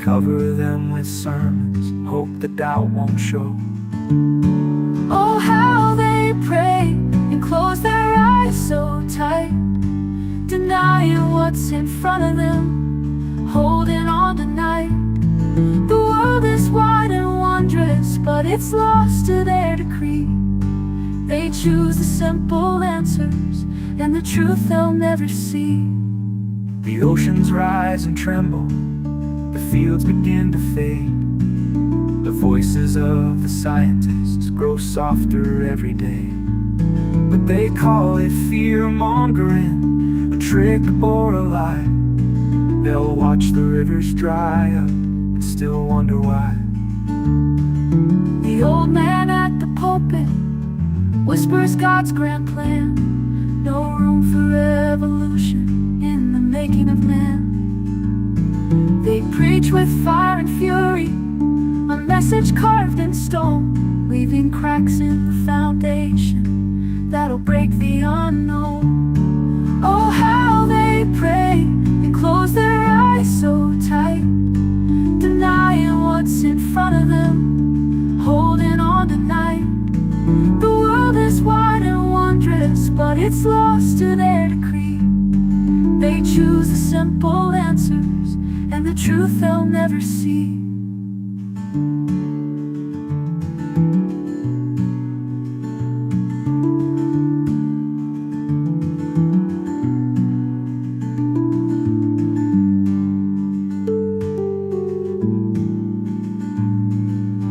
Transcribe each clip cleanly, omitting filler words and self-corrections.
Cover them with sermons, hope the doubt won't show. Oh, how they pray and close their eyes so tight, denying what's in front of them, holding on tonight. The world is wide and wondrous, but it's lost to their decree. They choose the simple answers and the truth they'll never see. The oceans rise and tremble, the fields begin to fade. The voices of the scientists grow softer every day. But they call it fear-mongering, a trick or a lie. They'll watch the rivers dry up and still wonder why. The old man at the pulpit whispers God's grand plan. No room for evolution in the making of man. They preach with fire and fury, a message carved in stone, leaving cracks in the foundation that'll break the unknown. Oh, how they pray and close their eyes so tight, denying what's in front of them, holding on tonight. The world is wide and wondrous, but it's lost to their decree. They choose the simple answers and the truth they'll never see.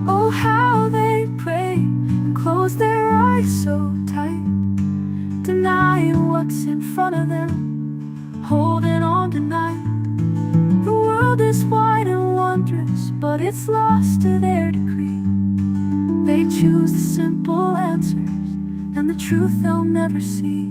Oh, how they pray and close their eyes so tight, denying what's in front of them, holding on tonight. The world is wide and wondrous, but it's lost to their decree. They choose the simple answers and the truth they'll never see.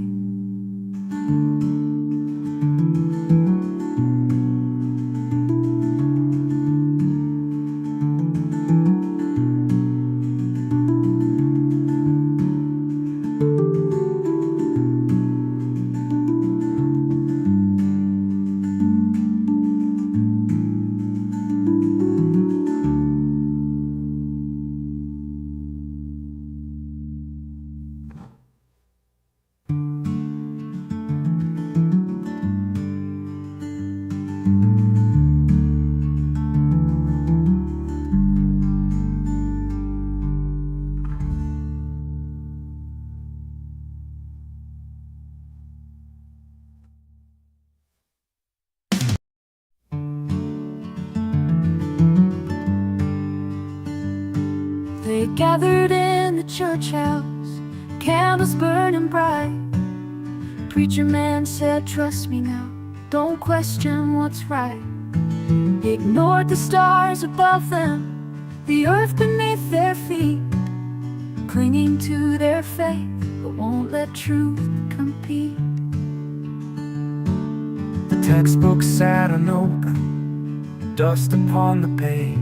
They gathered in the church house, candles burning bright. Preacher man said, trust me now, don't question what's right. Ignored the stars above them, the earth beneath their feet, clinging to their faith, but won't let truth compete. The textbook sat unopened, dust upon the page.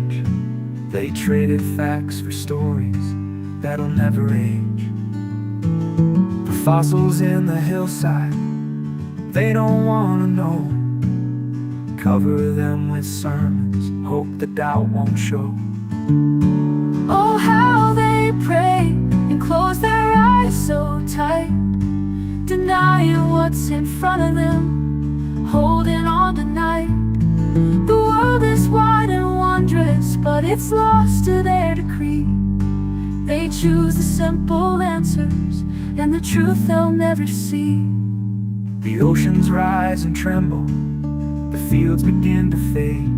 They traded facts for stories that'll never age. For fossils in the hillside, they don't wanna know. Cover them with sermons, hope the doubt won't show. Oh, how they pray and close their eyes so tight, denying what's in front of them, holding on tonight. The world is wide and wondrous, but it's lost to their decree. They choose the simple answers and the truth they'll never see. The oceans rise and tremble, the fields begin to fade.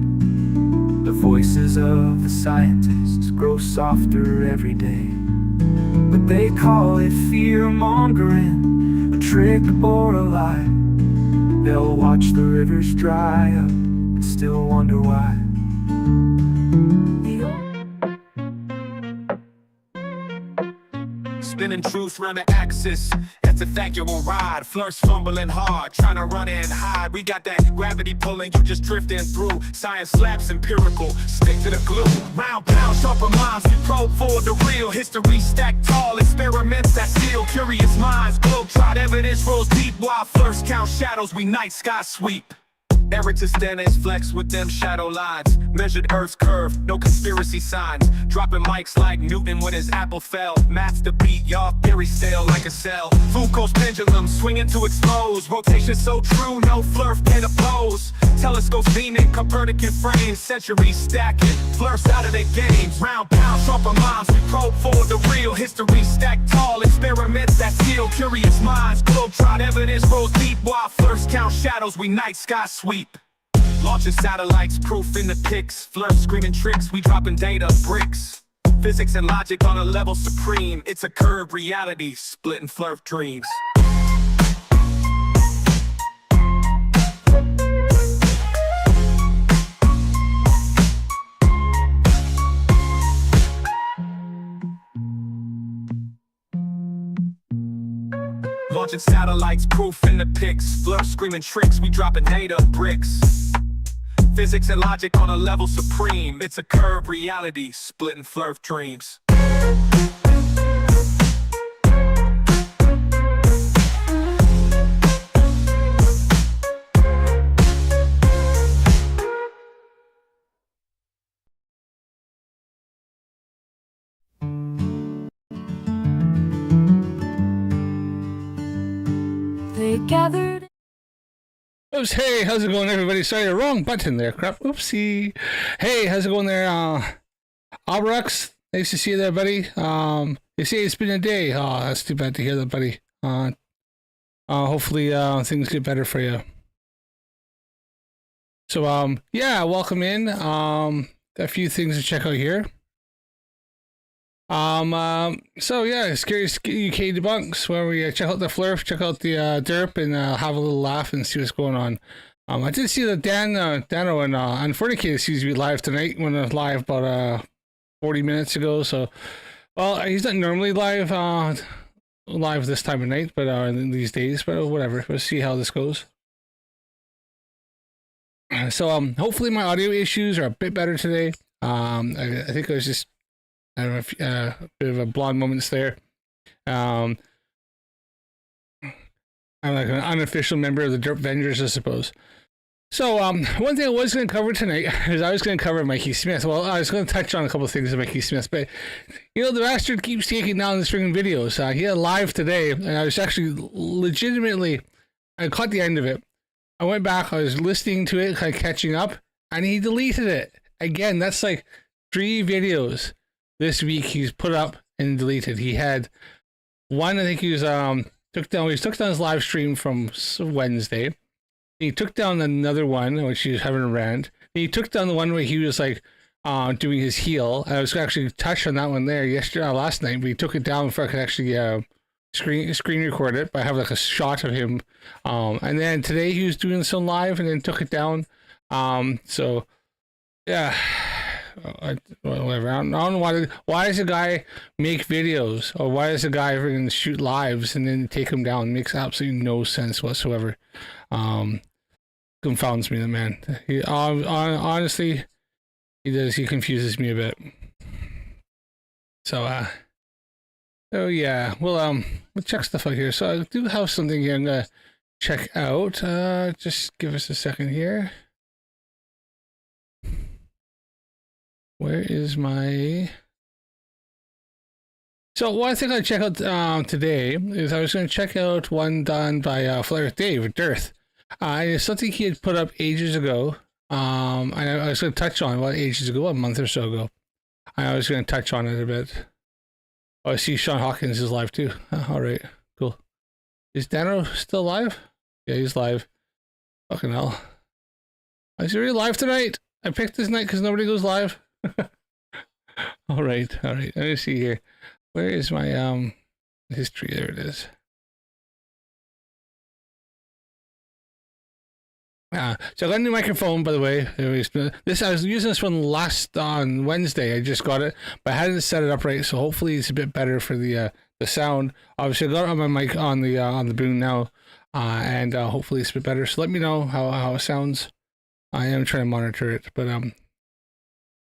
The voices of the scientists grow softer every day. But they call it fear-mongering, a trick or a lie. They'll watch the rivers dry up and still wonder why. Spinning truth round the axis, that's a fact you won't ride. Flerfs fumbling hard, trying to run and hide. We got that gravity pulling, you just drifting through. Science slaps empirical, stick to the glue. Round pound, sharper minds, we probe for the real. History stacked tall, experiments that steal. Curious minds, globe trot, evidence rolls deep. While Flerfs count shadows, we night sky sweep. Eratosthenes flex with them shadow lines. Measured Earth's curve, no conspiracy signs. Dropping mics like Newton when his apple fell. Maths to beat, y'all theory stale like a cell. Foucault's pendulum swinging to expose. Rotation so true, no flerf can oppose. Telescopes beaming, Copernican frames. Centuries stacking, flerfs out of their games. Round pound, sharper minds, we probe for the real. History stacked tall, experiments that seal. Curious minds, globetrot evidence rolls deep. While flerfs count shadows, we night sky sweep. Launching satellites, proof in the pics. Flerfs screaming tricks, we dropping data bricks. Physics and logic on a level supreme. It's a curved reality, splitting flerf dreams. Launching satellites, proof in the pics. Flerfs screaming tricks, we dropping data bricks. Physics and logic on a level supreme. It's a curved reality, splitting flerf dreams. They gathered. Oops, hey, how's it going, everybody? Sorry, the wrong button there, crap. Oopsie. Hey, how's it going there? Albrux, nice to see you there, buddy. They say it's been a day. Oh, that's too bad to hear that, buddy. Hopefully, things get better for you. So, yeah, welcome in. A few things to check out here. So yeah, Scary UK Debunks, where we check out the flerf, check out the derp, and have a little laugh and see what's going on. I did see that Dano and Unfornicated seems to be live tonight. When I was live about 40 minutes ago. So, well, he's not normally live this time of night, but these days. But whatever, we'll see how this goes. So hopefully my audio issues are a bit better today. I think I was just, I don't know, a bit of a blonde moments there. I'm like an unofficial member of the Derp Vendors, I suppose. So, one thing I was going to cover tonight is I was going to cover Mikey Smith. Well, I was going to touch on a couple of things of Mikey Smith, but, you know, the bastard keeps taking down the string of videos. He had live today, and I was actually legitimately, I caught the end of it. I went back, I was listening to it, kind of catching up, and he deleted it. Again, that's like 3 videos this week he's put up and deleted. He had one, I think he was took down his live stream from Wednesday. He took down another one which he was having a rant. He took down the one where he was like doing his heel. I was actually touched on that one there last night, but he took it down before I could actually screen record it. But I have like a shot of him. And then today he was doing some live and then took it down. So yeah. Whatever. I don't know why does a guy make videos, or why does a guy freaking shoot lives and then take them down? It makes absolutely no sense whatsoever. Confounds me, the man. He honestly, he does. He confuses me a bit. So yeah. Well, we'll check stuff out here. So I do have something here I'm gonna check out. Just give us a second here. Where is my... So one thing I check out today is I was going to check out one done by Flair Dave, Dearth. It's something he had put up ages ago. And I was going to touch on ages ago, a month or so ago. I was going to touch on it a bit. Oh, I see Sean Hawkins is live too. All right, cool. Is Dano still live? Yeah, he's live. Fucking hell. Is he really live tonight? I picked this night because nobody goes live. all right. Let me see here. Where is my history? There it is. So I got a new microphone, by the way. This I was using this one last on Wednesday. I just got it, but I hadn't set it up right. So hopefully it's a bit better for the sound. Obviously, I got it on my mic on the boom now, and hopefully it's a bit better. So let me know how it sounds. I am trying to monitor it, but I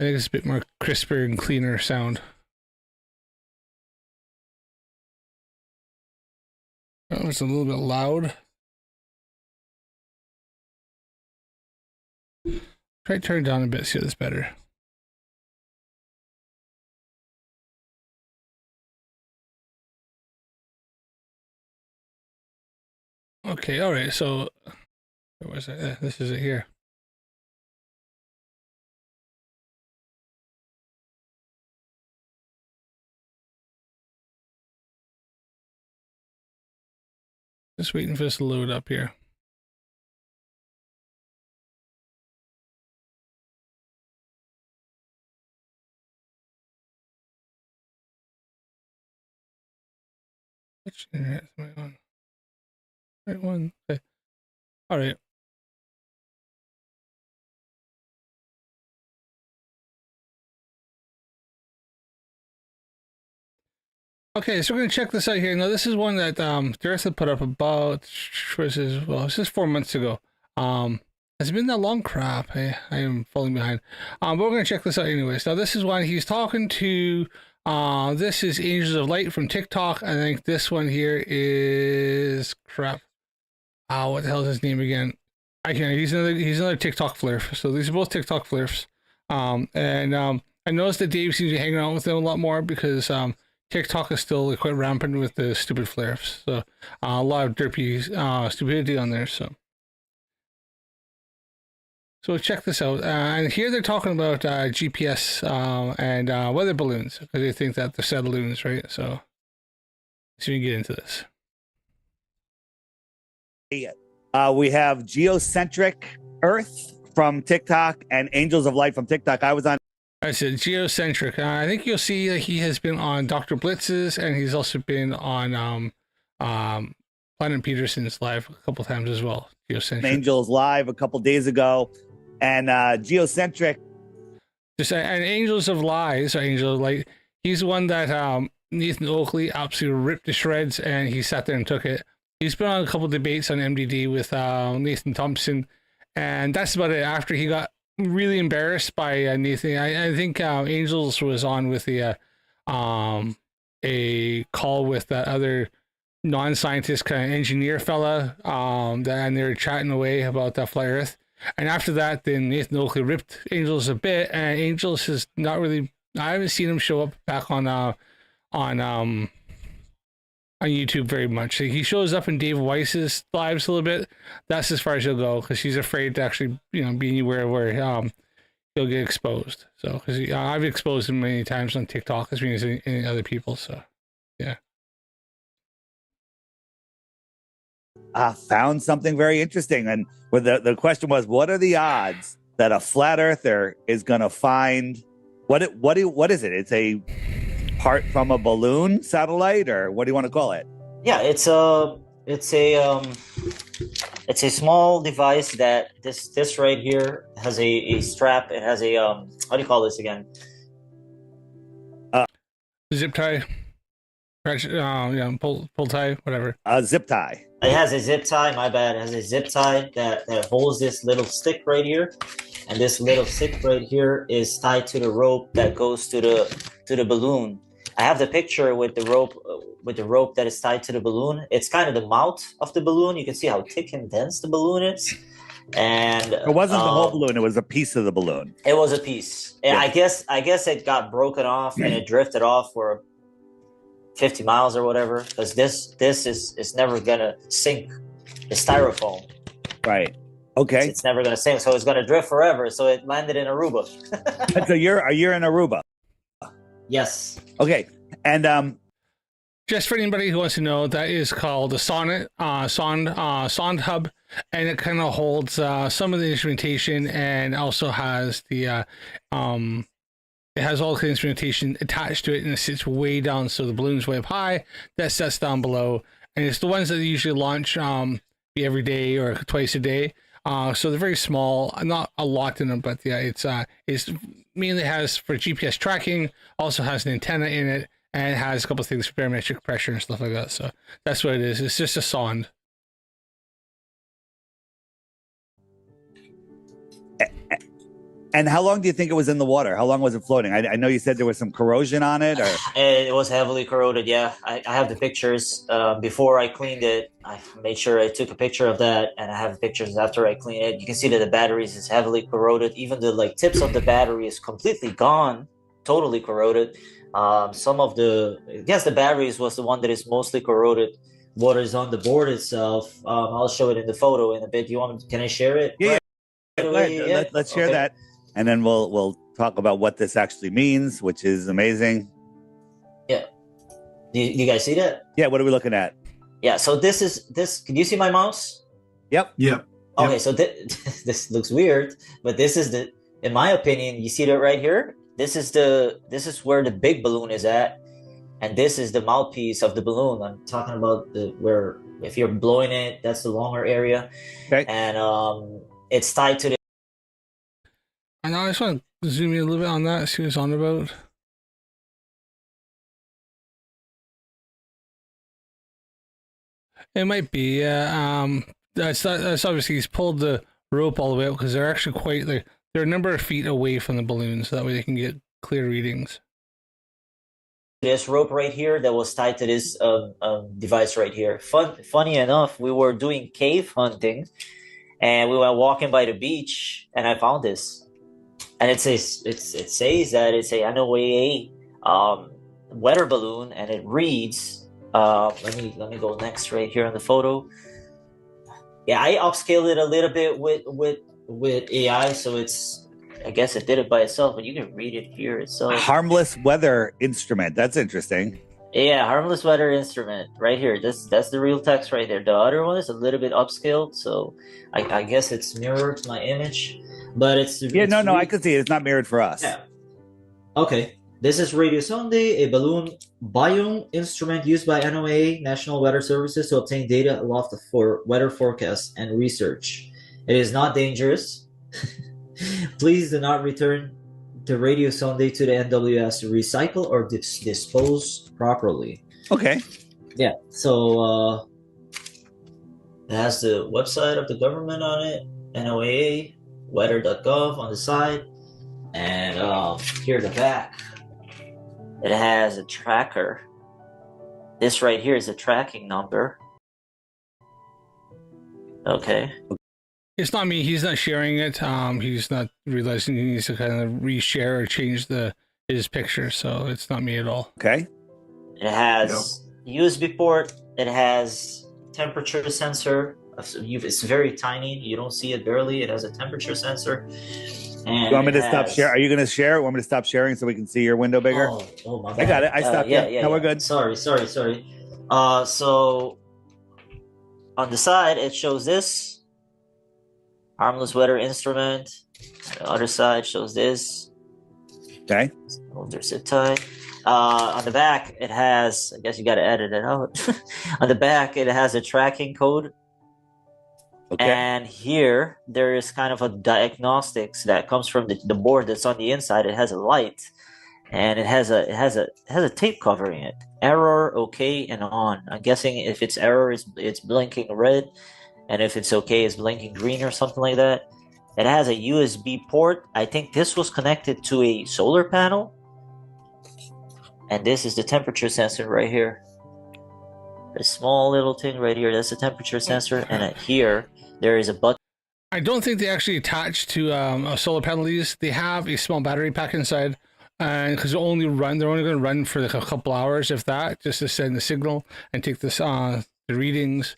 think it's a bit more crisper and cleaner sound. Oh, it's a little bit loud. Try to turn it down a bit, see if it's better. Okay, all right, so where was it? This is it here. Just waiting for this to load up here. Which internet am I on? Right one. Okay. All right. Okay, so we're gonna check this out here. Now, this is one that Dartha put up about, well, this is 4 months ago. Has it been that long? Crap, I am falling behind. But we're gonna check this out anyways. Now, this is one he's talking to. This is Angels of Light from TikTok. I think this one here is crap. What the hell is his name again? I can't. He's another TikTok flerf. So these are both TikTok flerfs. I noticed that Dave seems to be hanging out with them a lot more because TikTok is still quite rampant with the stupid flerfs. So a lot of derpy stupidity on there. So check this out. And here they're talking about GPS and weather balloons because they think that they're satelloons, right? So we can get into this. We have Geocentric Earth from TikTok and Angels of Light from TikTok. I said Geocentric. I think you'll see that he has been on Dr. Blitz's and he's also been on Planet Peterson's live a couple times as well. Geocentric. Angels live a couple days ago, and Geocentric. And Angels of Lies, or Angel of Light. He's the one that Nathan Oakley absolutely ripped to shreds, and he sat there and took it. He's been on a couple debates on MDD with Nathan Thompson, and that's about it. After he got really embarrassed by Nathan, I think Angels was on with a call with that other non-scientist kind of engineer fella, and they were chatting away about that flat Earth. And after that, then Nathan Oakley ripped Angels a bit, and Angels has not really. I haven't seen him show up back on YouTube very much. He shows up in Dave Weiss's lives a little bit. That's as far as he'll go because he's afraid to actually, be anywhere where he'll get exposed. So because I've exposed him many times on TikTok as well as any other people. So yeah. Found something very interesting, and the question was, what are the odds that a flat earther is going to find what is it? It's a part from a balloon satellite, or what do you want to call it? Yeah, it's a small device that this right here has a strap. It has a how do you call this again? Zip tie, pull tie, whatever. Zip tie. It has a zip tie. My bad. It has a zip tie that holds this little stick right here, and this little stick right here is tied to the rope that goes to the balloon. I have the picture with the rope that is tied to the balloon. It's kind of the mouth of the balloon. You can see how thick and dense the balloon is. And it wasn't the whole balloon; it was a piece of the balloon. It was a piece. Yeah. I guess it got broken off and it drifted off for 50 miles or whatever. Because this is never gonna sink. It's styrofoam. Right. Okay. It's never gonna sink, so it's gonna drift forever. So it landed in Aruba. So you're in Aruba. Yes. Okay. And just for anybody who wants to know, that is called the Sonde Hub, and it kind of holds some of the instrumentation, and also has the it has all the instrumentation attached to it, and it sits way down, so the balloon's way up high. That sits down below, and it's the ones that usually launch every day or twice a day. So they're very small, not a lot in them, but yeah, it's mainly has for GPS tracking, also has an antenna in it, and it has a couple of things for barometric pressure and stuff like that. So that's what it is. It's just a sonde. And how long do you think it was in the water? How long was it floating? I know you said there was some corrosion on it, or It was heavily corroded. Yeah, I have the pictures. Before I cleaned it, I made sure I took a picture of that, and I have pictures after I cleaned it. You can see that the batteries is heavily corroded. Even the like tips of the battery is completely gone, totally corroded. Some of the, I guess the batteries was the one that is mostly corroded. What is on the board itself? I'll show it in the photo in a bit. You want? Can I share it? Yeah, Right go away? ahead. Yeah? Let's share Okay. that, and then we'll talk about what this actually means, which is amazing. Yeah. Do you guys see that? Yeah, what are we looking at? Yeah. So this is this. Can you see my mouse? Yep. Yep. Okay. So this looks weird, but this is the, in my opinion, you see that right here. This is where the big balloon is at, and this is the mouthpiece of the balloon. I'm talking about the where if you're blowing it, that's the longer area, Okay. and it's tied to the. I know. I just want to zoom in a little bit on that. See what it's on about. It might be. That's obviously he's pulled the rope all the way up because they're actually quite like they're a number of feet away from the balloon, so that way they can get clear readings. This rope right here that was tied to this device right here. Funny enough, we were doing cave hunting, and we were walking by the beach, and I found this, and it says that it's a NOAA weather balloon, and it reads. Let me go next right here on the photo. Yeah, I upscaled it a little bit with AI, so it's. I guess it did it by itself, but you can read it here itself. Harmless weather instrument. That's interesting. Yeah, harmless weather instrument right here. That's the real text right there. The other one is a little bit upscaled, so I guess it's mirrored my image, but it's I can see it. It's not mirrored for us. Yeah. Okay. This is Radio Sunday, a balloon biome instrument used by NOAA National Weather Services to obtain data aloft for weather forecasts and research. It is not dangerous. Please do not return the Radio Sunday to the NWS to recycle or dispose properly. Okay. Yeah, so it has the website of the government on it, NOAA, weather.gov on the side, and here at the back, it has a tracker. This right here is a tracking number. Okay. It's not me. He's not sharing it. He's not realizing he needs to kind of reshare or change his picture. So it's not me at all. Okay. It has USB port. It has temperature sensor. It's very tiny. You don't see it barely. It has a temperature sensor. And you want me to stop share? Are you going to share? Want me to stop sharing so we can see your window bigger? Oh my God. I got it. I stopped. Yeah. No, we're good. Sorry. So on the side, it shows this. Harmless weather instrument. The other side shows this. Okay. Hold their zip tie. On the back, it has. I guess you got to edit it out. On the back, it has a tracking code. Okay. And here there is kind of a diagnostics that comes from the board that's on the inside. It has a light, and it has a tape covering it. Error, okay, and on. I'm guessing if it's error, it's blinking red. And if it's okay, it's blinking green or something like that. It has a USB port. I think this was connected to a solar panel. And this is the temperature sensor right here. A small little thing right here. That's the temperature sensor. And here, there is a button. I don't think they actually attach to a solar panel. They have a small battery pack inside. And because they're only going to run for like a couple hours, if that, just to send the signal and take this the readings.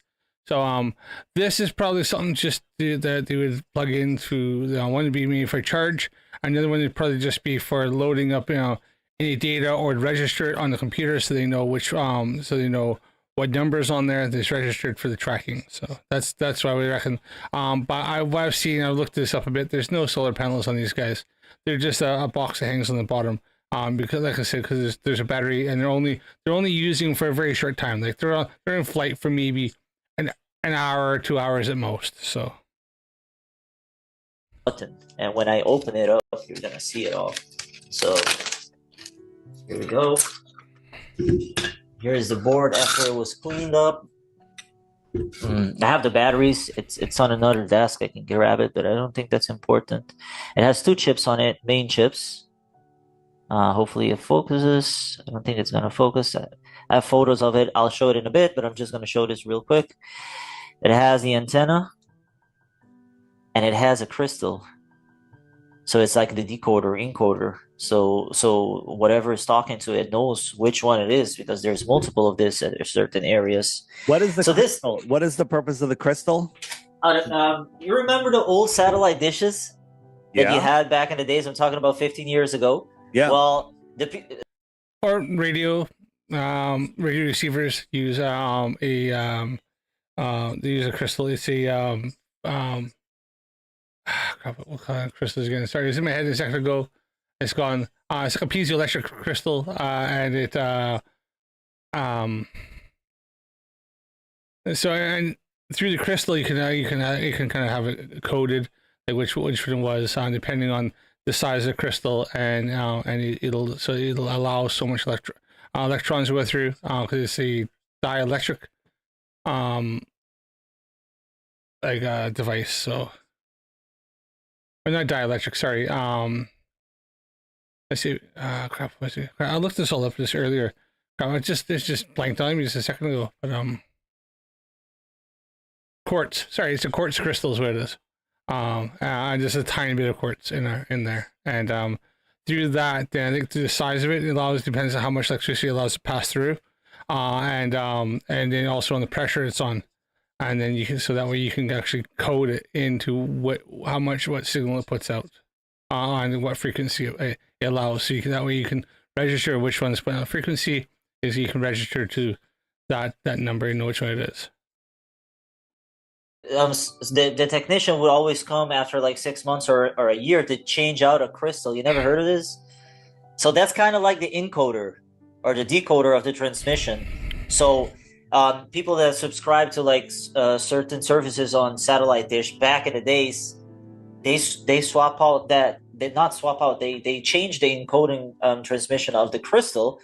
So this is probably something just that they would plug into. One would be maybe for charge, another one would probably just be for loading up, any data or register it on the computer so they know which so they know what numbers on there that's registered for the tracking. So that's why we reckon. But what I've seen, I've looked this up a bit. There's no solar panels on these guys. They're just a box that hangs on the bottom. Because like I said, because there's a battery and they're only using for a very short time. Like they're in flight for maybe an hour or 2 hours at most. So Button, and when I open it up, you're gonna see it all. So here we go. Here's the board after it was cleaned up. I have the batteries. It's on another desk. I can grab it, but I don't think that's important. It has two chips on it, main chips. Hopefully it focuses. I don't think it's gonna focus. I have photos of it. I'll show it in a bit, but I'm just gonna show this real quick. It has the antenna, and it has a crystal. So it's like the decoder, encoder. So whatever is talking to it knows which one it is because there's multiple of this at certain areas. What is the So this, crystal? What is the purpose of the crystal? you remember the old satellite dishes that you Yeah. had back in the days? I'm talking about 15 years ago. Yeah. Well, Or radio receivers use they use a crystal. It's a crap, what kind of crystal is again? Sorry, it was in my head a second ago. It's gone. It's like a piezoelectric crystal, and it so and through the crystal you can kind of have it coded like which one it was depending on the size of the crystal and it'll allow so much electrons to go through because it's a dielectric device. So or not dielectric, sorry. Let's see. Crap. Let's see. I looked this all up this earlier. It's just blanked on me just a second ago. But quartz. Sorry, it's a quartz crystal is what it is. And just a tiny bit of quartz in there. And through that, then I think through the size of it, it always depends on how much electricity it allows to pass through. And then also on the pressure it's on. And then you can so that way you can actually code it into what signal it puts out. And what frequency it allows. So you can that way you can register which one's put out. Frequency is you can register to that number and know which one it is. the technician would always come after like 6 months or a year to change out a crystal. You never heard of this? So that's kind of like the encoder or the decoder of the transmission. So people that subscribe to like certain services on satellite dish back in the days, they swap out that they not swap out they change the encoding transmission of the crystal,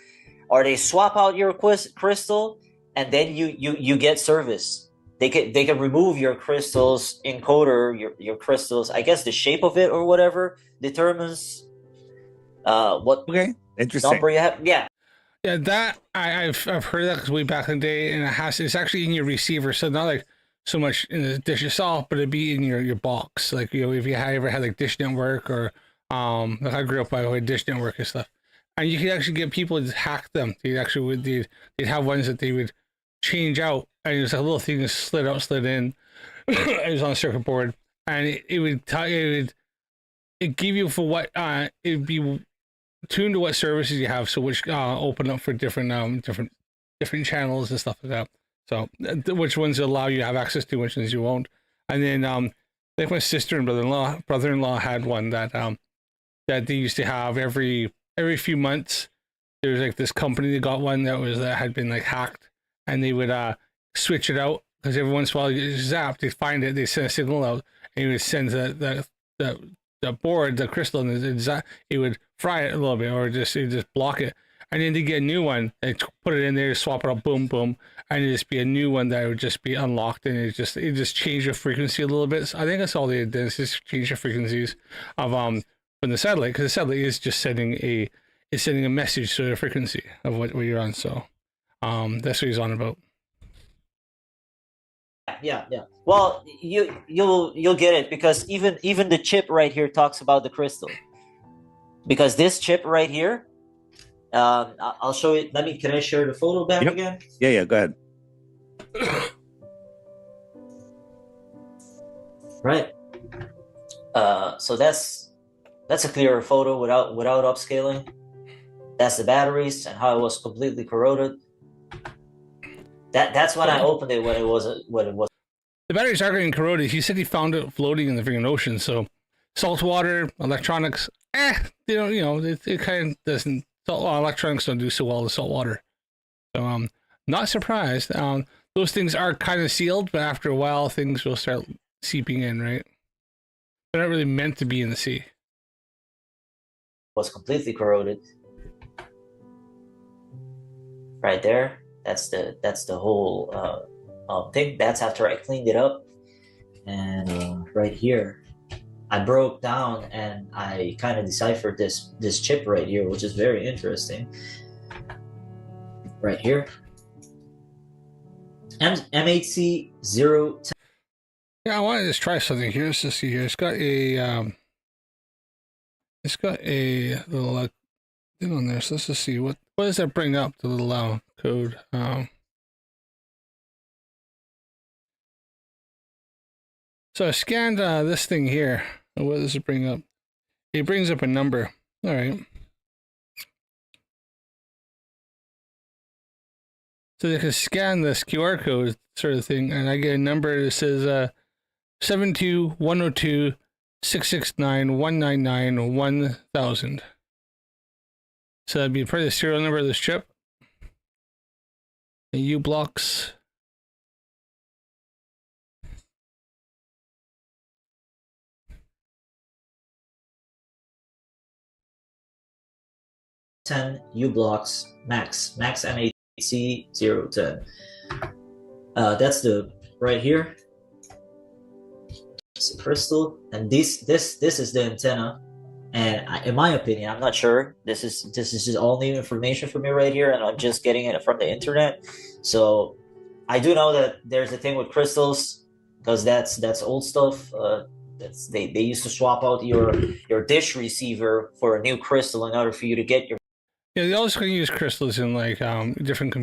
or they swap out your crystal, and then you get service. They can remove your crystals encoder, your crystals. I guess the shape of it or whatever determines what Interesting number you have. Yeah. Yeah, that I've heard that because way back in the day, and it's actually in your receiver, so not like so much in the dish itself, but it'd be in your box. Like if you ever had like Dish Network or like I grew up by the way Dish Network and stuff, and you could actually get people to hack them. They'd have ones that they would change out, and it was a little thing that slid out, slid in. It was on a circuit board, and it would give you for what it'd be tuned to what services you have, so which open up for different channels and stuff like that. So which ones allow you to have access to, which ones you won't. And then like my sister and brother-in-law had one that that they used to have every few months. There was like this company that got one that had been like hacked, and they would switch it out because every once in a while you zap, they find it, they send a signal out, and it would send the board, the crystal, and it would fry it a little bit, or just block it, and then they get a new one, they put it in there, swap it out, boom, boom, and it'd just be a new one that would just be unlocked, and it just changed the frequency a little bit. So I think that's all they did, is just change the frequencies of from the satellite, because the satellite is just sending a message to the frequency of what you're on. So that's what he's on about. Yeah. Well, you'll get it, because even the chip right here talks about the crystal. Because this chip right here, I'll show it. Can I share the photo back again? Yeah, go ahead. Right. So that's a clearer photo without upscaling. That's the batteries and how it was completely corroded. That's when I opened it when it was. The batteries are getting corroded. He said he found it floating in the freaking ocean. So salt water, electronics, it kind of doesn't. Electronics don't do so well with salt water. So not surprised. Those things are kind of sealed, but after a while, things will start seeping in. Right? They're not really meant to be in the sea. Was completely corroded. Right there. That's the whole thing. That's after I cleaned it up. And right here, I broke down and I kind of deciphered this chip right here, which is very interesting. Right here, MHC 010. Yeah, I want to just try something here. Let's just see here. It's got a little thing on there. So let's just see what does that bring up. The little code. So I scanned this thing here. What does it bring up? It brings up a number. All right. So they can scan this QR code sort of thing, and I get a number that says 72102-669-199-1000. So that'd be probably the serial number of this chip. The U blocks. U blocks max MHC 010. That's the right here. It's a crystal, and this is the antenna. And in my opinion, I'm not sure. This is just all new information for me right here, and I'm just getting it from the internet. So I do know that there's a thing with crystals, because that's old stuff. They used to swap out your dish receiver for a new crystal in order for you to get your. Yeah, they also can use crystals in like different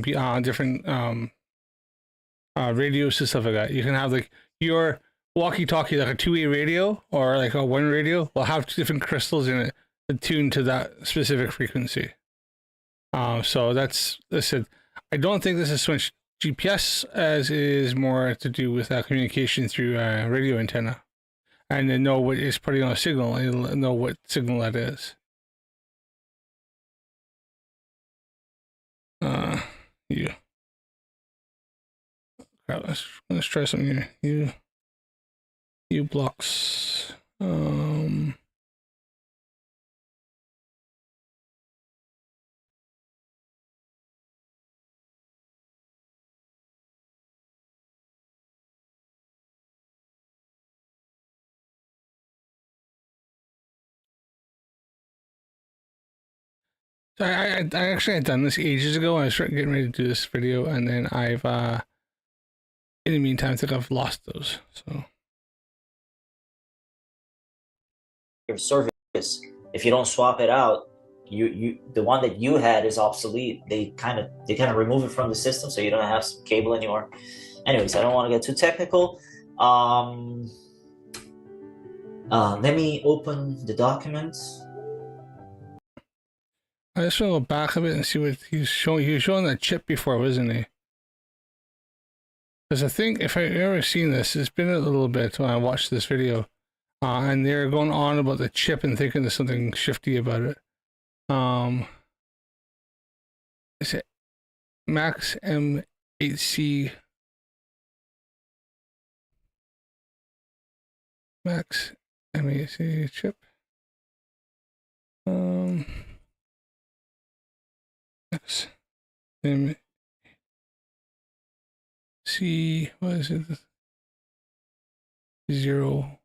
radios and stuff like that. You can have like your walkie-talkie, like a two-way radio or like a one radio, will have two different crystals in it attuned to that specific frequency. So that's listen. I don't think this is so much GPS as it is more to do with communication through radio antenna, and then know what is putting on a signal and know what signal that is. Yeah. Crap, let's try something here. U blocks. So I actually had done this ages ago. I was getting ready to do this video, and then I've in the meantime I think I've lost those. So your service. If you don't swap it out, you the one that you had is obsolete. They kind of remove it from the system, so you don't have some cable anymore. Anyways, I don't want to get too technical. Let me open the document. I just want to go back a bit and see what he's showing. He was showing that chip before, wasn't he? Because I think if I've ever seen this, it's been a little bit when I watched this video. And they're going on about the chip and thinking there's something shifty about it. Is it Max M8C? Max M8C chip? Max M C, what is it? 010.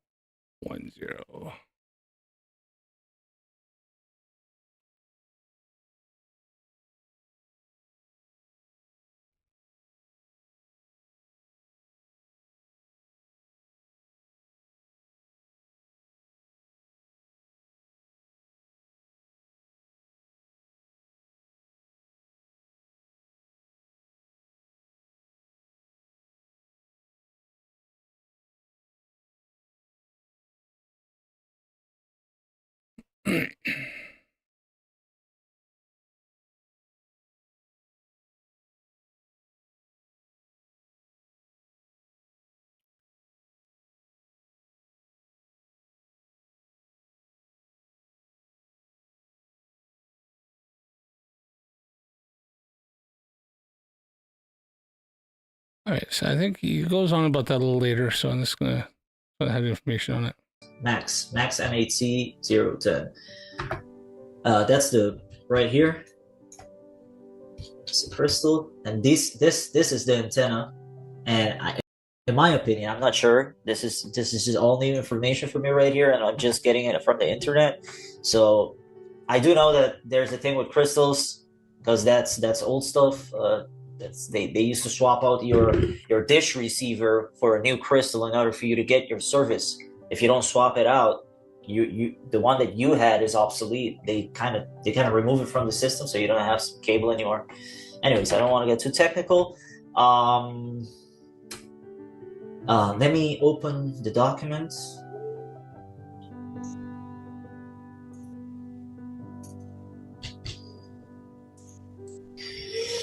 All right, so I think he goes on about that a little later, so I'm just gonna have information on it. Max M8C 010. That's the right here. It's a crystal, and this is the antenna. And in my opinion, I'm not sure. This is just all new information for me right here, and I'm just getting it from the internet. So I do know that there's a thing with crystals, because that's old stuff. They used to swap out your dish receiver for a new crystal in order for you to get your service. If you don't swap it out, you the one that you had is obsolete. They kind of remove it from the system, so you don't have cable anymore. Anyways, I don't want to get too technical. Let me open the documents.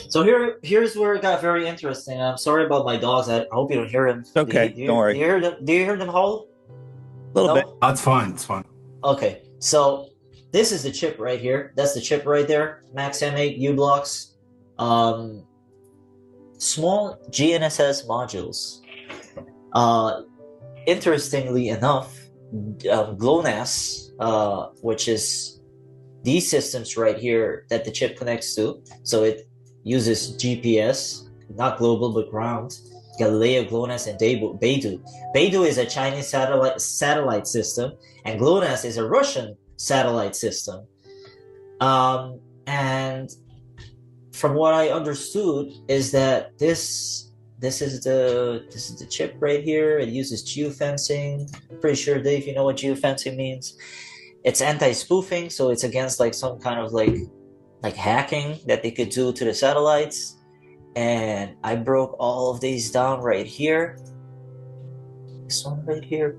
So here's where it got very interesting. I'm sorry about my dogs. I hope you don't hear them. It's okay. Don't worry. Do you hear them? Do you hear them howl? A little bit. That's fine. It's fine. Okay. So this is the chip right here. That's the chip right there. Max M8 U blocks. Small GNSS modules. Interestingly enough, GLONASS, which is these systems right here that the chip connects to. So it uses GPS, not global but ground. Galileo, GLONASS, and Beidou. Beidou is a Chinese satellite system, and GLONASS is a Russian satellite system. And from what I understood is that this is the chip right here. It uses geofencing. I'm pretty sure, Dave, you know what geofencing means. It's anti-spoofing, so it's against like some kind of like hacking that they could do to the satellites. And I broke all of these down right here. This one right here.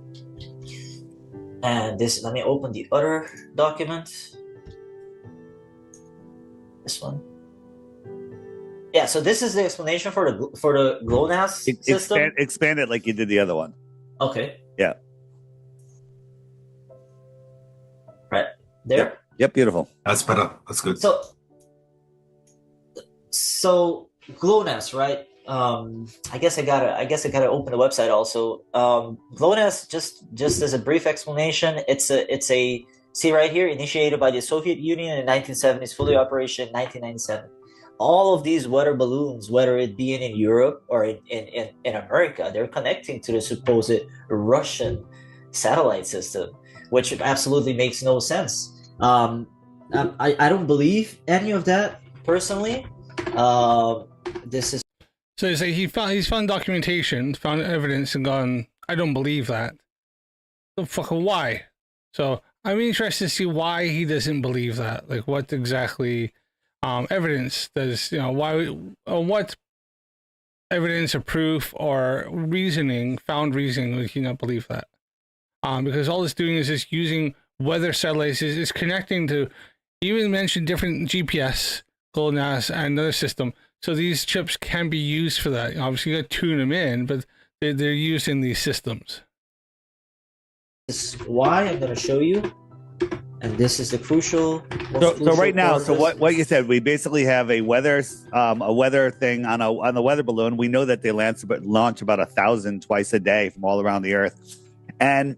And this, let me open the other document. This one. Yeah, so this is the explanation for the GLONASS system. Expand it like you did the other one. Okay. Yeah. Right there. Yep, beautiful. That's better. That's good. So GLONASS, right? I guess I gotta open the website also. GLONASS, just as a brief explanation, it's a see right here, initiated by the Soviet Union in 1970s, fully operational in 1997. All of these weather balloons, whether it be in Europe or in America, they're connecting to the supposed Russian satellite system, which absolutely makes no sense. I don't believe any of that personally. This is So you say he's found documentation, found evidence, and gone, I don't believe that. So fucking why? So I'm interested to see why he doesn't believe that. Like, what exactly evidence does, why, what evidence or proof or found reasoning would he not believe that? Because all it's doing is just using weather satellites, is connecting to, you even mentioned different GPS, GLONASS, and another system. So these chips can be used for that. Obviously, you got to tune them in, but they're used in these systems. This is why I'm going to show you, and this is the crucial. So right now, so what you said, we basically have a weather thing on the weather balloon. We know that they launch about 1,000 twice a day from all around the Earth, and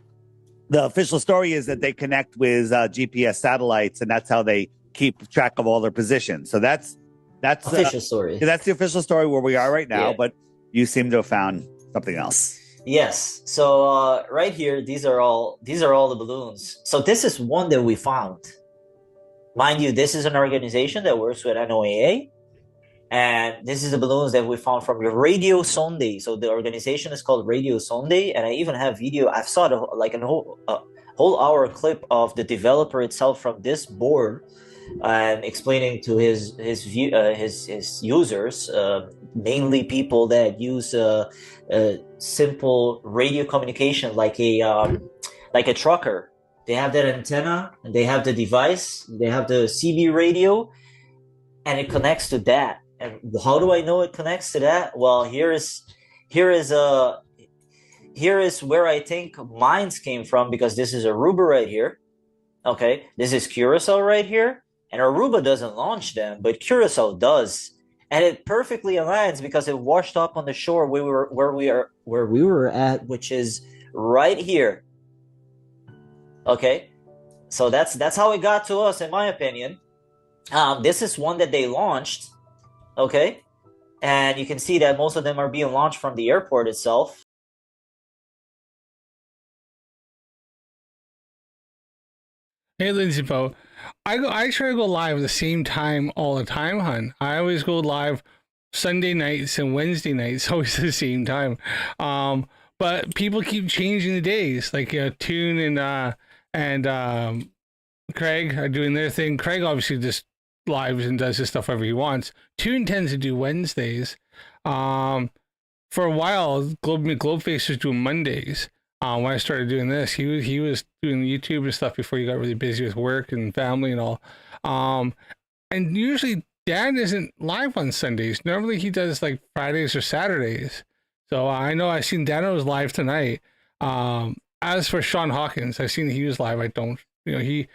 the official story is that they connect with GPS satellites, and that's how they keep track of all their positions. So that's official story. That's the official story where we are right now. Yeah. But you seem to have found something else. Yes. So right here, these are all the balloons. So this is one that we found. Mind you, this is an organization that works with NOAA, and this is the balloons that we found from Radio Sunday. So the organization is called Radio Sunday, and I even have video. I've saw a whole hour clip of the developer itself from this board, and explaining to his users, mainly people that use simple radio communication, like a trucker. They have that antenna, and they have the device, they have the CB radio, and it connects to that. And how do I know it connects to that? Well, here is where I think mines came from, because this is Aruba right here. Okay, this is Curacao right here. And Aruba doesn't launch them, but Curacao does, and it perfectly aligns because it washed up on the shore where we were at, which is right here. Okay, so that's how it got to us, in my opinion. This is one that they launched, okay, And you can see that most of them are being launched from the airport itself. Hey, Lindsay Bo. I try to go live at the same time all the time, hun. I always go live Sunday nights and Wednesday nights, always at the same time. But people keep changing the days. Like Toon and Craig are doing their thing. Craig obviously just lives and does his stuff wherever he wants. Toon tends to do Wednesdays. For a while, Globeface was doing Mondays. When I started doing this, he was doing YouTube and stuff before he got really busy with work and family and all. And usually Dan isn't live on Sundays. Normally he does like Fridays or Saturdays. So I know I seen Dano was live tonight. As for Sean Hawkins, I seen he was live. I don't, he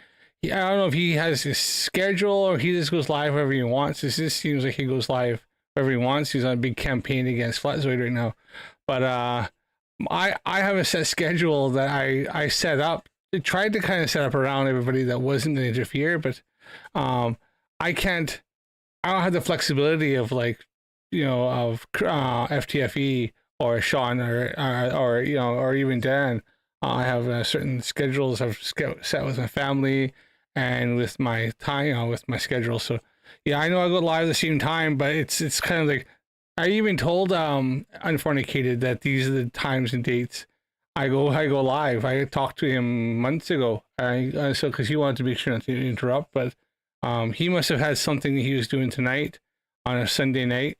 I don't know if he has his schedule or he just goes live wherever he wants. It just seems like he goes live wherever he wants. He's on a big campaign against Flatzoid right now. But I have a set schedule that I set up. I tried to kind of set up around everybody that wasn't going to interfere, but I can't. I don't have the flexibility of like of FTFE or Sean or even Dan. I have certain schedules I've set with my family and with my time, with my schedule. So yeah, I know I go live at the same time, but it's kind of like. I even told Unfornicated that these are the times and dates I go live. I talked to him months ago. So because he wanted to make sure not to interrupt, but he must have had something he was doing tonight on a Sunday night.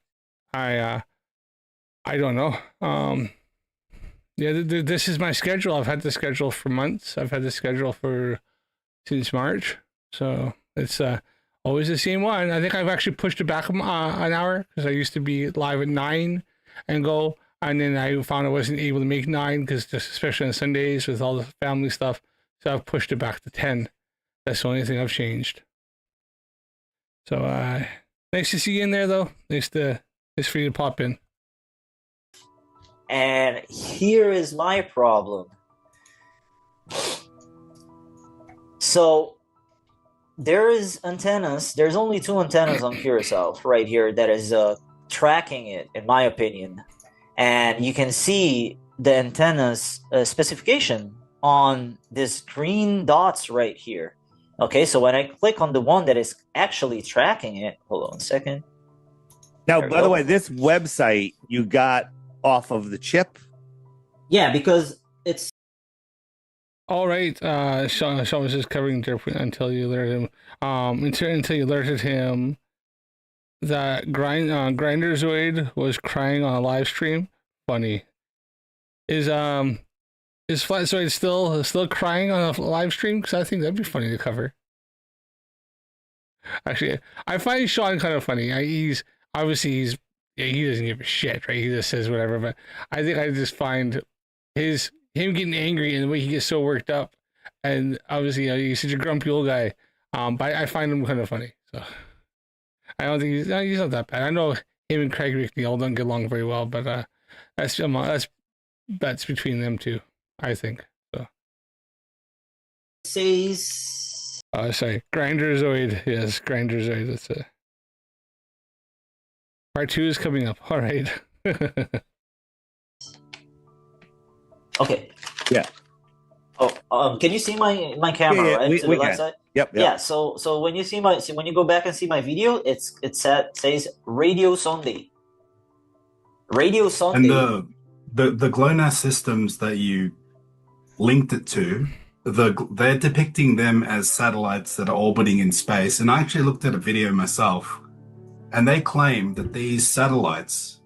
I don't know. Yeah, this is my schedule. I've had the schedule for months. I've had the schedule since March. So it's always the same one. I think I've actually pushed it back an hour because I used to be live at 9 and go, and then I found I wasn't able to make 9 because especially on Sundays with all the family stuff. So I've pushed it back to 10. That's the only thing I've changed. So nice to see you in there though. Nice for you to pop in. And here is my problem. So there's only 2 antennas on Curacao right here that is tracking it, in my opinion. And you can see the antenna's specification on this green dots right here. Okay, so when I click on the one that is actually tracking it, hold on a second. Now, by the way, this website you got off of the chip? Yeah, because it's... All right, Sean was just covering Derp until you alerted him. Until you alerted him that Grinderzoid was crying on a live stream. Funny. Is Flatzoid still crying on a live stream? Because I think that'd be funny to cover. Actually, I find Sean kind of funny. He doesn't give a shit, right? He just says whatever. But I think I just find him getting angry and the way he gets so worked up, and obviously he's such a grumpy old guy. But I find him kind of funny. So I don't think he's not that bad. I know him and Craig Rickney all don't get along very well, but that's between them two, I think. So says sorry, Grinderzoid. Yes, Grinderzoid. That's it. Part 2 is coming up. All right. Okay. Yeah. Oh, can you see my camera? Yeah, right? we left can. side? Yep. Yeah. So when you go back and see my video, it says Radio Sunday. Radio Sunday. And the GLONASS systems that you linked it to, they're depicting them as satellites that are orbiting in space. And I actually looked at a video myself, and they claim that these satellites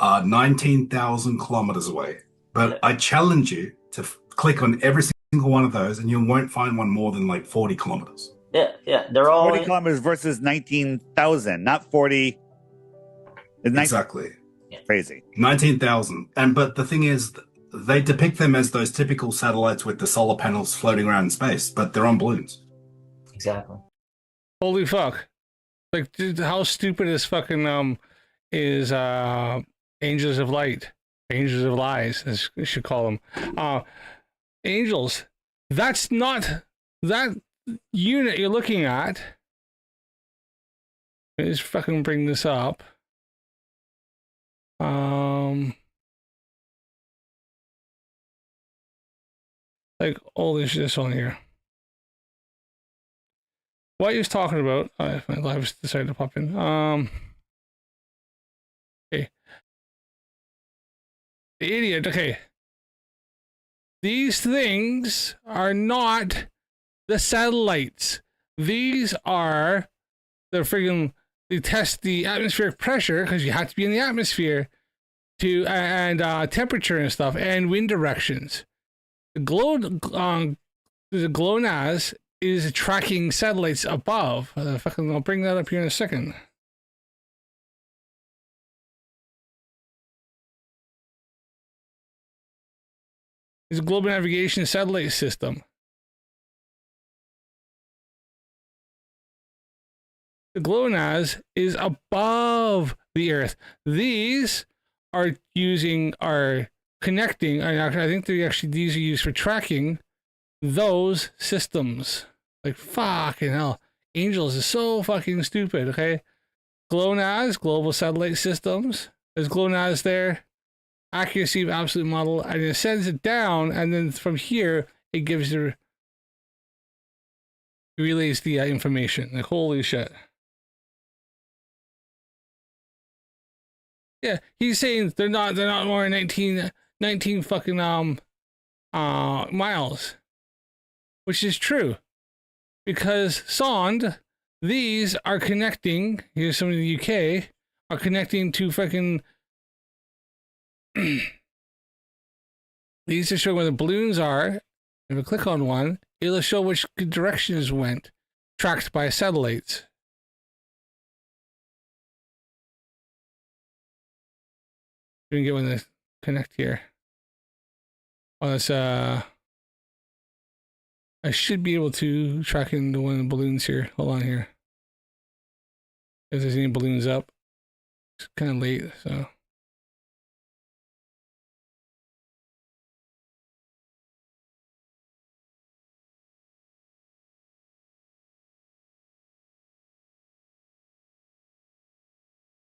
are 19,000 kilometers away. But I challenge you to click on every single one of those, and you won't find one more than like 40 kilometers. Yeah, they're all 40 kilometers versus 19,000, not 40. Exactly. Crazy. 19,000. But the thing is, they depict them as those typical satellites with the solar panels floating around in space, but they're on balloons. Exactly. Holy fuck! Like, dude, how stupid is fucking is Angels of Light, Angels of Lies, as you should call them. Angels. That's not that unit you're looking at. Let me just fucking bring this up. Like, oh, there's this on here. What he was talking about, my live decided to pop in. Okay. The idiot, okay. These things are not the satellites. These are the friggin', they test the atmospheric pressure, because you have to be in the atmosphere, to and temperature and stuff, and wind directions. The GLONASS is tracking satellites above. I'll bring that up here in a second. It's a global navigation satellite system. The GLONASS is above the Earth. These are connecting, I think these are used for tracking those systems. Like, fucking hell. Angels is so fucking stupid, okay? GLONASS, Global Satellite Systems. There's GLONASS there. Accuracy of absolute model. And it sends it down, and then from here, it gives the... relays the information. Like, holy shit. Yeah, he's saying they're not more than 19 fucking miles, which is true, because SOND, these are connecting. Here's some in the UK are connecting to fucking. These are showing where the balloons are. If I click on one, it'll show which directions went, tracked by satellites. We can get one to connect here. Oh, that's I should be able to track into one of the balloons here. Hold on here. If there's any balloons up. It's kind of late, so.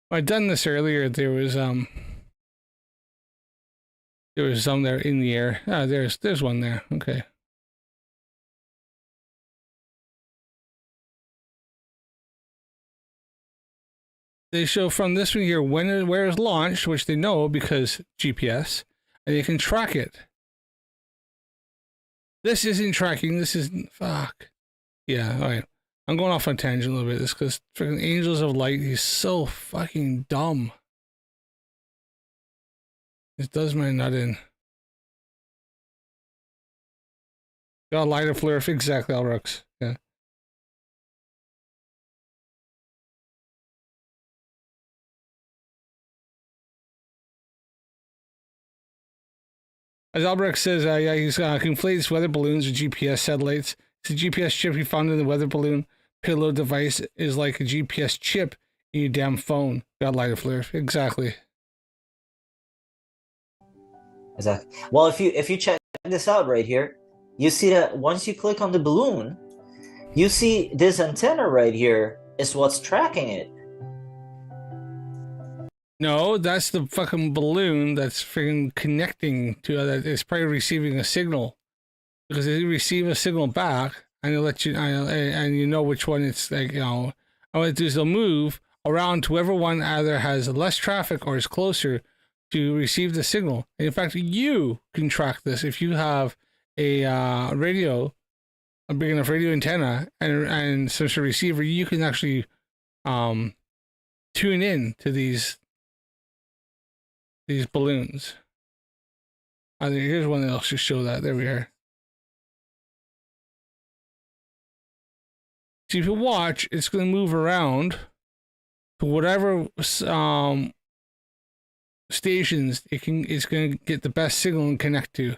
I'd done this earlier. There was some there in the air. Ah, there's one there. Okay. They show from this one here where it's launched, which they know because GPS, and they can track it. This isn't tracking. This isn't. Fuck. Yeah. All right. I'm going off on a tangent a little bit. This because freaking Angels of Light. He's so fucking dumb. It does my nut in. Got a lighter flerf. Exactly, Alrux. Yeah. As Albrecht says, yeah, he's conflates weather balloons with GPS satellites. It's a GPS chip he found in the weather balloon. Payload device is like a GPS chip in your damn phone. Got lighter flare. Exactly. Exactly. Well, if you check this out right here, you see that once you click on the balloon, you see this antenna right here is what's tracking it. No, that's the fucking balloon that's freaking connecting to that. It's probably receiving a signal, because they receive a signal back, and they'll let you, and you know which one it's like. You know, what they do is they'll move around to whoever one either has less traffic or is closer to receive the signal. And in fact, you can track this if you have a radio, a big enough radio antenna, and some sort of receiver. You can actually tune in to these balloons. I think here's one that'll just show that. There we are. So if you watch, it's going to move around to whatever stations it's going to get the best signal and connect to.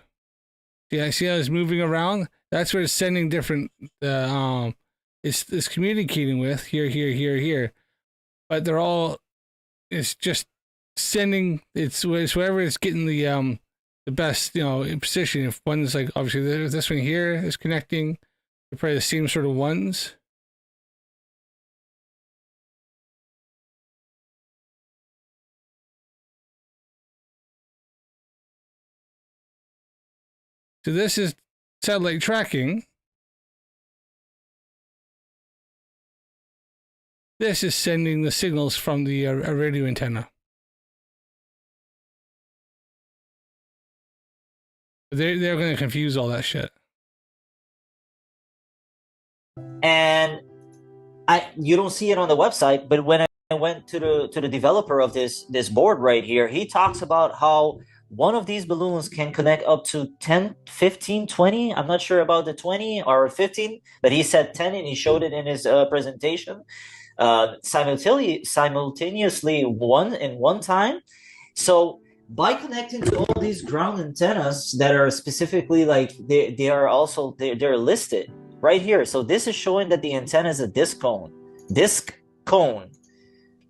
Yeah, see how it's moving around? That's where it's sending different. It's communicating with here. But they're all. It's just sending. It's wherever it's getting the best position. If one's like obviously this one here is connecting, they're probably the same sort of ones. So this is satellite tracking. This is sending the signals from the radio antenna. They're going to confuse all that shit. And you don't see it on the website, but when I went to the developer of this board right here, he talks about how one of these balloons can connect up to 10, 15, 20. I'm not sure about the 20 or 15, but he said 10 and he showed it in his presentation. Simultaneously one time. So by connecting to all these ground antennas that are specifically like they're listed right here. So this is showing that the antenna is a disc cone.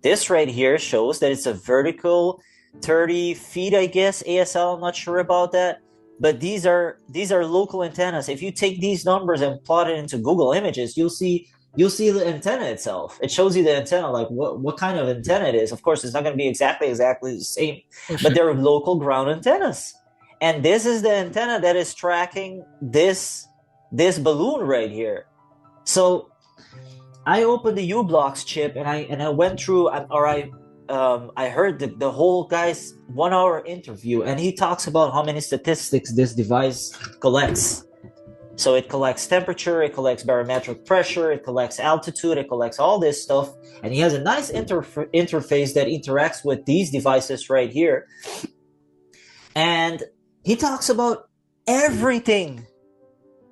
This right here shows that it's a vertical 30 feet, I guess, ASL. I'm not sure about that. But these are local antennas. If you take these numbers and plot it into Google Images, you'll see the antenna itself. It shows you the antenna, like what kind of antenna it is. Of course, it's not going to be exactly the same, but they're local ground antennas. And this is the antenna that is tracking this balloon right here. So I opened the U-Blocks chip and I went through, I heard the whole guy's 1 hour interview, and he talks about how many statistics this device collects. So it collects temperature, it collects barometric pressure, it collects altitude, it collects all this stuff. And he has a nice interface that interacts with these devices right here. And he talks about everything,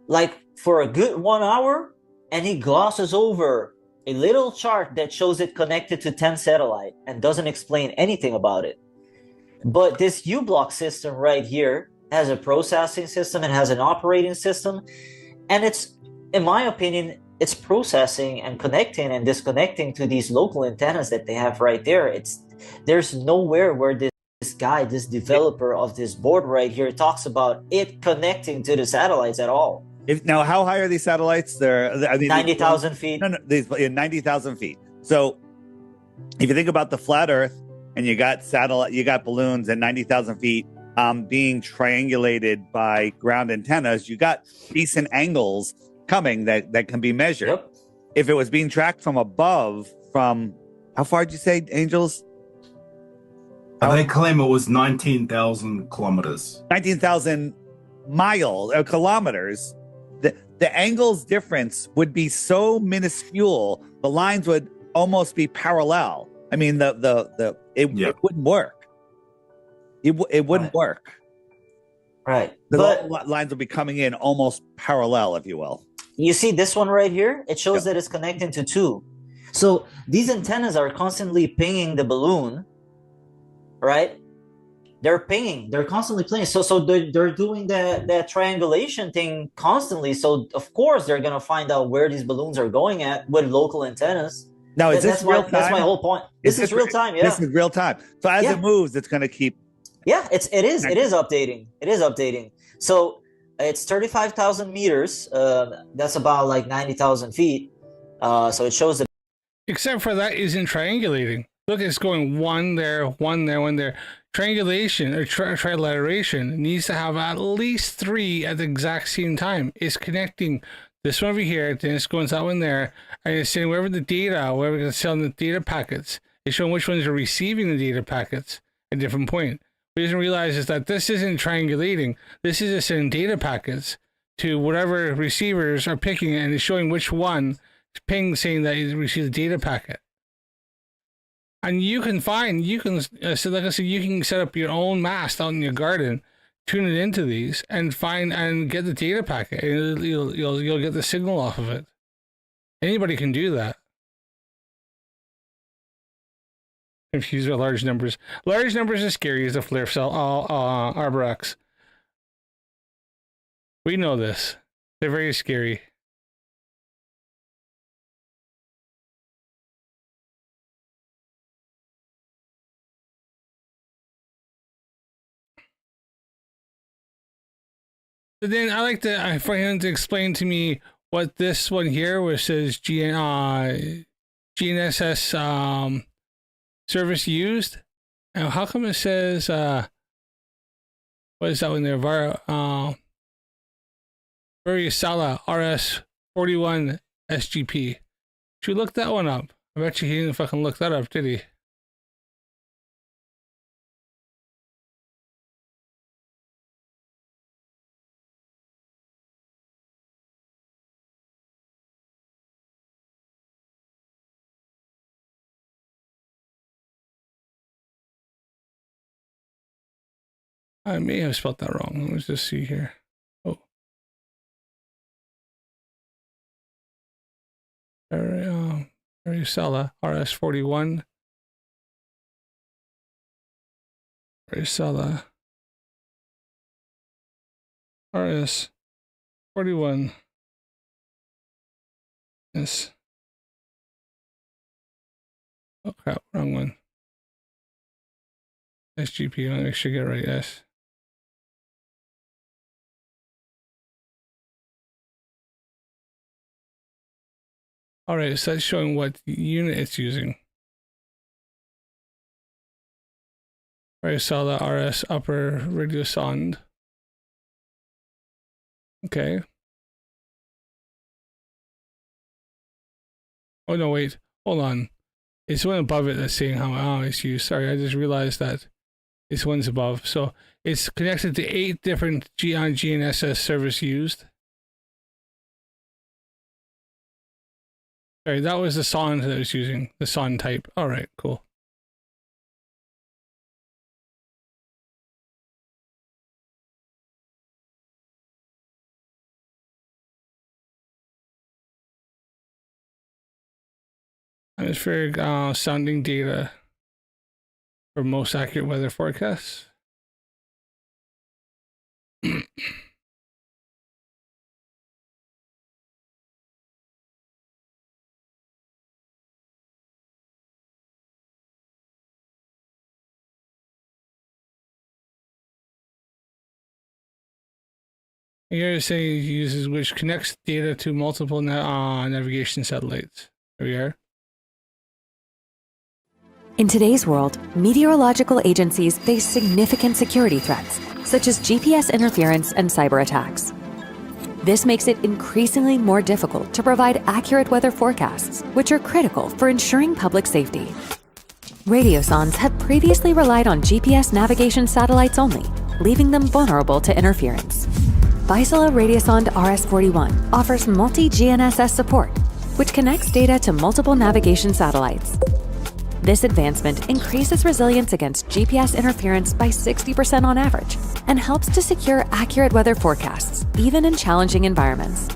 like for a good 1 hour, and he glosses over a little chart that shows it connected to 10 satellite and doesn't explain anything about it. But this U-Block system right here has a processing system, it has an operating system, and it's, in my opinion, it's processing and connecting and disconnecting to these local antennas that they have right there. There's nowhere where this developer of this board right here talks about it connecting to the satellites at all. Now, how high are these satellites? They're 90,000 feet. No, these 90,000 feet. So, if you think about the flat Earth, and you got balloons at 90,000 feet, being triangulated by ground antennas, you got decent angles coming that can be measured. Yep. If it was being tracked from above, from how far did you say, Angels? They claim it was 19,000 kilometers. 19,000 miles or kilometers. The angles difference would be so minuscule, the lines would almost be parallel. I mean, it wouldn't work. It wouldn't work. Right. The lines would be coming in almost parallel, if you will. You see this one right here? It shows that it's connecting to two. So these antennas are constantly pinging the balloon, right? They're pinging. They're constantly pinging. So they're doing that triangulation thing constantly. So of course they're gonna find out where these balloons are going at with local antennas. Now, is this real time? That's my whole point. This is real time. Yeah. This is real time. So as it moves, it's gonna keep. Yeah, it is updating. It is updating. So it's 35,000 meters. That's about like 90,000 feet. So it shows the. Except for that isn't triangulating. Look, it's going one there, one there, one there. Triangulation or trilateration needs to have at least three at the exact same time. It's connecting this one over here, then it's going to that one there, and it's saying wherever the data, wherever it's selling the data packets, it's showing which ones are receiving the data packets at a different point. What he doesn't realize is that this isn't triangulating. This is just sending data packets to whatever receivers are picking, and it's showing which one ping saying that you received the data packet. And you can so like I said, you can set up your own mast out in your garden, tune it into these, and find and get the data packet, and you'll get the signal off of it. Anybody can do that. Confused with large numbers. Large numbers are scary as a flerfs Arbrex. We know this. They're very scary. But then I like for him to explain to me what this one here, which says GNSS service used. And how come it says what is that one there? Varicella RS41 SGP. Should we look that one up? I bet you he didn't fucking look that up, did he? I may have spelled that wrong. Let's just see here. Oh. Varicella RS41. Varicella RS41. Yes. Oh crap, wrong one. SGP, I want to make sure I get it right, yes. Alright, so that's showing what unit it's using. Varicella RS upper radiosonde. Okay. Oh no, wait. Hold on. It's one above it that's saying how it's used. Sorry, I just realized that this one's above. So it's connected to 8 different GNSS service used. Sorry, that was the sonde that I was using. The sonde type. Alright, cool. Atmospheric sounding data for most accurate weather forecasts. Here it's saying it uses which connects data to multiple navigation satellites. There we are. In today's world, meteorological agencies face significant security threats, such as GPS interference and cyber attacks. This makes it increasingly more difficult to provide accurate weather forecasts, which are critical for ensuring public safety. Radiosondes have previously relied on GPS navigation satellites only, leaving them vulnerable to interference. Vaisala Radiosonde RS41 offers multi-GNSS support, which connects data to multiple navigation satellites. This advancement increases resilience against GPS interference by 60% on average and helps to secure accurate weather forecasts, even in challenging environments.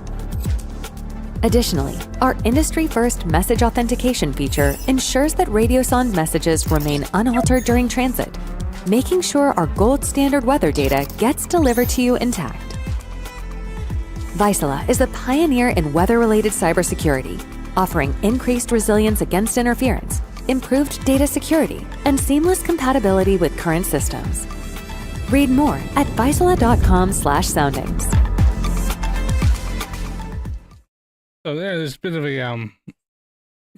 Additionally, our industry-first message authentication feature ensures that Radiosonde messages remain unaltered during transit, making sure our gold standard weather data gets delivered to you intact. Vaisala is a pioneer in weather-related cybersecurity, offering increased resilience against interference, improved data security, and seamless compatibility with current systems. Read more at vaisala.com/soundings. So there's a bit of a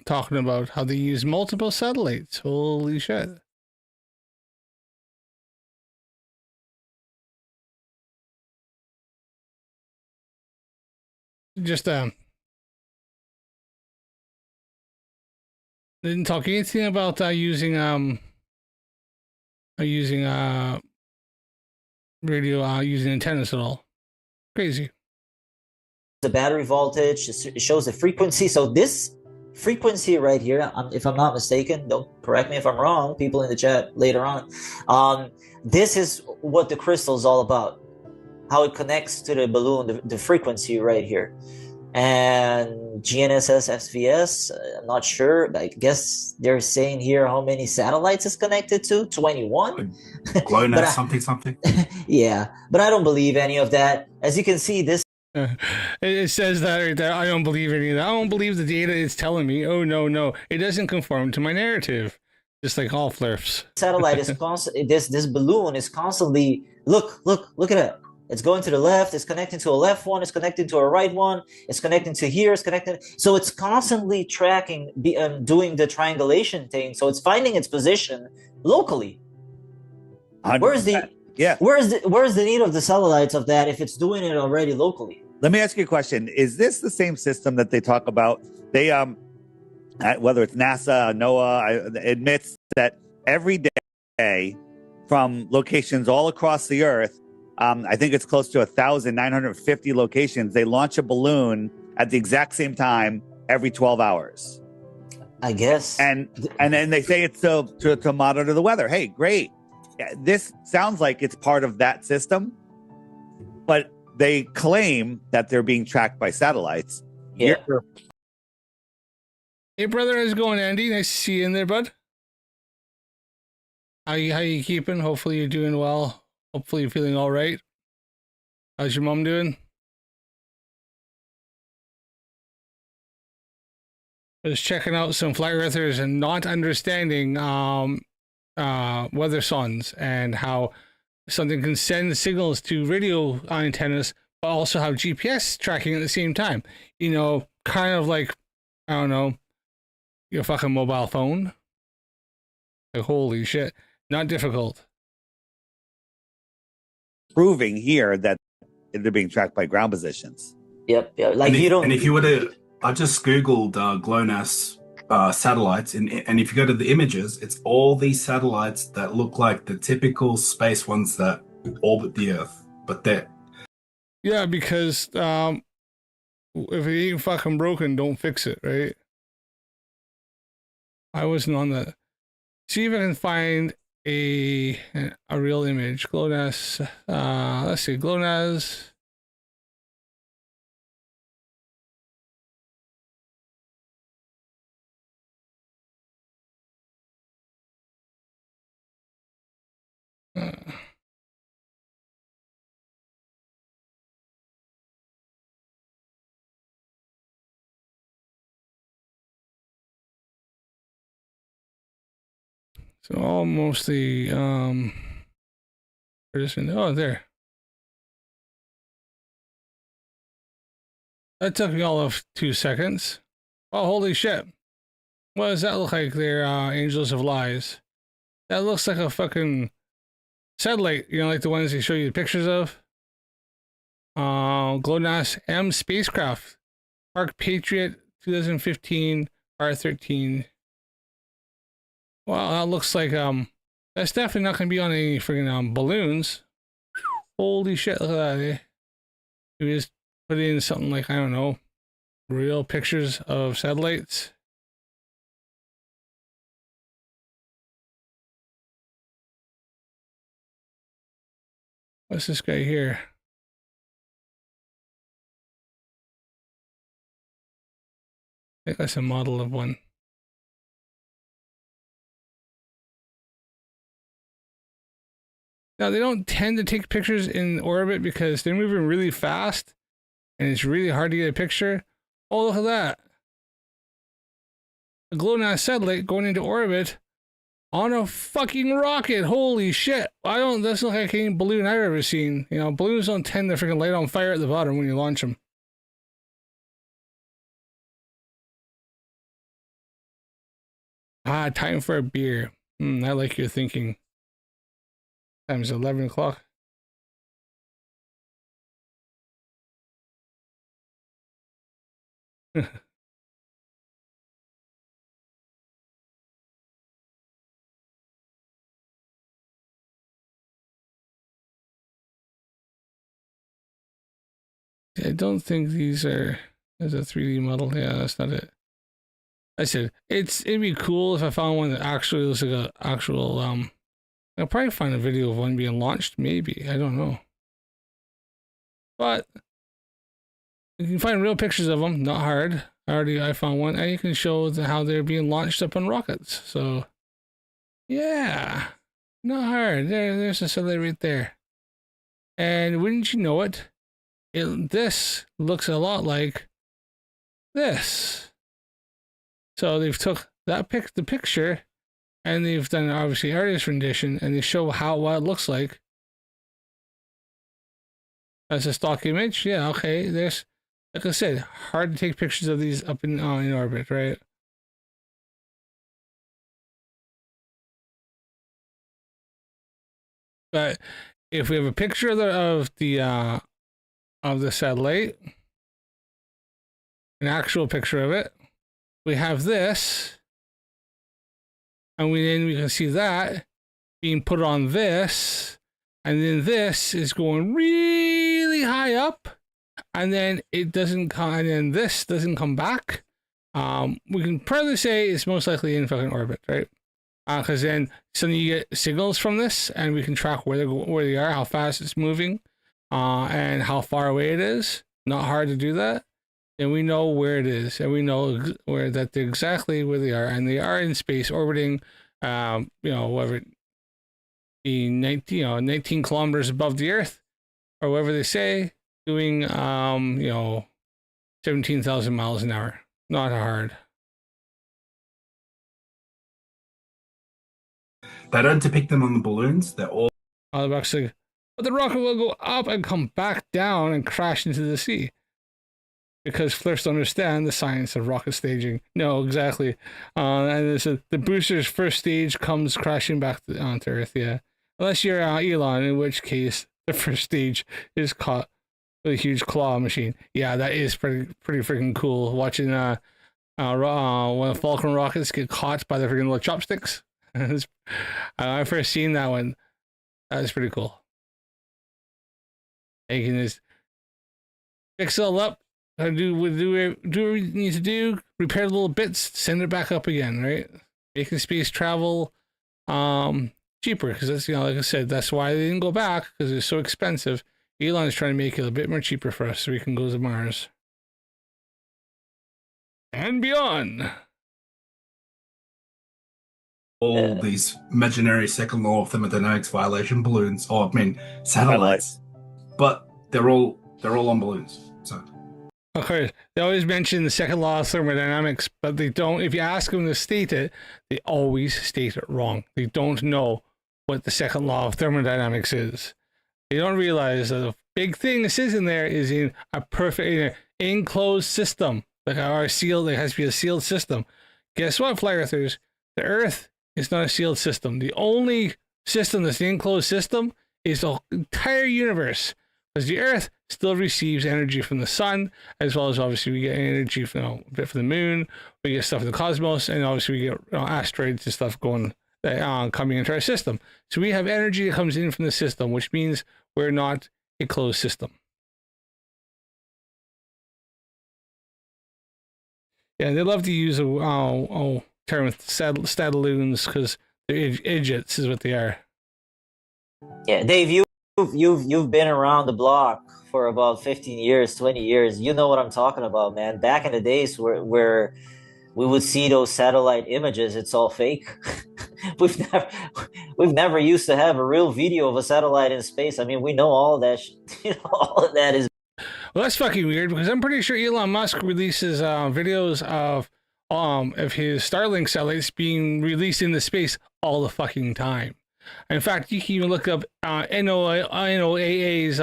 talking about how they use multiple satellites. Holy shit. Just didn't talk anything about using radio using antennas at all. Crazy. The battery voltage, it shows the frequency. So this frequency right here, if I'm not mistaken, don't correct me if I'm wrong, people in the chat later on, this is what the crystal is all about, how it connects to the balloon, the frequency right here. And GNSS SVS, I'm not sure. I guess they're saying here how many satellites it's connected to, 21. GLONASS something. Yeah, but I don't believe any of that. As you can see, this It says that right there. I don't believe any of that. I don't believe the data it's telling me. Oh no, it doesn't conform to my narrative. Just like all flerfs. satellite is constant. This balloon is constantly look at it. It's going to the left. It's connecting to a left one. It's connecting to a right one. It's connecting to here. It's connecting. So it's constantly tracking, doing the triangulation thing. So it's finding its position locally. 100%. Where's the need of the satellites of that if it's doing it already locally? Let me ask you a question. Is this the same system that they talk about? They whether it's NASA, NOAA, admits that every day from locations all across the Earth, I think it's close to 1,950 locations, they launch a balloon at the exact same time every 12 hours. I guess. And then they say it's to monitor the weather. Hey, great. This sounds like it's part of that system, but they claim that they're being tracked by satellites. Yeah. Hey, brother, how's it going, Andy? Nice to see you in there, bud. How you keeping? Hopefully you're doing well. Hopefully you're feeling all right. How's your mom doing? I was checking out some flat earthers and not understanding weather sondes and how something can send signals to radio antennas, but also have GPS tracking at the same time. You know, kind of like, I don't know, your fucking mobile phone. Like, holy shit. Not difficult. Proving here that they're being tracked by ground positions. Yep. Yeah. Like and if you were to, I just Googled GLONASS satellites, and if you go to the images, it's all these satellites that look like the typical space ones that orbit the Earth, but they're... Yeah, because if it ain't fucking broken, don't fix it, right? I wasn't on that. See if I can find a real image. GLONASS. Let's see, GLONASS. So all mostly oh, there. That took me all of 2 seconds. Oh, holy shit. What does that look like there, Angels of Lies? That looks like a fucking satellite, you know, like the ones they show you the pictures of. GLONASS M spacecraft. Park Patriot 2015 R13. Wow, that looks like that's definitely not gonna be on any friggin' balloons. Holy shit, look at that, eh? We just put in something like, I don't know, real pictures of satellites. What's this guy here? I think that's a model of one. Now, they don't tend to take pictures in orbit because they're moving really fast and it's really hard to get a picture. Oh, look at that. A GLONASS satellite going into orbit on a fucking rocket. Holy shit. That's not like any balloon I've ever seen. You know, balloons don't tend to freaking light on fire at the bottom when you launch them. Ah, time for a beer. I like your thinking. Time's 11 o'clock. I don't think these are as a 3D model. Yeah, that's not it. I said it'd be cool if I found one that actually looks like an actual I'll probably find a video of one being launched, maybe. I don't know. But you can find real pictures of them, not hard. I found one, and you can show how they're being launched up on rockets. So yeah, not hard. There's a satellite right there. And wouldn't you know it, this looks a lot like this. So they've took that the picture, and they've done obviously artist rendition, and they show what it looks like. That's a stock image. Yeah, okay. There's, like I said, hard to take pictures of these up in orbit, right? But if we have a picture of the of the satellite, an actual picture of it. We have this, and then we can see that being put on this, and then this is going really high up, and then it doesn't come, and then this doesn't come back. We can probably say it's most likely in fucking orbit, right? Because then suddenly you get signals from this, and we can track where they are, how fast it's moving, and how far away it is. Not hard to do that. And we know where it is, and we know where that they're exactly where they are, and they are in space orbiting, whatever, the 19 kilometers above the Earth, or whatever they say, doing 17,000 miles an hour. Not hard. They don't depict them on the balloons. They're all Actually, but the rocket will go up and come back down and crash into the sea. Because flerfs don't understand the science of rocket staging. No, exactly. And the booster's first stage comes crashing back onto Earth, yeah. Unless you're Elon, in which case the first stage is caught with a huge claw machine. Yeah, that is pretty freaking cool. Watching one of Falcon rockets get caught by the freaking little chopsticks. I first seen that one. That was pretty cool. And you can just fix it all up. Do what we need to do, repair the little bits, send it back up again, right? Making space travel cheaper, because that's, like I said, that's why they didn't go back, because it's so expensive. Elon is trying to make it a bit more cheaper for us so we can go to Mars and beyond. all these imaginary second law of thermodynamics violation balloons, satellites. But they're all on balloons. So Okay, they always mention the second law of thermodynamics, but they don't. If you ask them to state it, they always state it wrong. They don't know what the second law of thermodynamics is. They don't realize that the big thing that sits in there is in a perfect enclosed system, like our sealed. It has to be a sealed system. Guess what, flat earthers? The Earth is not a sealed system. The only system that's an enclosed system is the entire universe, because the Earth still receives energy from the sun, as well as obviously we get energy from a bit from the moon. We get stuff in the cosmos, and obviously we get asteroids and stuff coming into our system. So we have energy that comes in from the system, which means we're not a closed system. Yeah, they love to use a term with stadaloons because they're idiots, is what they are. Yeah, Dave, you've been around the block for about 15 years, 20 years. You know what I'm talking about, man. Back in the days where we would see those satellite images, it's all fake. we've never used to have a real video of a satellite in space. I mean, we know all that. All of that is. Well, that's fucking weird, because I'm pretty sure Elon Musk releases videos of his Starlink satellites being released into space all the fucking time. In fact, you can even look up NOAA's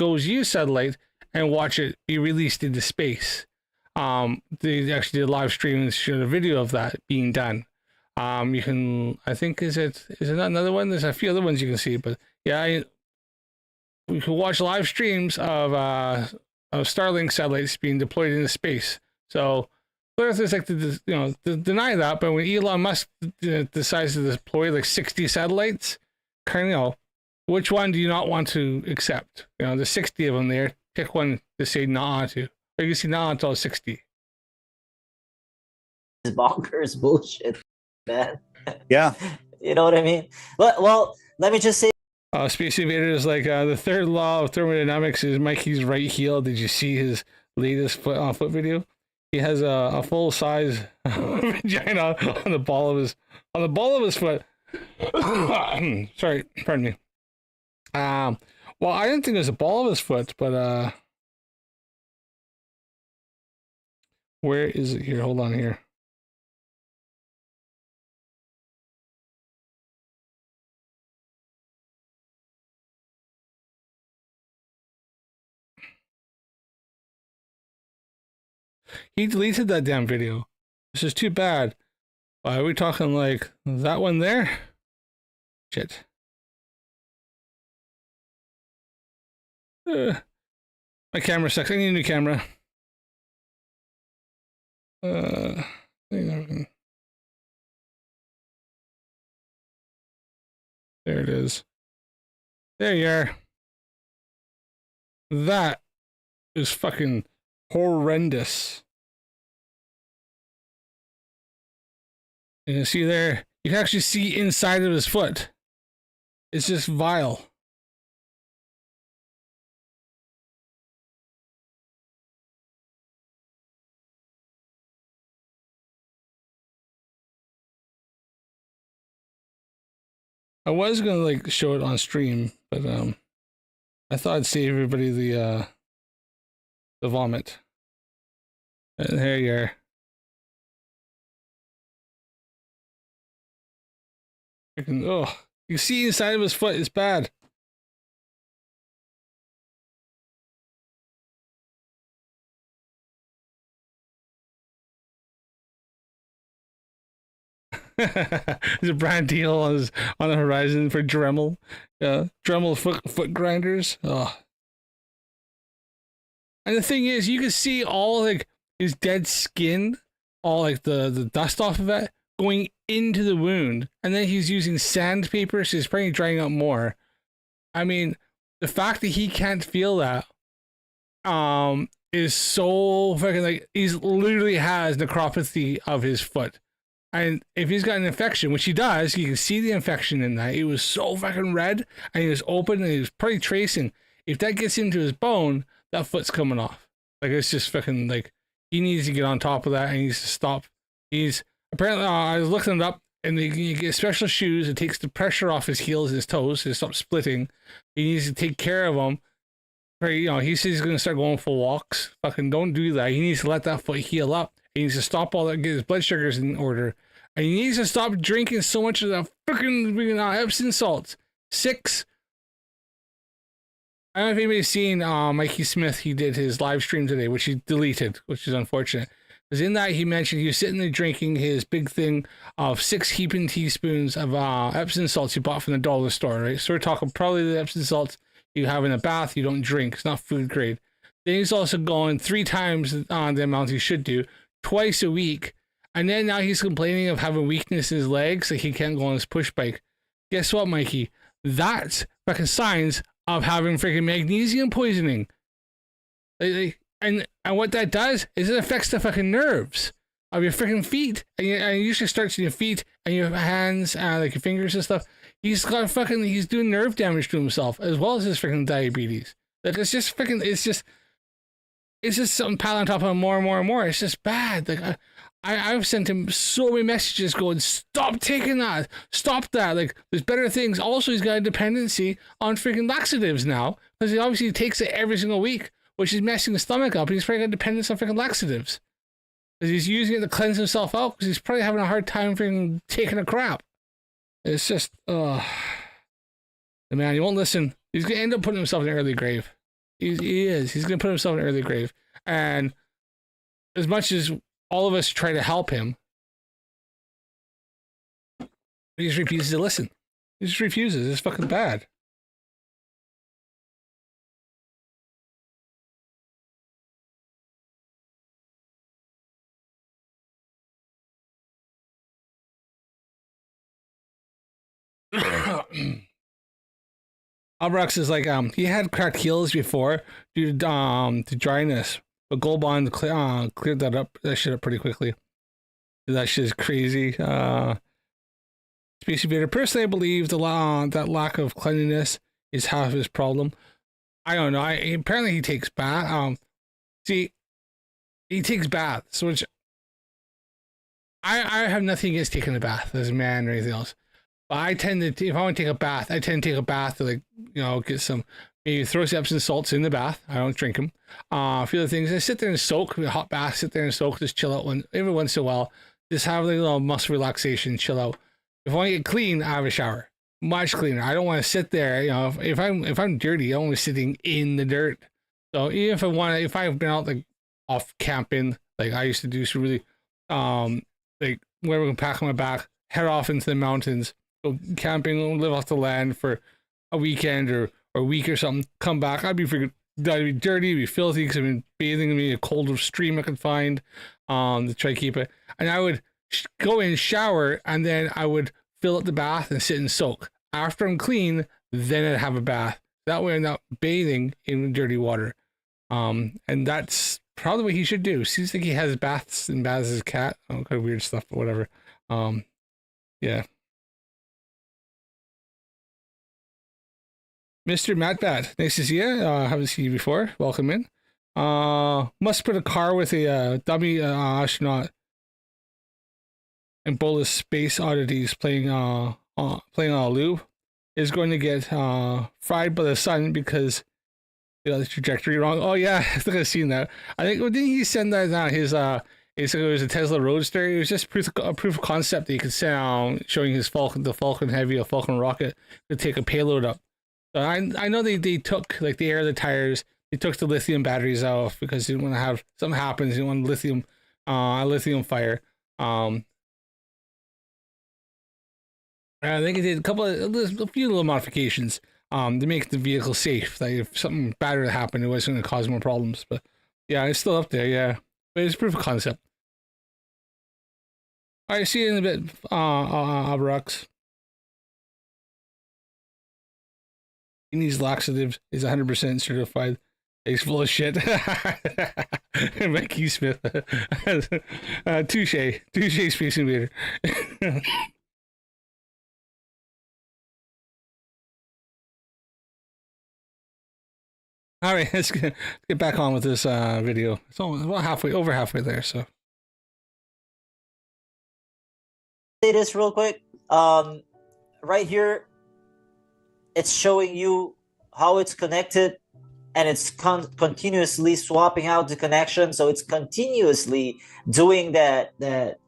GoFundMe satellite and watch it be released into space. They actually did a live stream and showed a video of that being done. You can, I think, is it not another one? There's a few other ones you can see, but yeah, we can watch live streams of Starlink satellites being deployed into space. So Earthers like to deny that, but when Elon Musk decides to deploy like 60 satellites, which one do you not want to accept? There's 60 of them there. Pick one to say nah to. Or you can say nah to all 60. It's bonkers bullshit, man. Yeah. You know what I mean? Well, let me just say. Space Invader is like the third law of thermodynamics is Mikey's right heel. Did you see his latest foot video? He has a full size vagina on the ball of his foot. Sorry, pardon me. Well, I didn't think it was a ball of his foot, but where is it here? Hold on here. He deleted that damn video. This is too bad. Why are we talking like that one there? Shit. My camera sucks. I need a new camera. There it is. There you are. That is fucking horrendous. You can see there, you can actually see inside of his foot. It's just vile. I was gonna like show it on stream, but I thought I'd save everybody the vomit. And there you are. Oh, you see inside of his foot, it's bad. There's a brand deal on the horizon for Dremel. Dremel foot grinders. Oh. And the thing is, you can see all like his dead skin, all like the dust off of it going into the wound, and then he's using sandpaper, so he's probably drying out more. I mean, the fact that he can't feel that is so fucking like he's literally has necropathy of his foot. And if he's got an infection, which he does, you can see the infection in that. It was so fucking red, and he was open, and he was probably tracing. If that gets into his bone, that foot's coming off. Like, it's just fucking, like, he needs to get on top of that, and he needs to stop. He's, apparently, I was looking it up, and you get special shoes. It takes the pressure off his heels and his toes, so they stop splitting. He needs to take care of them. You know, he says he's going to start going for walks. Fucking don't do that. He needs to let that foot heal up. He needs to stop all that, get his blood sugars in order. And he needs to stop drinking so much of that freaking Epsom salts. 6. I don't know if anybody's seen Mikey Smith. He did his live stream today, which he deleted, which is unfortunate. Because in that, he mentioned he was sitting there drinking his big thing of 6 heaping teaspoons of Epsom salts he bought from the dollar store, right? So we're talking probably the Epsom salts you have in a bath, you don't drink. It's not food grade. Then he's also going 3 times the amount he should do, twice a week. And then now he's complaining of having weakness in his legs, like he can't go on his push bike. Guess what, Mikey? That's fucking signs of having freaking magnesium poisoning. And what that does is it affects the fucking nerves of your freaking feet. And it usually starts in your feet and your hands, like your fingers and stuff. He's doing nerve damage to himself as well as his freaking diabetes. Like, it's just freaking, it's just something piling on top of him more and more and more. It's just bad. Like, I've sent him so many messages going, stop taking that, stop that. Like, there's better things. Also, he's got a dependency on freaking laxatives now, because he obviously takes it every single week, which is messing his stomach up. And he's probably got dependence on freaking laxatives, because he's using it to cleanse himself out, because he's probably having a hard time freaking taking a crap. It's just, the man, he won't listen. He's gonna end up putting himself in an early grave. He is. He's gonna put himself in an early grave. And as much as all of us try to help him, he just refuses to listen. He just refuses. It's fucking bad. Albrox is like, he had cracked heels before due to dryness, but Gold Bond cleared that shit up pretty quickly. That shit is crazy. Space Invader, personally, I believe that lack of cleanliness is half his problem. I don't know. Apparently he takes bath. See, he takes baths, which I have nothing against taking a bath as a man or anything else. But I tend to, if I want to take a bath, I tend to take a bath to, like, you know, get some, maybe throw some Epsom salts in the bath. I don't drink them. A few other things. I sit there and soak, a hot bath, sit there and soak, just chill out every once in a while. Just have like a little muscle relaxation, chill out. If I want to get clean, I have a shower. Much cleaner. I don't want to sit there, you know, if I'm dirty, I don't want to be sitting in the dirt. So even if I've been out like off camping, like I used to do, so really, like where we can pack on my back, head off into the mountains, go camping, live off the land for a weekend or a week or something, come back, I'd be freaking that'd be dirty, it'd be filthy because I've been bathing in a cold stream I could find to try to keep it. And I would go in, shower, and then I would fill up the bath and sit and soak. After I'm clean, then I'd have a bath. That way I'm not bathing in dirty water. And that's probably what he should do. Seems like he has baths and baths his cat. Oh, kind of weird stuff, but whatever. Yeah. Mr. Matt Bat, nice to see you. Haven't seen you before. Welcome in. Must put a car with a dummy astronaut and bolus space oddities playing on a loop is going to get fried by the sun because the trajectory wrong. Oh yeah, I think I've seen that. I think didn't he send that down his it was a Tesla Roadster. It was just a proof of concept that he could send showing his the Falcon Heavy, a Falcon rocket to take a payload up. So I know they took like the air of the tires. They took the lithium batteries off because they didn't want to have something happens. They didn't want a lithium fire. I think it did a few little modifications to make the vehicle safe. That if something bad would happen, it wasn't going to cause more problems. But yeah, it's still up there. Yeah, but it's proof of concept. All right, see you in a bit, Abrax. He needs laxatives. Is 100% certified. He's full of shit. Mikey Smith. Touche. Touche, Space Invader. All right, let's get back on with this video. It's almost over halfway there, so. Say this real quick. Right here, it's showing you how it's connected, and it's continuously swapping out the connection. So it's continuously doing that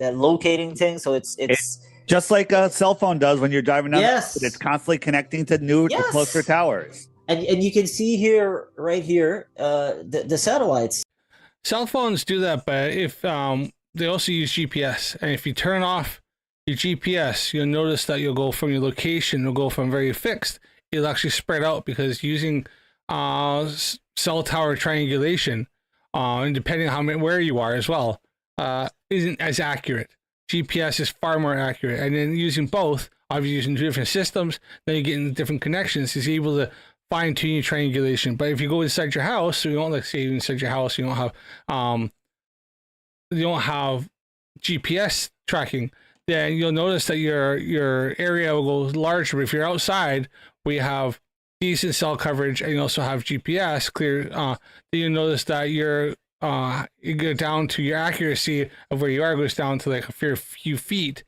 locating thing. So it's just like a cell phone does when you're driving down. Yes. It's constantly connecting to new to closer towers. And you can see here, right here, the satellites. Cell phones do that, but if they also use GPS, and if you turn off your GPS, you'll notice that you'll go from your location, you'll go from very fixed, it'll actually spread out because using cell tower triangulation, and depending on where you are as well, isn't as accurate. GPS is far more accurate, and then using both, obviously using two different systems, then you get into different connections, is able to fine-tune your triangulation. But if you go inside your house, so you don't, like, say inside your house, you don't have GPS tracking, then you'll notice that your area will go larger. But if you're outside, we have decent cell coverage, and you also have GPS clear. Then you notice that you go down to your accuracy of where you are goes down to like a few feet,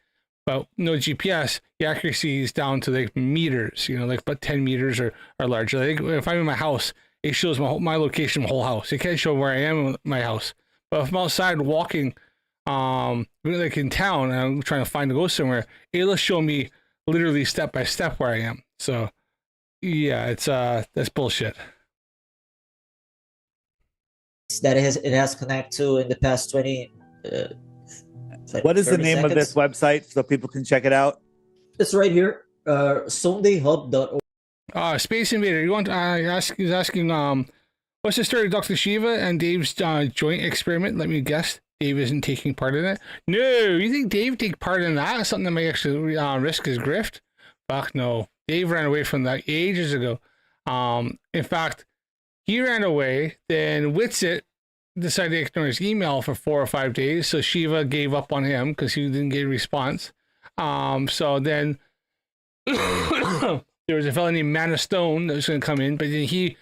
but no GPS. The accuracy is down to like meters. Like about 10 meters or larger. I think if I'm in my house, it shows my location, my whole house. It can't show where I am in my house. But if I'm outside walking, like in town, and I'm trying to go somewhere, it'll show me literally step by step where I am. So yeah, it's that's bullshit. That it has connected to in the past 20. What is the name seconds. of this website so people can check it out? It's right here. Sundayhub.org. Space Invader, you want he's asking what's the story of Dr. Shiva and Dave's joint experiment? Let me guess. Dave isn't taking part in it. No, you think Dave take part in that? Something that might actually risk his grift? Fuck no. Dave ran away from that ages ago. In fact, he ran away. Then Witsit decided to ignore his email for 4 or 5 days. So Shiva gave up on him because he didn't get a response. So then there was a fellow named Man of Stone that was going to come in, but then he's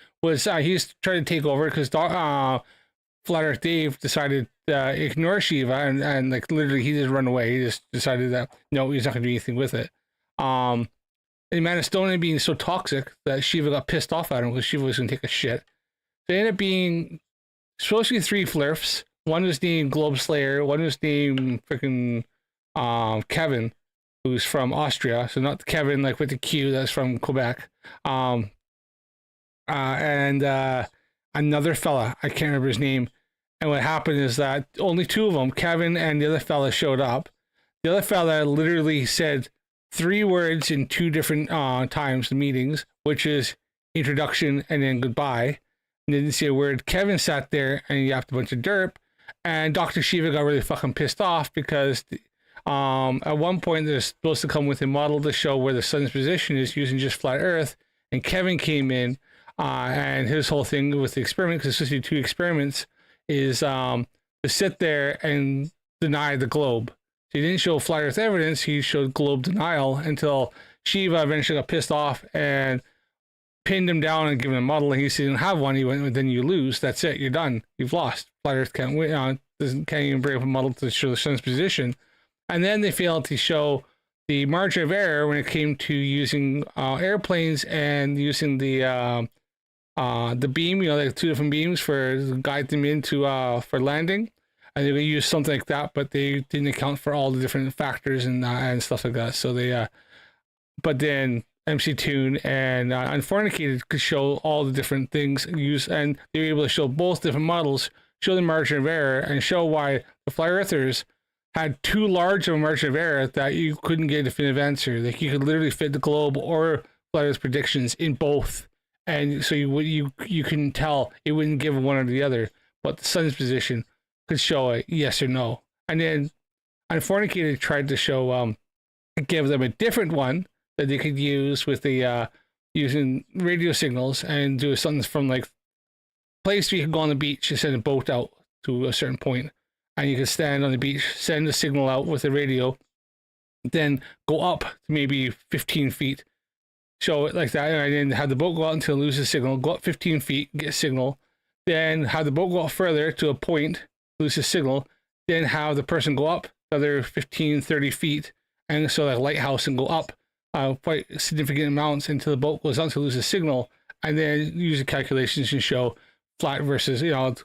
trying to take over because Flat Earth Dave decided to ignore Shiva and like literally he just run away. He just decided that no, he's not going to do anything with it. And Man of Stone being so toxic that Shiva got pissed off at him because Shiva was going to take a shit. They ended up being supposed to be 3 flerfs. One was named Globe Slayer. One was named freaking Kevin, who's from Austria. So not Kevin like with the Q, that's from Quebec. And another fella, I can't remember his name. And what happened is that only 2 of them, Kevin and the other fella, showed up. The other fella literally said 3 words in 2 different times, the meetings, which is introduction and then goodbye. and they didn't say a word. Kevin sat there and yapped a bunch of derp, and Dr. Shiva got really fucking pissed off because at one point they're supposed to come with a model to show where the sun's position is using just flat Earth, and Kevin came in, and his whole thing with the experiment, because it's supposed to be 2 experiments, is to sit there and deny the globe. So he didn't show flat Earth evidence, he showed globe denial until Shiva eventually got pissed off and pinned him down and given him a model, and he said, "You don't have one." He went, "Then you lose. That's it. You're done. You've lost. Flat Earth can't win. Can't even bring up a model to show the sun's position." And then they failed to show the margin of error when it came to using airplanes and using the beam, like 2 different beams for guide them into for landing. And they used something like that, but they didn't account for all the different factors and stuff like that. So they, but then MC Toon and Unfornicated could show all the different things used, and they were able to show both different models, show the margin of error, and show why the Flat Earthers had too large of a margin of error that you couldn't get a definitive answer. Like you could literally fit the globe or Flat Earth's predictions in both, and so you couldn't tell. It wouldn't give one or the other, but the sun's position could show a yes or no. And then Unfornicated tried to show give them a different one that they could use with the using radio signals and do something from like place where you could go on the beach and send a boat out to a certain point, and you could stand on the beach, send a signal out with the radio, then go up to maybe 15 feet, show it like that, and then have the boat go out until it loses signal, go up 15 feet, get a signal, then have the boat go up further to a point, lose the signal, then have the person go up another 15, 30 feet, and so like a lighthouse, and go up quite significant amounts until the boat goes out to lose the signal, and then use the calculations to show flat versus,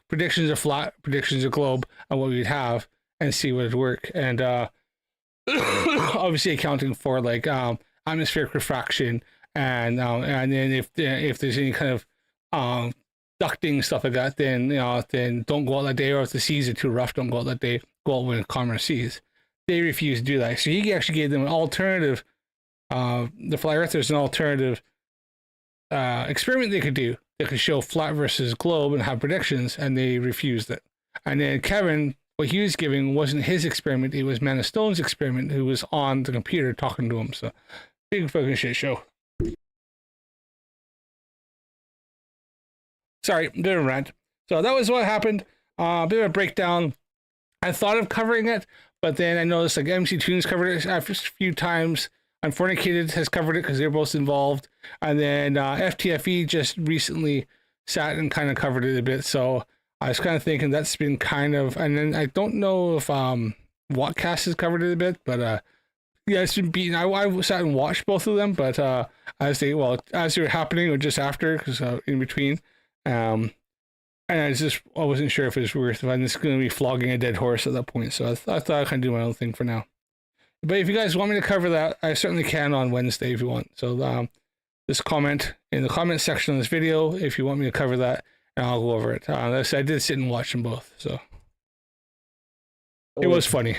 predictions are flat, predictions are globe, and what we'd have, and see what would work. And obviously accounting for like atmospheric refraction, and then if there's any kind of ducting stuff like that, then then don't go out that day, or if the seas are too rough, don't go out that day, go out when calmer seas. They refuse to do that, so he actually gave them an alternative. The Flat Earthers an alternative experiment they could do. They could show flat versus globe and have predictions, and they refused it. And then Kevin, what he was giving wasn't his experiment; it was Man of Stone's experiment, who was on the computer talking to him. So big fucking shit show. Sorry, bit of a rant. So that was what happened. A bit of a breakdown. I thought of covering it, but then I noticed like MC Tunes covered it a few times. Unfornicated has covered it because they're both involved. And then FTFE just recently sat and kind of covered it a bit. So I was kind of thinking that's been kind of, and then I don't know if Wattcast has covered it a bit, but yeah, it's been beaten. I sat and watched both of them, but as they were happening or just after, because in between. And I wasn't sure if it was worth it. I'm just going to be flogging a dead horse at that point. So I thought I kind of do my own thing for now. But if you guys want me to cover that, I certainly can on Wednesday if you want. So just comment in the comment section of this video if you want me to cover that, and I'll go over it. I did sit and watch them both, so it was funny.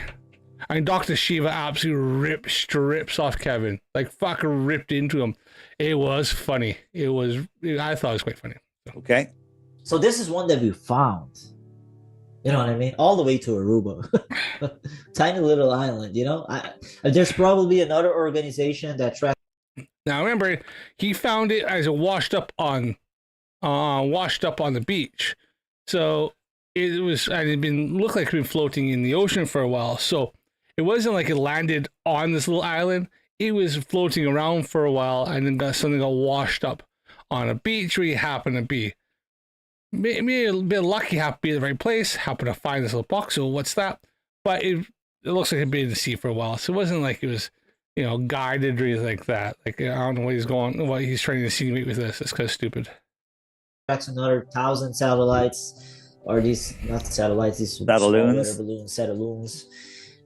I mean, Dr. Shiva absolutely strips off Kevin, like fucking ripped into him. It was funny. I thought it was quite funny. So. Okay. So this is one that we found. You know what I mean? All the way to Aruba. Tiny little island, there's probably another organization that tracks. Now remember, he found it as it washed up on the beach. So it was, and looked like it'd been floating in the ocean for a while. So it wasn't like it landed on this little island. It was floating around for a while, and then something got washed up on a beach where you happen to be. Maybe a bit lucky, happened to be in the right place, happened to find this little box. So what's that? But it looks like it'd been in the sea for a while. So it wasn't like it was, guided or anything like that. Like, I don't know what he's trying to insinuate with this. It's kind of stupid. Tracks another 1,000 satellites, or these, not satellites, these satelloons.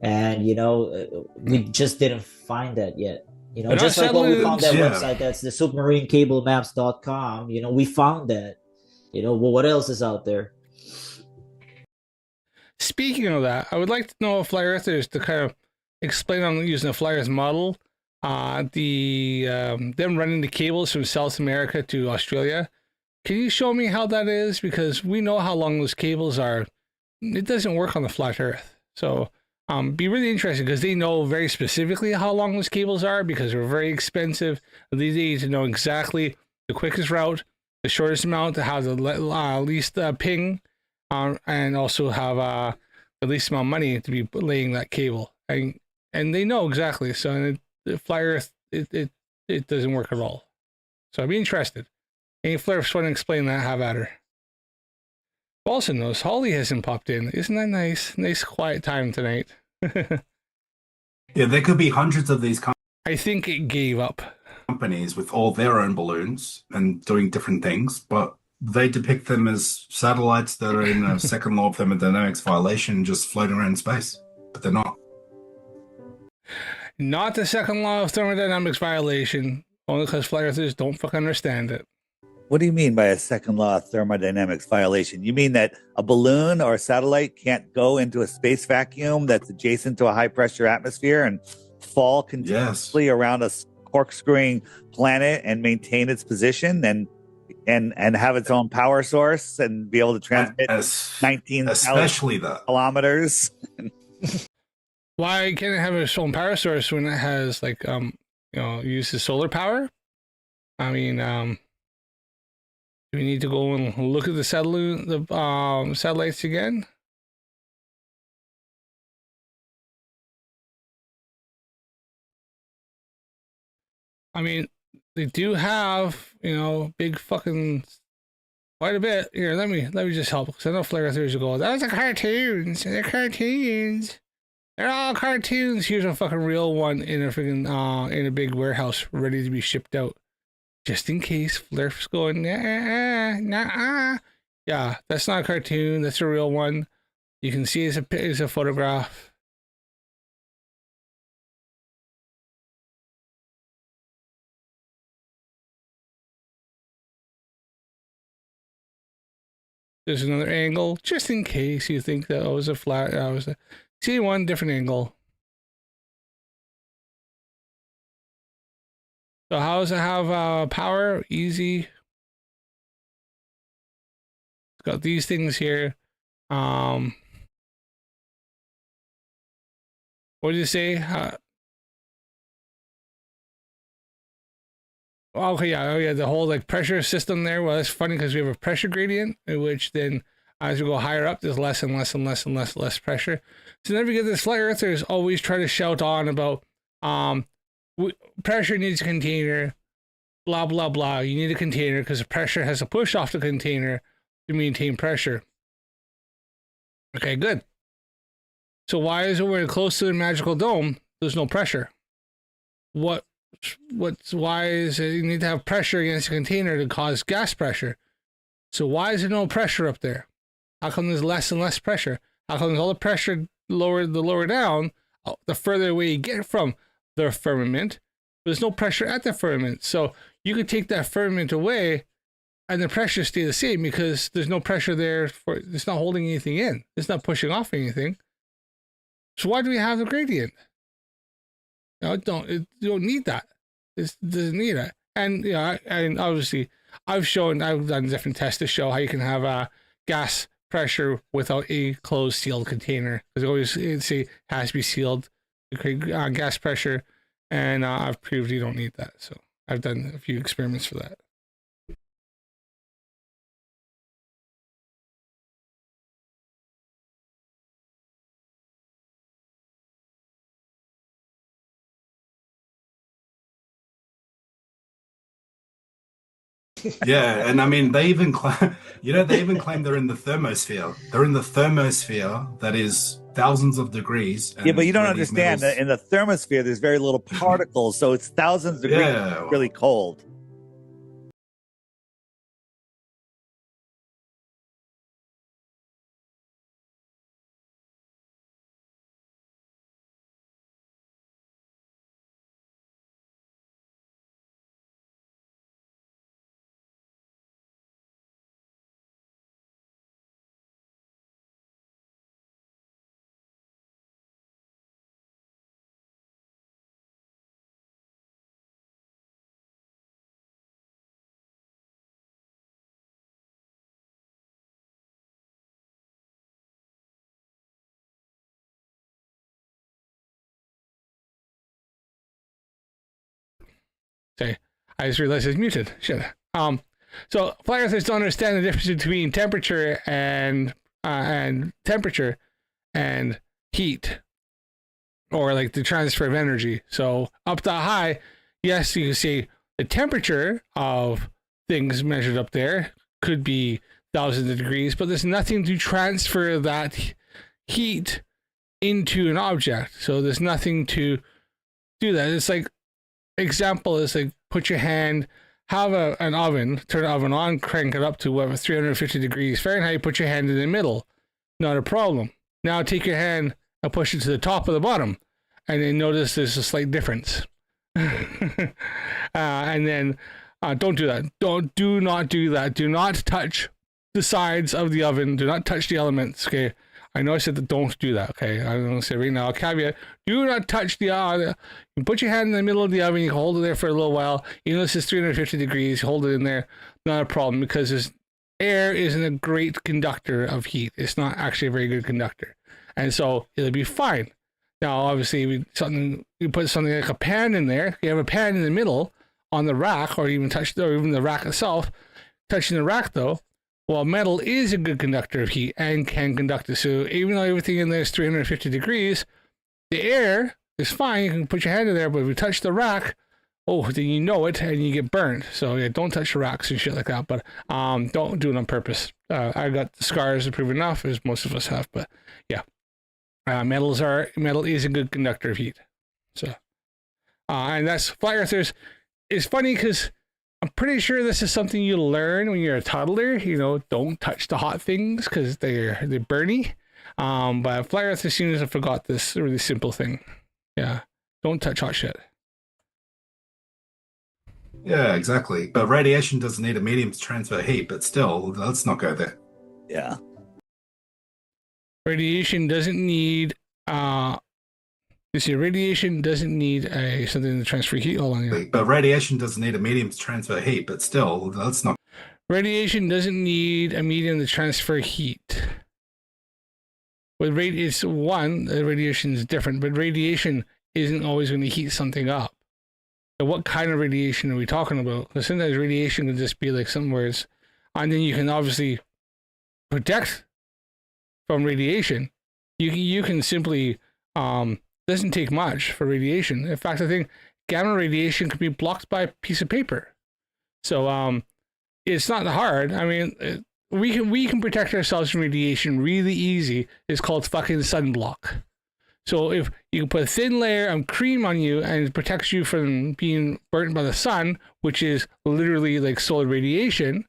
And, we just didn't find that yet. Just like when we found that website, that's the submarinecable-maps.com. We found that. Well, what else is out there? Speaking of that, I would like to know if Flat Earthers to kind of explain on using the Flat Earth model, them running the cables from South America to Australia. Can you show me how that is? Because we know how long those cables are. It doesn't work on the flat Earth. So be really interesting because they know very specifically how long those cables are because they're very expensive. They need to know exactly the quickest route, the shortest amount, to have the least ping, and also have the least amount of money to be laying that cable. And they know exactly. So the flat Earth, it doesn't work at all. So I'd be interested. Any flerfs want to explain that? Have at her. Also knows Holly hasn't popped in. Isn't that nice? Nice quiet time tonight. Yeah, there could be hundreds of these I think it gave up. companies with all their own balloons and doing different things, but they depict them as satellites that are in a second law of thermodynamics violation, just floating around in space. But they're not. Not the second law of thermodynamics violation, only because flat earthers don't fucking understand it. What do you mean by a second law of thermodynamics violation? You mean that a balloon or a satellite can't go into a space vacuum that's adjacent to a high pressure atmosphere and fall continuously around a corkscrewing planet and maintain its position and have its own power source and be able to transmit 19,000 kilometers? Why can't it have its own power source when it has uses solar power? I mean, do we need to go and look at the satellites again? I mean, they do have, big fucking quite a bit. Here, let me just help because I know flare earthers will go, those are cartoons. They're cartoons. They're all cartoons. Here's a fucking real one in a freaking in a big warehouse ready to be shipped out. Just in case flerfs going, nah. Yeah, that's not a cartoon. That's a real one. You can see it's a photograph. There's another angle, just in case you think that was a flat. See one different angle. So how does it have power? Easy. It's got these things here. What did you say? Okay, yeah, the whole pressure system there. Well, that's funny because we have a pressure gradient, in which then as we go higher up, there's less and less and less and less pressure. So then we get this flat earthers always try to shout on about pressure needs a container, blah blah blah. You need a container because the pressure has to push off the container to maintain pressure. Okay, good. So why is it when we're close to the magical dome, there's no pressure? Why is it you need to have pressure against a container to cause gas pressure? So why is there no pressure up there? How come there's less and less pressure? How come all the pressure lower down, the further away you get from the firmament, there's no pressure at the firmament. So you could take that firmament away and the pressure stay the same because there's no pressure there it's not holding anything in. It's not pushing off anything. So why do we have the gradient? No, you don't need that. It doesn't need it. And and obviously I've done different tests to show how you can have gas pressure without a closed sealed container, because always say it has to be sealed to create gas pressure, and I've proved you don't need that. So I've done a few experiments for that. Yeah, and I mean they even claim, they even claim they're in the thermosphere. They're in the thermosphere that is thousands of degrees. Yeah, but you don't understand that in the thermosphere there's very little particles, so it's thousands of degrees, really cold. I just realized it's muted. Shit. So flat earthers don't understand the difference between temperature and heat, or like the transfer of energy. So up that high, yes, you can see the temperature of things measured up there could be thousands of degrees, but there's nothing to transfer that heat into an object. So there's nothing to do that. It's like, example is like, put your hand, have an oven, turn the oven on, crank it up to whatever, 350 degrees Fahrenheit, put your hand in the middle, not a problem. Now take your hand and push it to the top or the bottom, and then notice there's a slight difference. And then don't do that. Do not do that. Do not touch the sides of the oven. Do not touch the elements. Okay. I know I said that don't do that. Okay. I'm going to say right now, caveat, do not touch the, you put your hand in the middle of the oven, you hold it there for a little while. Even though this is 350 degrees, you hold it in there. Not a problem, because air isn't a great conductor of heat. It's not actually a very good conductor. And so it'll be fine. Now, obviously, you put something like a pan in there. You have a pan in the middle on the rack, or even the rack itself. Touching the rack, though, well, metal is a good conductor of heat and can conduct it. So even though everything in there is 350 degrees, the air is fine. You can put your hand in there, but if you touch the rack, oh, then you know it and you get burned. So yeah, don't touch the racks and shit like that. But don't do it on purpose. I got the scars to prove enough, as most of us have. But yeah. Metal is a good conductor of heat. So, and that's flat earthers. It's funny because I'm pretty sure this is something you learn when you're a toddler. You know, don't touch the hot things because they're burny. But flat earthers seem to have forgot this really simple thing. Yeah, don't touch hot shit. Yeah, exactly. But radiation doesn't need a medium to transfer heat. But still, let's not go there. Yeah. Radiation doesn't need radiation doesn't need something to transfer heat. Hold on here. But radiation doesn't need a medium to transfer heat, but still, let's not. Radiation doesn't need a medium to transfer heat. With radiation is different, but radiation isn't always going to heat something up. So what kind of radiation are we talking about? Because sometimes radiation can just be like something where it's, and then you can obviously protect from radiation. You can simply doesn't take much for radiation. In fact, I think gamma radiation can be blocked by a piece of paper. So it's not hard. I mean, we can protect ourselves from radiation really easy. It's called fucking sunblock. So if you can put a thin layer of cream on you and it protects you from being burnt by the sun, which is literally like solar radiation,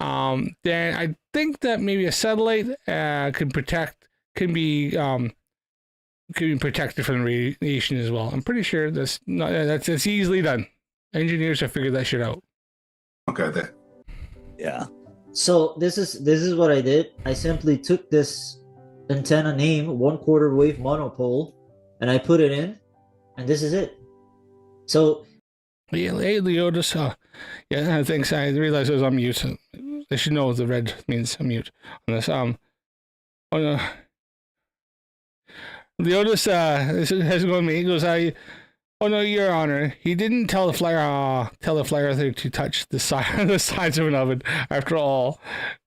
then I think that maybe a satellite can be protected from radiation as well. I'm pretty sure that's easily done. Engineers have figured that shit out. Okay, there. Yeah. So this is what I did. I simply took this antenna name 1/4 wave monopole and I put it in, and this is it. So yeah, hey Leotis, yeah, thanks. I realized I was on mute. I should know the red means I'm mute on this. Leotis has gone me. He goes, oh no, Your Honor, he didn't tell the fly earther to touch the sides of an oven. After all,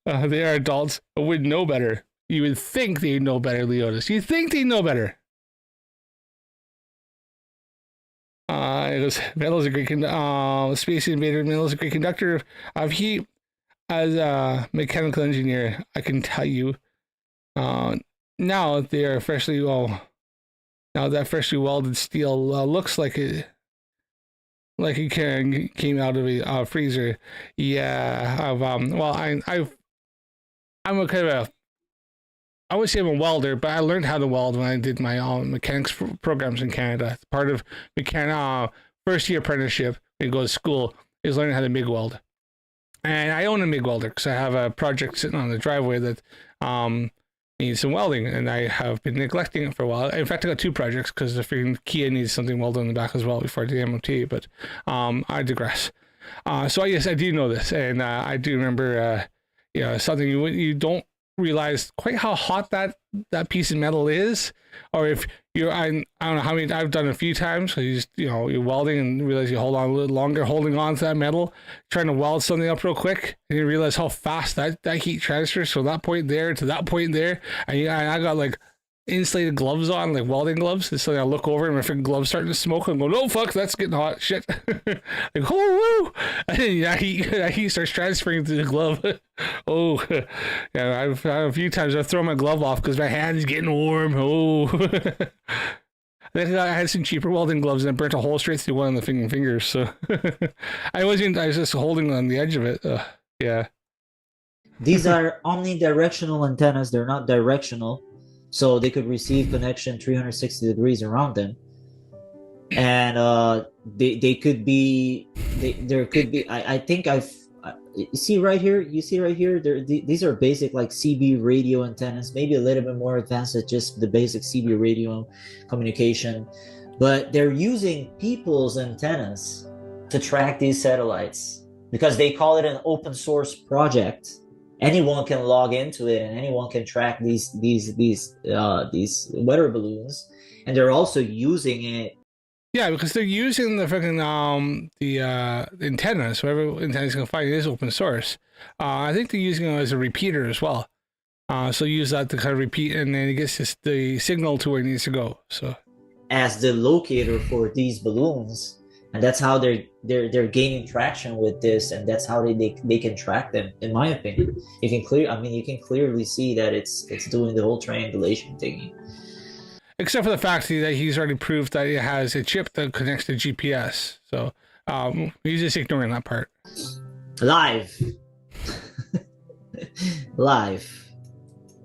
they are adults and would know better. You would think they'd know better, Leotis. You think they'd know better. It goes, metal is a great Space Invader. Metal is a great conductor of heat. As a mechanical engineer, I can tell you. Now they are freshly Now that freshly welded steel looks like it came out of a freezer. Yeah, I'm a kind of I would say I'm a welder, but I learned how to weld when I did my mechanics programs in Canada. It's part of first year apprenticeship when you go to school is learning how to MIG weld. And I own a MIG welder because I have a project sitting on the driveway that needs some welding, and I have been neglecting it for a while. In fact, I got two projects because the freaking Kia needs something welded in the back as well before I do the MOT, but I digress. So yes, I do know this, and I do remember something you don't realize quite how hot that piece of metal is, or if I don't know how many I've done it a few times. So you're welding and realize you hold on a little longer, holding on to that metal, trying to weld something up real quick, and you realize how fast that heat transfers from that point there to that point there. And I got like insulated gloves on, like welding gloves. And so I look over and my freaking gloves starting to smoke. I'm going, oh fuck, that's getting hot. Shit. Like, oh woo! And then that heat starts transferring to the glove. Oh, yeah. I've a few times I've thrown my glove off because my hand's getting warm. Oh. I think I had some cheaper welding gloves and I burnt a hole straight through one of the fingers. So I was just holding on the edge of it. Yeah. These are omnidirectional antennas. They're not directional, so they could receive connection 360 degrees around them. And they could be there could be I think you see right here, these are basic like CB radio antennas, maybe a little bit more advanced than just the basic CB radio communication, but they're using people's antennas to track these satellites because they call it an open source project. Anyone can log into it and anyone can track these weather balloons, and they're also using it. Yeah, because they're using the freaking the antennas. Whatever antennas you can find, it is open source. I think they're using it as a repeater as well. So use that to kind of repeat, and then it gets the signal to where it needs to go. So as the locator for these balloons, and that's how they're gaining traction with this, and that's how they can track them. In my opinion, you can clearly see that it's doing the whole triangulation thingy. Except for the fact that he's already proved that it has a chip that connects to GPS. So he's just ignoring that part. Live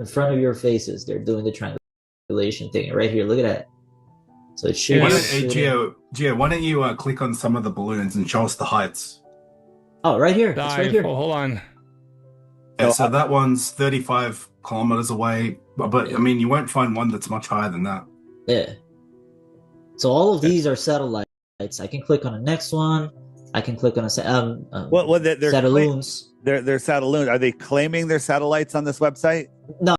in front of your faces, they're doing the triangulation thing right here. Look at that. So it should. Gio, why don't you click on some of the balloons and show us the heights? Oh, right here. It's right here. Oh, hold on. Yeah, so that one's 35 kilometers away, but I mean, you won't find one that's much higher than that. Yeah. So all of these are satellites. I can click on the next one. I can click on a they're satelloons. They're satelloons. Are they claiming they're satellites on this website? No,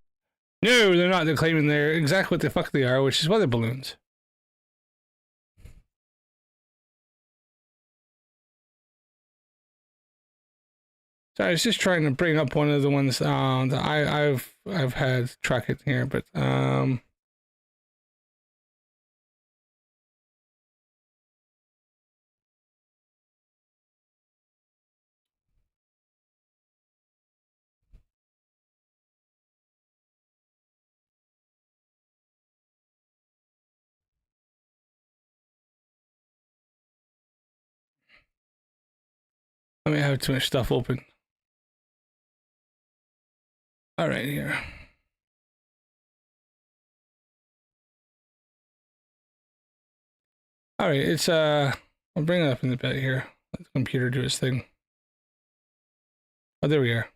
they're not. They're claiming they're exactly what the fuck they are, which is weather balloons. So I was just trying to bring up one of the ones that I've had track it here, but let me have too much stuff open. All right, here. All right, it's I'll bring it up in a bit here. Let the computer do its thing. Oh, there we are.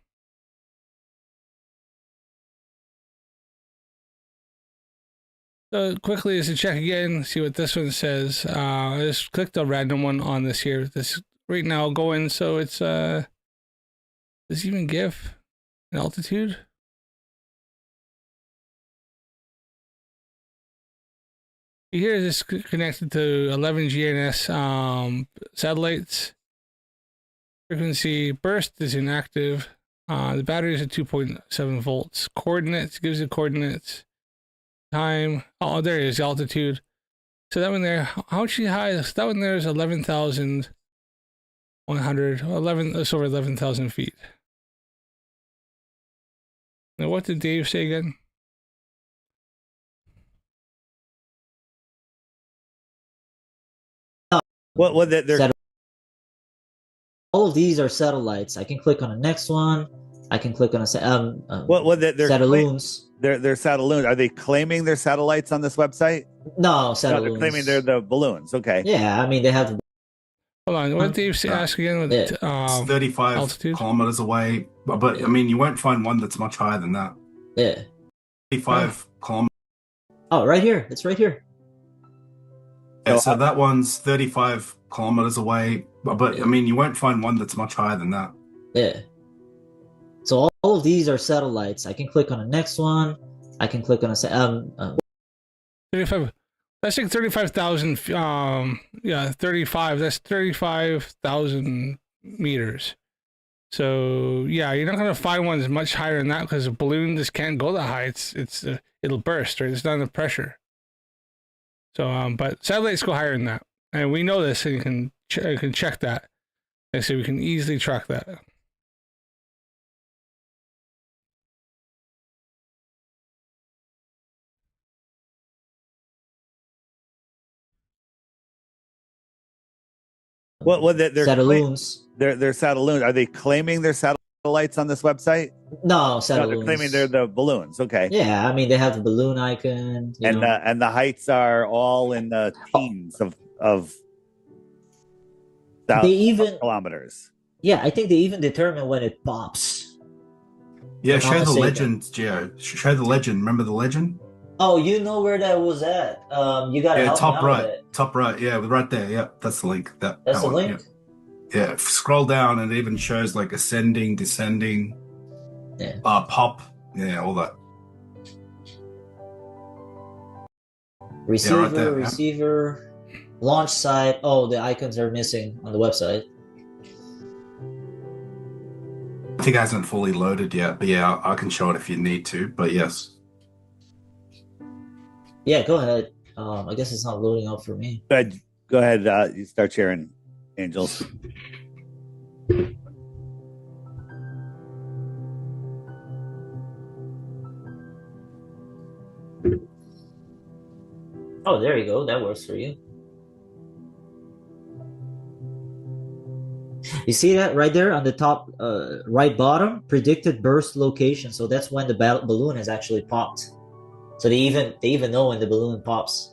So quickly, as to check again, see what this one says. I just clicked a random one on this here. This right now going, so it's does it even give an altitude? Here is connected to 11 GNS satellites. Frequency burst is inactive. The battery is at 2.7 volts. Coordinates gives you coordinates. Time. Oh, there it is. The altitude. So that one there. How much high is that one? There is 11,100. 11. That's over 11,000 feet. Now, what did Dave say again? all of these are satellites. I can click on the next one. I can click on a satelloons. They're satelloons. Are they claiming they're satellites on this website? No, No, satelloons. they're claiming they're the balloons. Okay. Yeah, I mean they have. Hold on, what did Dave ask again? With It's 35 altitude? kilometers away, but I mean, you won't find one that's much higher than that. Yeah. 35 kilometers. Oh, right here. It's right here. Yeah, so that one's 35 kilometers away, but I mean, you won't find one that's much higher than that. Yeah. So all of these are satellites. I can click on the next one. I can click on a 35. That's like 35,000. Yeah, 35. That's 35,000 meters. So yeah, you're not gonna find ones much higher than that because a balloon just can't go that high. It'll burst, right? It's not enough pressure. So but satellites go higher than that, and we know this, and you can check that, and so we can easily track that. Well, Satelloons. they're satelloons. Are they claiming they're satellites on this website? No, No, they're claiming they're satelloons. the balloons. Okay. Yeah, I mean they have the balloon icon. You And know. and the heights are all in the teens of They even kilometers. yeah, I think they even determine when it pops. Yeah, I'm not show the mistaken. legend, Gio. Show the legend. Remember the legend? Oh, you know where that was at. You gotta Yeah, help me top out right. with it. Top right. Yeah, right there. Yeah, that's the link. That's that the one, link. Yeah. Yeah, scroll down and it even shows like ascending, descending, Yeah. pop. Yeah, all that. Receiver, right there, yeah. receiver, launch site. Oh, the icons are missing on the website. I think it hasn't fully loaded yet, but yeah, I can show it if you need to. But yes. Yeah, go ahead. I guess it's not loading up for me. Go ahead. You start sharing, Angels. Oh, there you go. That works for you. You see that right there on the top right bottom? Predicted burst location. So that's when the balloon has actually popped. So they even know when the balloon pops.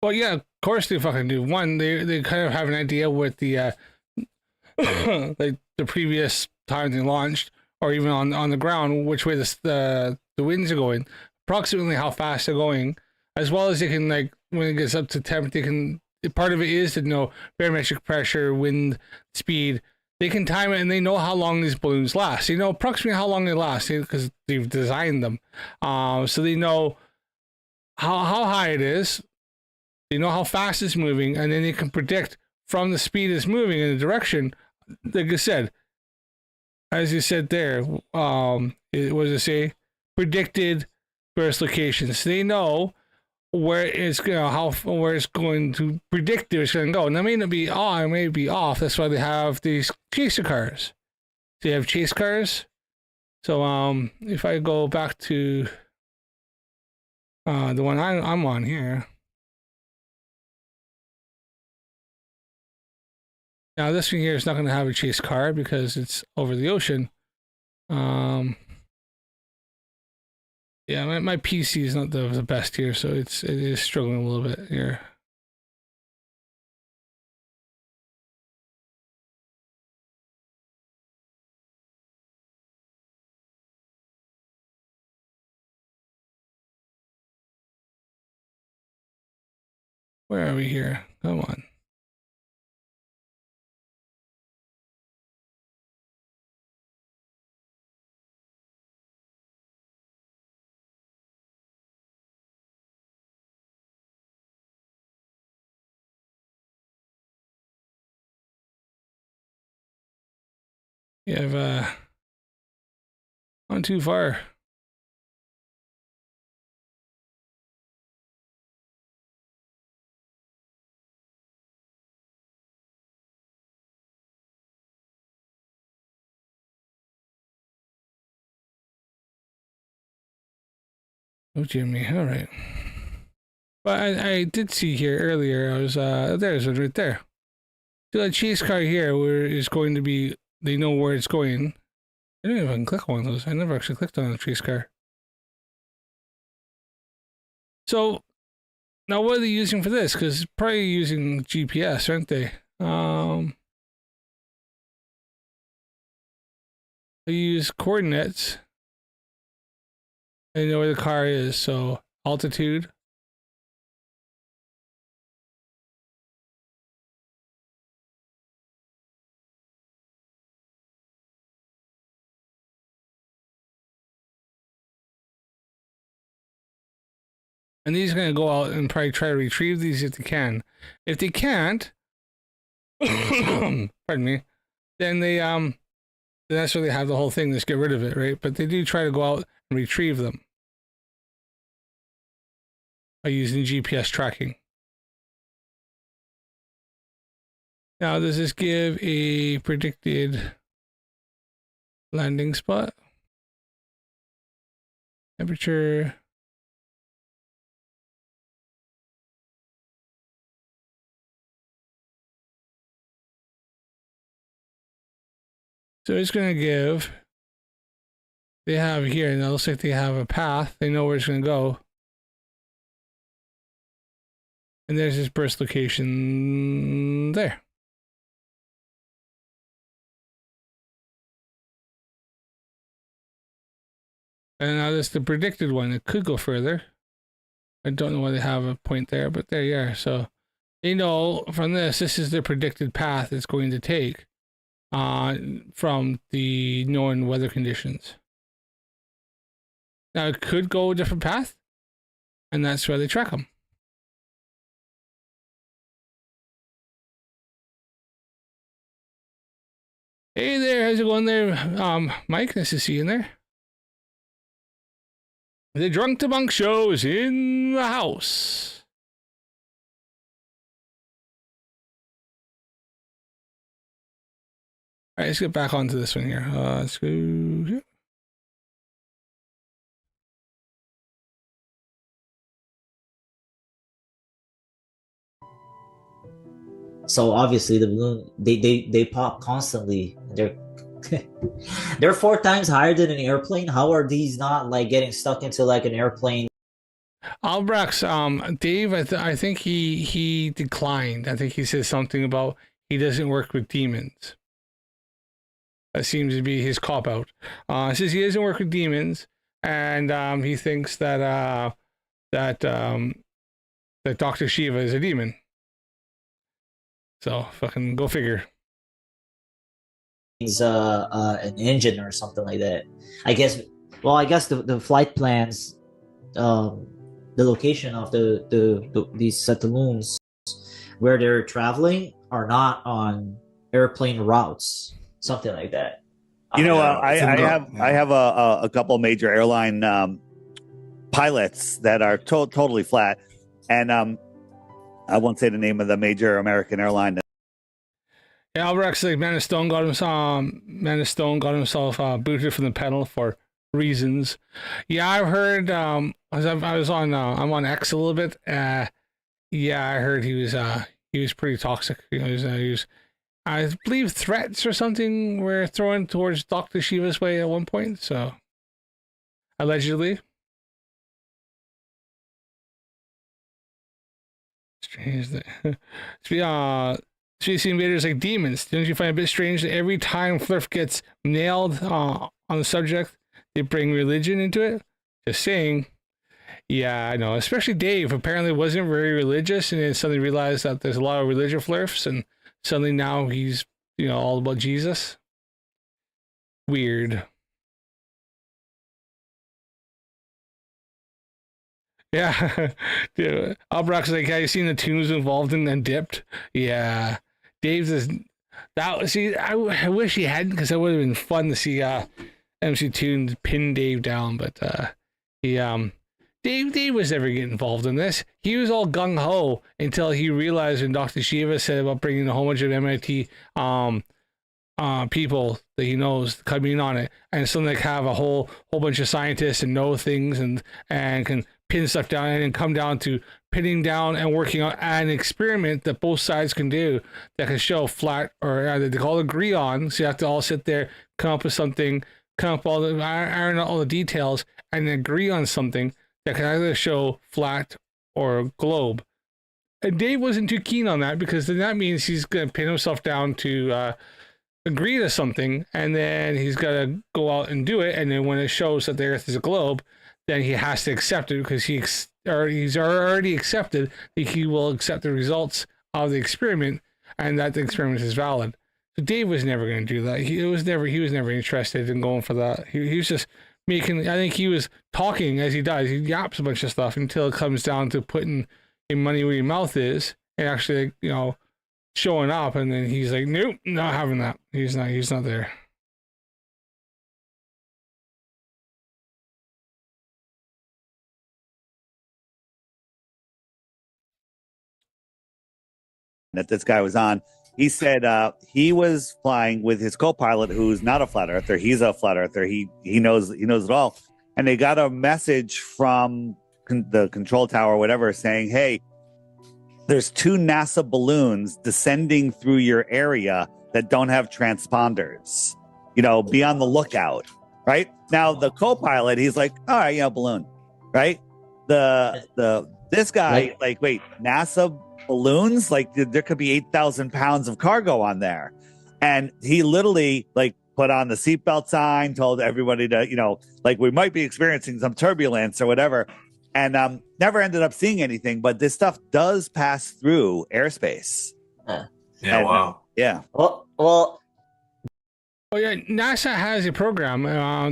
Well, yeah, of course they fucking do. One, they kind of have an idea with the like the previous time they launched, or even on the ground, which way the winds are going, approximately how fast they're going, as well as they can, like, when it gets up to temp, they can, part of it is to know barometric pressure, wind speed. They can time it, and they know how long these balloons last. They know approximately how long they last because they've designed them. So they know how high it is. They know how fast it's moving, and then they can predict from the speed it's moving in the direction. Like I said, as you said there, it was to say predicted burst locations. They know where it's where it's going to predict it's going to go. And that may not be on, it may be off. That's why they have these chaser cars. They have chase cars. So if I go back to the one I'm on here. Now this one here is not going to have a chase car because it's over the ocean. Yeah, my PC is not the best here, so it is struggling a little bit here. Where are we here? Come on. You have not too far. Oh, Jimmy. All right. But I did see here earlier. I was there's one right there. So that chase car here, where it's going to be, they know where it's going. I didn't even click on those. I never actually clicked on the chase car. So now what are they using for this? Because probably using GPS, aren't they? They use coordinates. They know where the car is, so altitude. And these are going to go out and probably try to retrieve these if they can. If they can't, pardon me, then that's where they have the whole thing. Just get rid of it, right? But they do try to go out and retrieve them by using GPS tracking. Now, does this give a predicted landing spot? Temperature. So it's going to give, they have here, and it looks like they have a path. They know where it's going to go. And there's this burst location there. And now this is the predicted one. It could go further. I don't know why they have a point there, but there you are. So they know from this is the predicted path it's going to take from the known weather conditions. Now it could go a different path, and that's why they track them. Hey there, how's it going there, Mike? Nice to see you in there. The Drunk to Bunk Show is in the house. All right, let's get back onto this one here. Let's go here. So obviously the balloon, they pop constantly. They're 4 times higher than an airplane. How are these not like getting stuck into like an airplane? Albrecht, Dave, I think he declined. I think he said something about he doesn't work with demons. That seems to be his cop out. Says he doesn't work with demons, and he thinks that Dr. Shiva is a demon. So fucking go figure. He's an engine or something like that. I guess. Well, I guess the flight plans, the location of these satelloons where they're traveling are not on airplane routes, something like that. You know, I have a couple major airline pilots that are totally flat, and I won't say the name of the major American airline. Yeah, Albrecht's like Man of Stone got himself booted from the panel for reasons. Yeah, I've heard. I'm on X a little bit. Yeah, I heard he was pretty toxic. He was I believe threats or something were thrown towards Dr. Shiva's way at one point. So allegedly. Strange that Space Invaders like demons. Don't you find it a bit strange that every time Flerf gets nailed on the subject, they bring religion into it? Just saying. Yeah, I know. Especially Dave apparently wasn't very religious, and then suddenly realized that there's a lot of religion Flerfs, and suddenly now he's all about Jesus. Weird. Yeah, dude. Albrecht's like, have you seen the tunes involved in and dipped? Yeah, Dave's is that. See, I wish he hadn't, because that would have been fun to see MC Tunes pin Dave down. But Dave was never getting involved in this. He was all gung ho until he realized when Dr. Shiva said about bringing a whole bunch of MIT people that he knows coming on it, and suddenly like have a whole bunch of scientists and know things and can pin stuff down, and then come down to pinning down and working on an experiment that both sides can do that can show flat or they all agree on. So you have to all sit there, come up with something, iron out all the details, and agree on something that can either show flat or globe. And Dave wasn't too keen on that, because then that means he's going to pin himself down to agree to something, and then he's got to go out and do it. And then when it shows that the Earth is a globe, then he has to accept it, because he's already accepted that he will accept the results of the experiment and that the experiment is valid. So Dave was never going to do that. He was never interested in going for that. He was just making. I think he was talking as he does. He yaps a bunch of stuff until it comes down to putting your money where your mouth is and actually, showing up. And then he's like, nope, not having that. He's not there. That this guy was on. He said he was flying with his co-pilot, who's not a flat earther. He's a flat earther. He knows it all. And they got a message from the control tower, or whatever, saying, "Hey, there's 2 NASA balloons descending through your area that don't have transponders. Be on the lookout." Right now, the co-pilot, he's like, "All right, balloon." Right? This guy, wait, NASA balloons, there could be 8,000 pounds of cargo on there, and he literally put on the seatbelt sign, told everybody to we might be experiencing some turbulence or whatever, and never ended up seeing anything. But this stuff does pass through airspace. Wow. Yeah. Well, Oh yeah, NASA has a program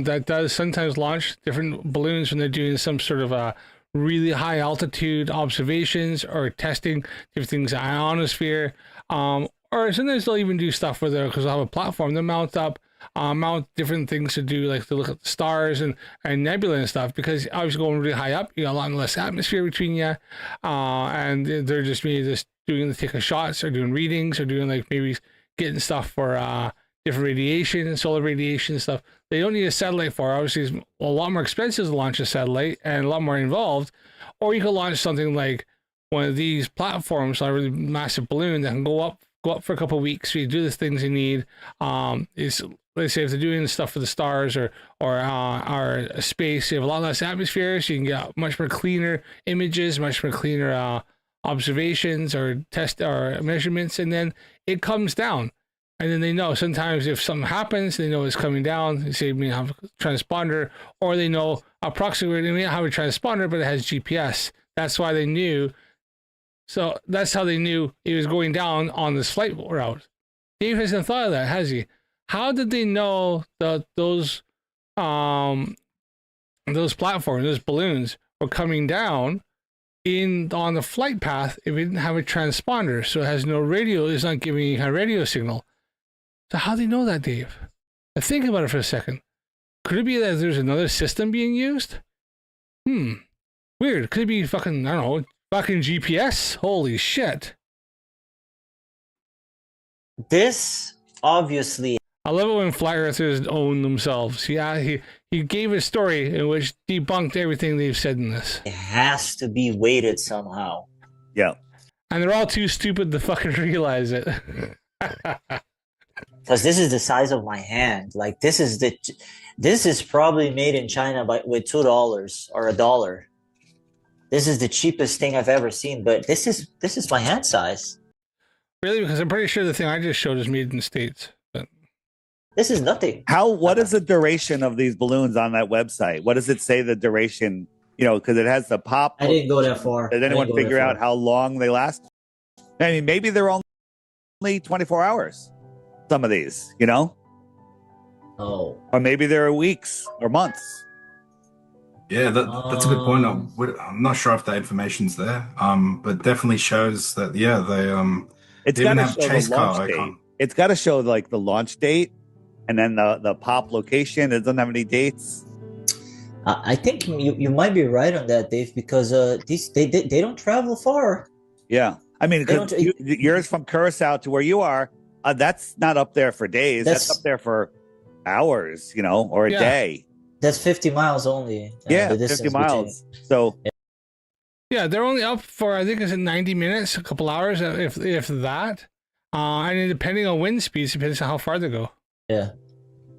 that does sometimes launch different balloons when they're doing some sort of really high altitude observations or testing different things in the ionosphere. Or sometimes they'll even do stuff where because they'll have a platform, they'll mount different things to do, like to look at the stars and nebula and stuff, because obviously going really high up, you got a lot less atmosphere between you. And they're just taking shots or doing readings or doing maybe getting stuff for different radiation and solar radiation and stuff. They don't need a satellite for. Obviously, it's a lot more expensive to launch a satellite and a lot more involved. Or you could launch something like one of these platforms, a really massive balloon that can go up for a couple of weeks. So you do the things you need. Let's say if they're doing stuff for the stars or space, you have a lot less atmosphere, so you can get much more cleaner images, much more cleaner observations or test or measurements, and then it comes down. And then they know sometimes if something happens, they know it's coming down. They say you may have a transponder, or they know approximately they may not have a transponder, but it has GPS. That's why they knew. So that's how they knew it was going down on this flight route. Dave hasn't thought of that, has he? How did they know that those platforms, those balloons, were coming down on the flight path if it didn't have a transponder? So it has no radio. It's not giving a radio signal. So how do they know that, Dave? Now think about it for a second. Could it be that there's another system being used? Weird. Could it be fucking GPS? Holy shit. this obviously. I love it when flat earthers own themselves. Yeah, he gave a story in which debunked everything they've said in this. It has to be weighted somehow. Yeah. And they're all too stupid to fucking realize it. Because this is the size of my hand. Like this is probably made in China with $2 or $1. This is the cheapest thing I've ever seen, but this is my hand size. Really? Because I'm pretty sure the thing I just showed is made in the States. But this is nothing. What is the duration of these balloons on that website? What does it say the duration? You know, because it has the pop. I didn't go that far. Did anyone figure out how long they last? I mean, maybe they're only 24 hours. Some of these, you know? Oh. Or maybe they're weeks or months. Yeah, that's a good point. I'm not sure if that information's there, but definitely shows that, yeah, It's got to show the launch date. It's got to show like the launch date and then the pop location. It doesn't have any dates. I think you might be right on that, Dave, because they don't travel far. Yeah, I mean, yours from Curacao to where you are, that's not up there for days. That's up there for hours, you know, or a day. That's 50 miles only. Yeah, 50 miles. So. Yeah, they're only up for, I think it's 90 minutes, a couple hours, if that. And depending on wind speeds, depends on how far they go. Yeah.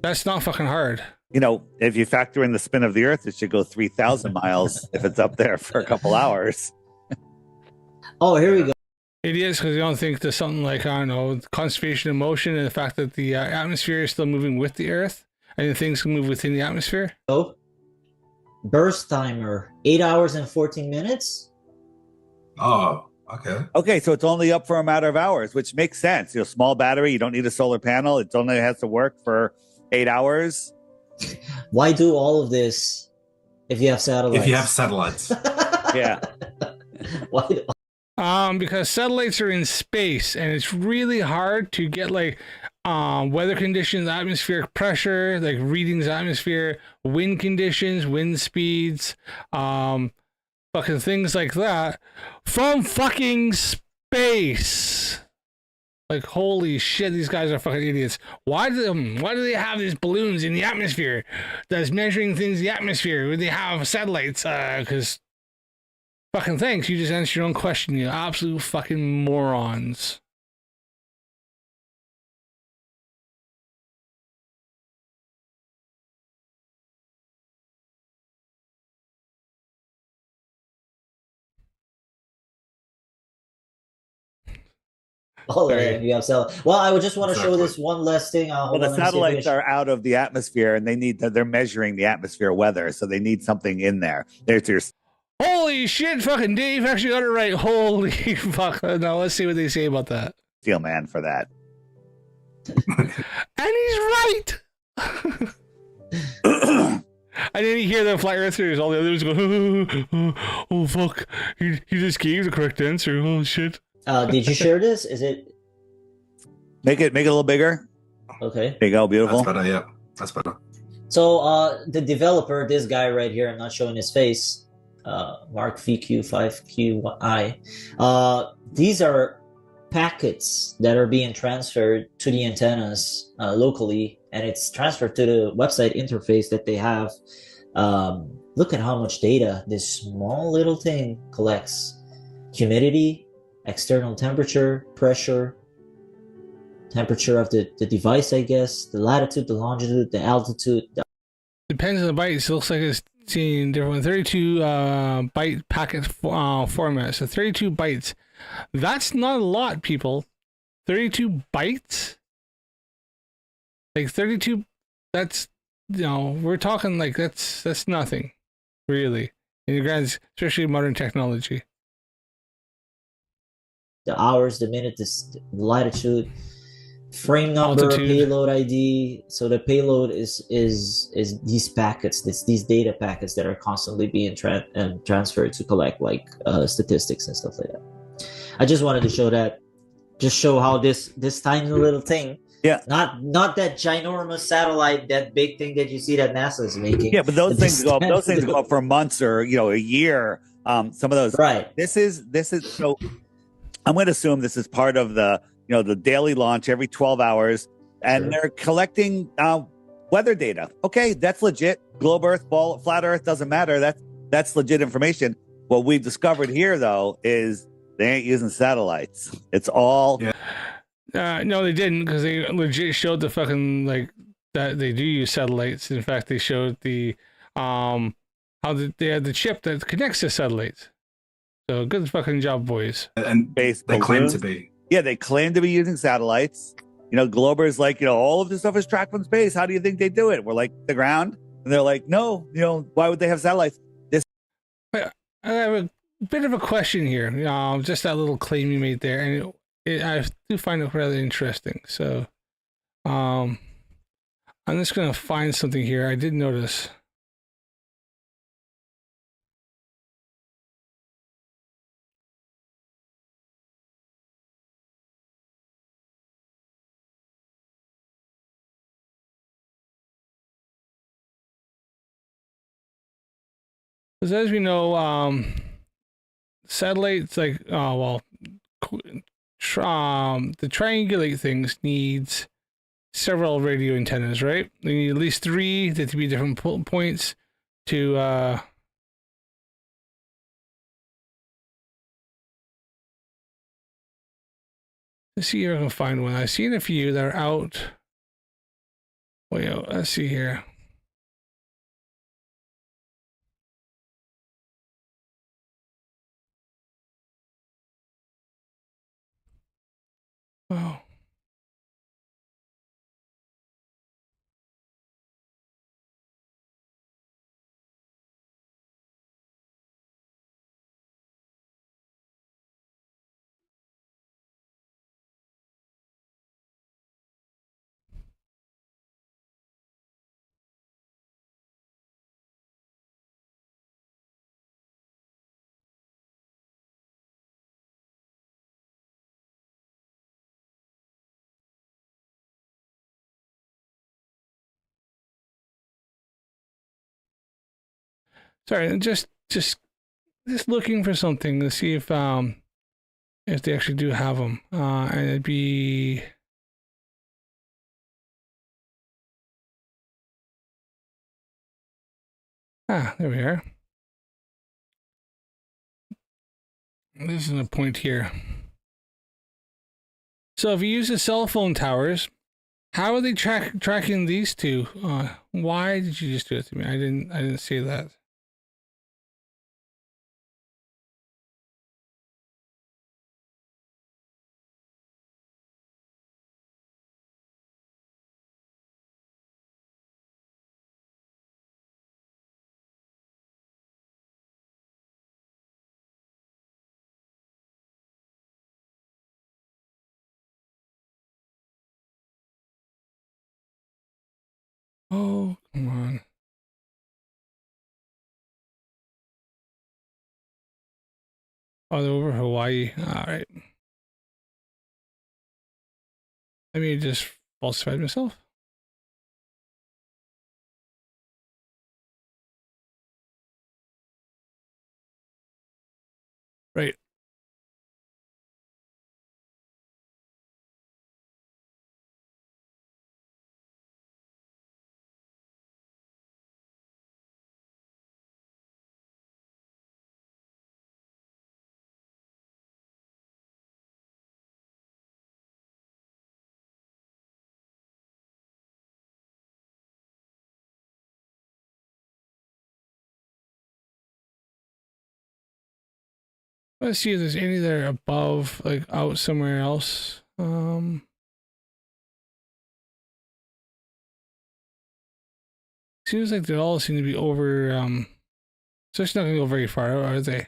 That's not fucking hard. You know, if you factor in the spin of the Earth, it should go 3,000 miles if it's up there for a couple hours. Oh, here we go. It is, because you don't think there's something like, I don't know, conservation of motion and the fact that the atmosphere is still moving with the Earth and things can move within the atmosphere. Oh, burst timer, 8 hours and 14 minutes. Oh, okay. Okay, so it's only up for a matter of hours, which makes sense. You know, small battery, you don't need a solar panel. It only has to work for 8 hours. Why do all of this if you have satellites? If you have satellites. Yeah. Why? Because satellites are in space and it's really hard to get like weather conditions, atmospheric pressure, like readings of atmosphere, wind conditions, wind speeds, fucking things like that from fucking space. Like, holy shit, these guys are fucking idiots. Why do they have these balloons in the atmosphere that's measuring things in the atmosphere when they have satellites? Because fucking thanks, you just answered your own question, you absolute fucking morons. All of Sorry. them you have satellites. Well, I would just want to show Exactly. this one last thing. Well, Hold the on, let me see if I satellites can- are out of the atmosphere, and they're measuring the atmosphere weather, so they need something in there. There's your Holy shit, fucking Dave actually got it right. Holy fuck. Now let's see what they say about that. steel man for that. And he's right. I didn't hear the flat earthers. All the others go, oh fuck. He just gave the correct answer. Oh shit. Did you share this? Is it Make it a little bigger. okay? There you go, beautiful. That's better, yeah. That's better. So the developer, this guy right here, I'm not showing his face, Mark VQ5QI. These are packets that are being transferred to the antennas locally, and it's transferred to the website interface that they have. Look at how much data this small little thing collects: humidity, external temperature, pressure, temperature of the device, I guess, the latitude, the longitude, the altitude. Depends on the bytes. It looks like it's seeing different 32 byte packet format. So 32 bytes. That's not a lot, people. 32 bytes? Like 32, that's, we're talking like that's nothing, really. In the grand, especially modern technology. The hours, the minute, the latitude, frame number, Altitude. payload ID. So the payload is these packets, these data packets that are constantly being transferred to collect like statistics and stuff like that. I just wanted to show that, just show how this tiny little thing. Yeah. Not that ginormous satellite, that big thing that you see that NASA is making. Yeah, but those things go up for months or a year. Some of those. Right. This is so. I'm going to assume this is part of the the daily launch every 12 hours, and Sure. they're collecting weather data. Okay, that's legit. Globe Earth, flat Earth, doesn't matter. That's legit information. What we've discovered here, though, is they ain't using satellites. It's all. Yeah. No, they didn't, because they legit showed the fucking that they do use satellites. In fact, they showed the how they had the chip that connects to satellites. So good fucking job, boys. And they claim to be. Yeah, they claim to be using satellites. Glober's like, all of this stuff is tracked from space. How do you think they do it? We're like, the ground. And they're like, no, why would they have satellites? I have a bit of a question here. Just that little claim you made there, and I do find it rather interesting. So, I'm just gonna find something here. I did notice. Because as we know, satellites to triangulate things needs several radio antennas, right? They need at least 3 that to be different points to let's see if I can find one. I've seen a few that are out. Wait, let's see here. Oh. Sorry, just looking for something to see if they actually do have them. And it'd be there we are. This is a point here. So if you use the cell phone towers, how are they tracking these two? Why did you just do it to me? I didn't see that. Oh, come on. Oh, they're over Hawaii. All right. Let me just falsify myself. Right. Let's see if there's any that are above, like out somewhere else. Seems like they all seem to be over. So it's not gonna go very far, are they?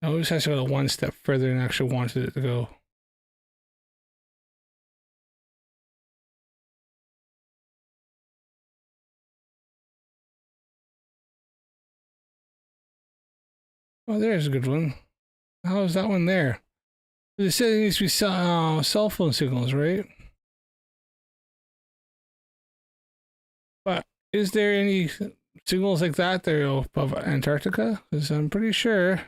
I always has to go one step further than I actually wanted it to go. Oh, there's a good one. How is that one there? It said it needs to be cell phone signals, right? But is there any signals like that there above Antarctica? Because I'm pretty sure.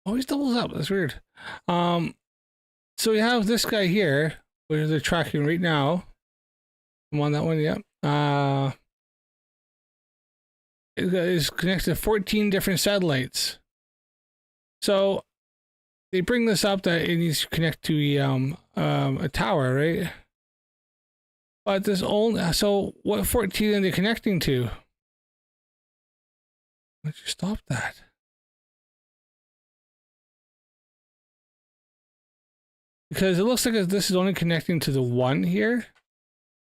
Always doubles up. That's weird. So we have this guy here, where they're tracking right now. I'm on that one, yep. It is connected to 14 different satellites. So they bring this up that it needs to connect to a tower, right? But this only, so what 14 are they connecting to? Why'd you stop that? Because it looks like this is only connecting to the one here,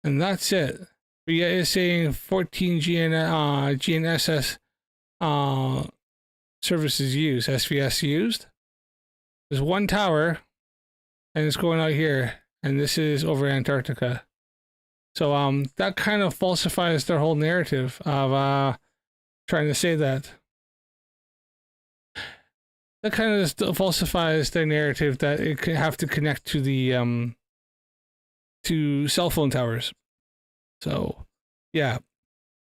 and that's it. But yet it's saying 14 GNSS services used, SVS used. There's one tower, and it's going out here, and this is over Antarctica. So that kind of falsifies their whole narrative of trying to say that. That kind of just falsifies their narrative that it could have to connect to the to cell phone towers. So yeah,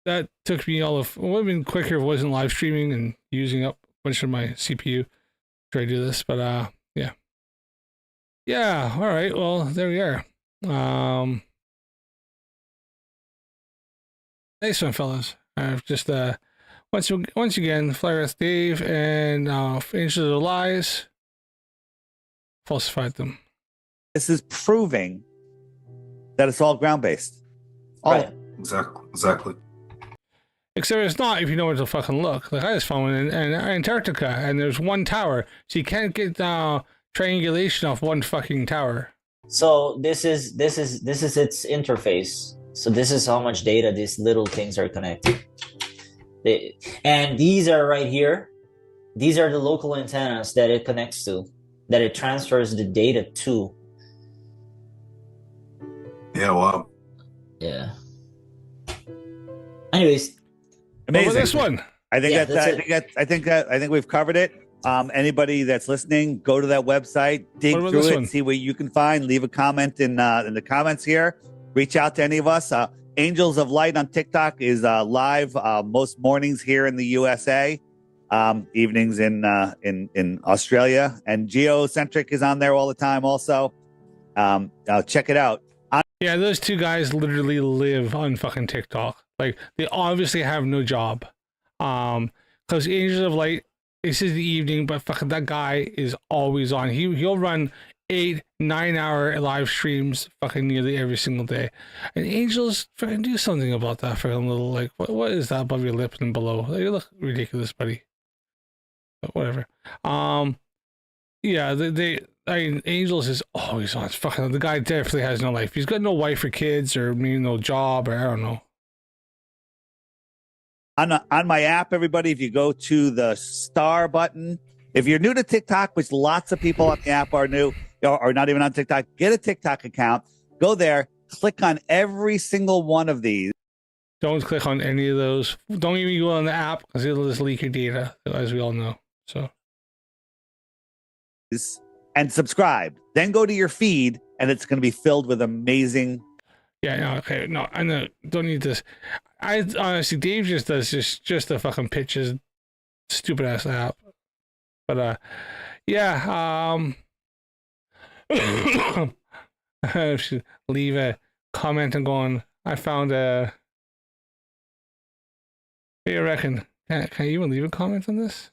that took me all of. It would have been quicker if it wasn't live streaming and using up a bunch of my CPU to try to do this. But yeah. All right. Well, there we are. Nice one, fellas. I've just once again, flerfs Dave and Angels of the Lies falsified them. This is proving that it's all ground based. Right. Exactly. Except it's not if you know where to fucking look. Like I just found one in Antarctica, and there's one tower, so you can't get triangulation off one fucking tower. So this is its interface. So this is how much data these little things are connected. And these are right here. These are the local antennas that it connects to, that it transfers the data to. Yeah, wow. Yeah. Anyways, Amazing. What about this one? I think Yeah, I think we've covered it. Anybody that's listening, go to that website, dig What about through this it, one? see what you can find. Leave a comment in the comments here. Reach out to any of us. Angels of Light on TikTok is live most mornings here in the USA, evenings in Australia, and Geocentric is on there all the time. Also, check it out. Yeah, those two guys literally live on fucking TikTok. Like they obviously have no job. Because Angels of Light, this is the evening, but fucking that guy is always on. He'll run 8-9 hour live streams fucking nearly every single day. And Angels, fucking do something about that fucking little, like, what is that above your lip and below? Like, you look ridiculous, buddy. But whatever. Yeah, I mean, Angels is always on. It's fucking, the guy definitely has no life. He's got no wife or kids, or maybe no job, or I don't know. On my app, everybody, if you go to the star button, if you're new to TikTok, which lots of people on the app are new or not even on TikTok, get a TikTok account. Go there, click on every single one of these. Don't click on any of those. Don't even go on the app because it'll just leak your data, as we all know. So, and subscribe. Then go to your feed, and it's going to be filled with amazing. yeah, no, okay, no, I know, don't need this. I honestly, Dave just does just the fucking pitches, stupid ass app. But yeah, I should leave a comment and go on. I found a. What do you reckon? Can you even leave a comment on this?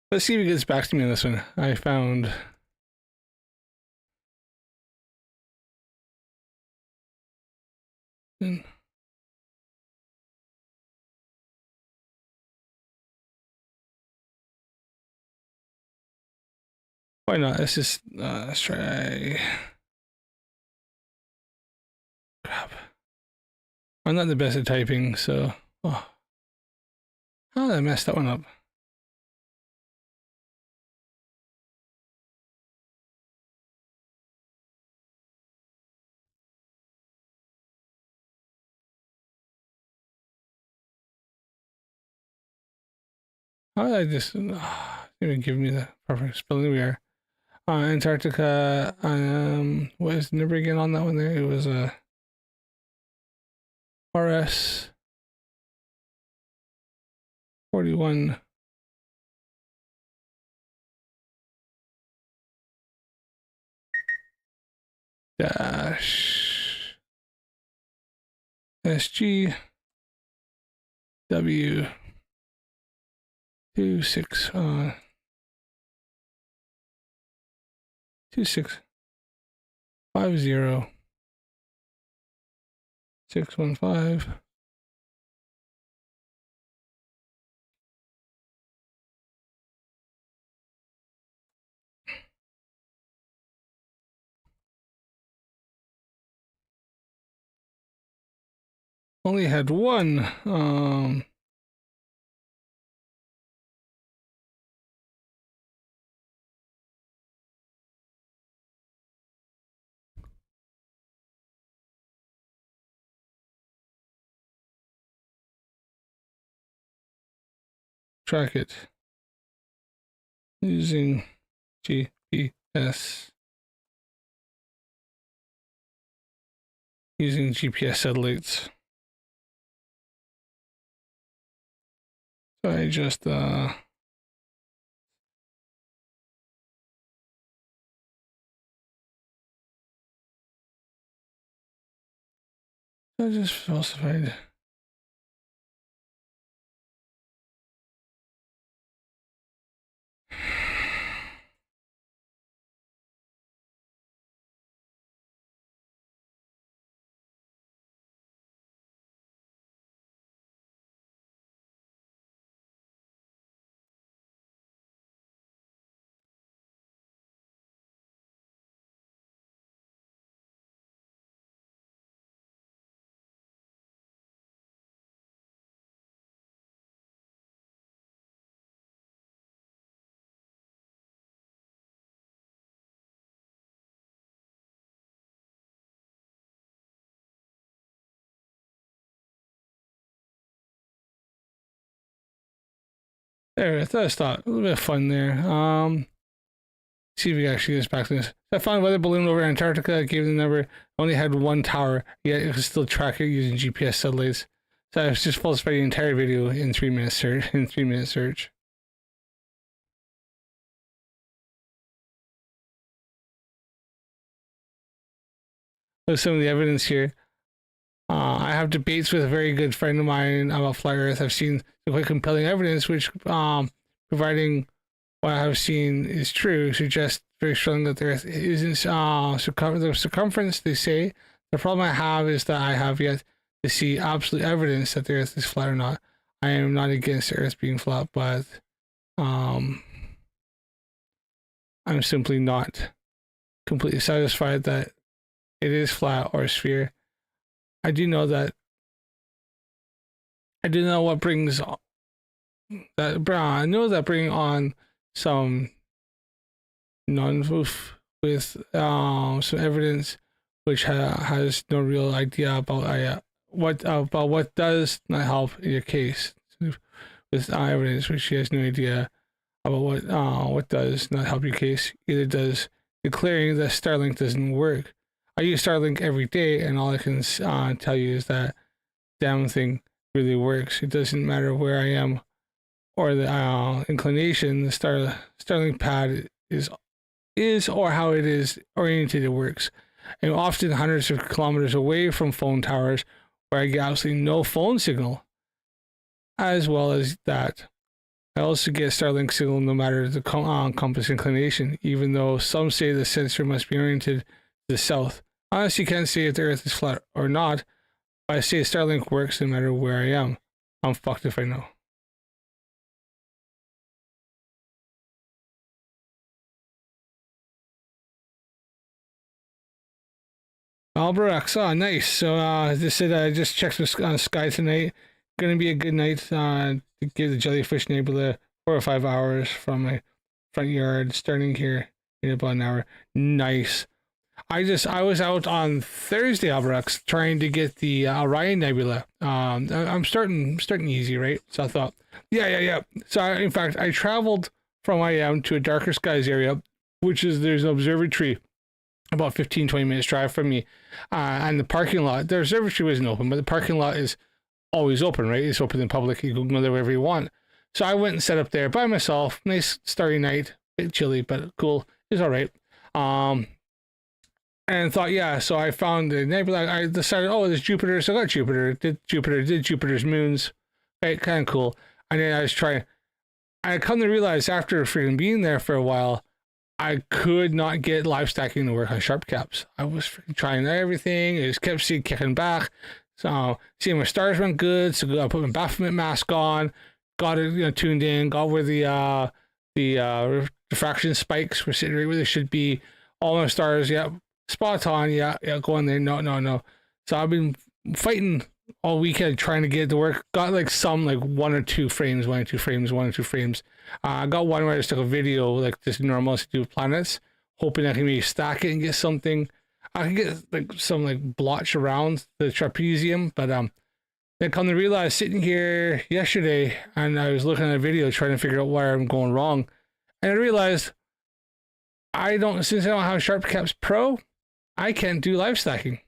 Let's see if he gets back to me on this one. I found. Why not? Let's try. Crap. I'm not the best at typing, so. Oh. How did I mess that one up? How did I just. Even give me the proper spelling. We are. Antarctica. What is the number again on that one there? It was RS 41 dash SG W 26 2650 615 only had one track it using GPS satellites. So I just I just falsified. There, I thought a little bit of fun there. See if we actually gets back to this. I found a weather balloon over Antarctica. I gave the number. Only had one tower, yet it could still track it using GPS satellites. So I was just falsified the entire video in 3 minutes search. In 3 minute search. Look at some of the evidence here. I have debates with a very good friend of mine about flat Earth. I've seen some quite compelling evidence, which, providing what I have seen is true, suggests very strongly that the Earth isn't the circumference. They say the problem I have is that I have yet to see absolute evidence that the Earth is flat or not. I am not against the Earth being flat, but I'm simply not completely satisfied that it is flat or a sphere. I do know what brings that. I know that bringing on some non-proof with some evidence which has no real idea about what does not help in your case with evidence which has no idea about what does not help your case. Either does declaring that Starlink doesn't work. I use Starlink every day, and all I can tell you is that damn thing really works. It doesn't matter where I am or the inclination. The Starlink pad is or how it is oriented. It works, and often hundreds of kilometers away from phone towers, where I get absolutely no phone signal. As well as that, I also get Starlink signal no matter the compass inclination, even though some say the sensor must be oriented to the south. Honestly, you can't say if the Earth is flat or not, but I say Starlink works no matter where I am. I'm fucked if I know. Albrecht, oh nice. So as I said, I just checked the sky tonight. Gonna be a good night to give the jellyfish nebula 4 or 5 hours from my front yard, starting here in about an hour. Nice. I was out on Thursday, Albrecht, trying to get the Orion Nebula. I'm starting easy, right? So I thought, yeah. So in fact, I traveled from where I am to a darker skies area, which is there's an observatory about 15-20 minutes drive from me, and the parking lot. The observatory wasn't open, but the parking lot is always open, right? It's open in public. You can go there wherever you want. So I went and set up there by myself. Nice starry night, bit chilly, but cool. It's all right. And thought, yeah, so I found the nebula. I decided, oh, there's Jupiter, so I got Jupiter. Did Jupiter's moons, right? Kind of cool. And then I was trying. I come to realize after freaking being there for a while, I could not get live stacking to work on sharp caps. I was freaking trying everything. It just kept kicking back. So seeing my stars went good. So I put my Baphomet mask on, got it tuned in, got where the diffraction spikes were sitting right where they should be. All my stars, yeah. Spot on, yeah, go on there. No. So I've been fighting all weekend trying to get it to work. Got like one or two frames. I got one where I just took a video like just normal to do planets, hoping I can maybe stack it and get something. I can get like some like blotch around the trapezium, but then come to realize sitting here yesterday and I was looking at a video trying to figure out where I'm going wrong, and I realized since I don't have Sharp Caps Pro, I can't do live stacking,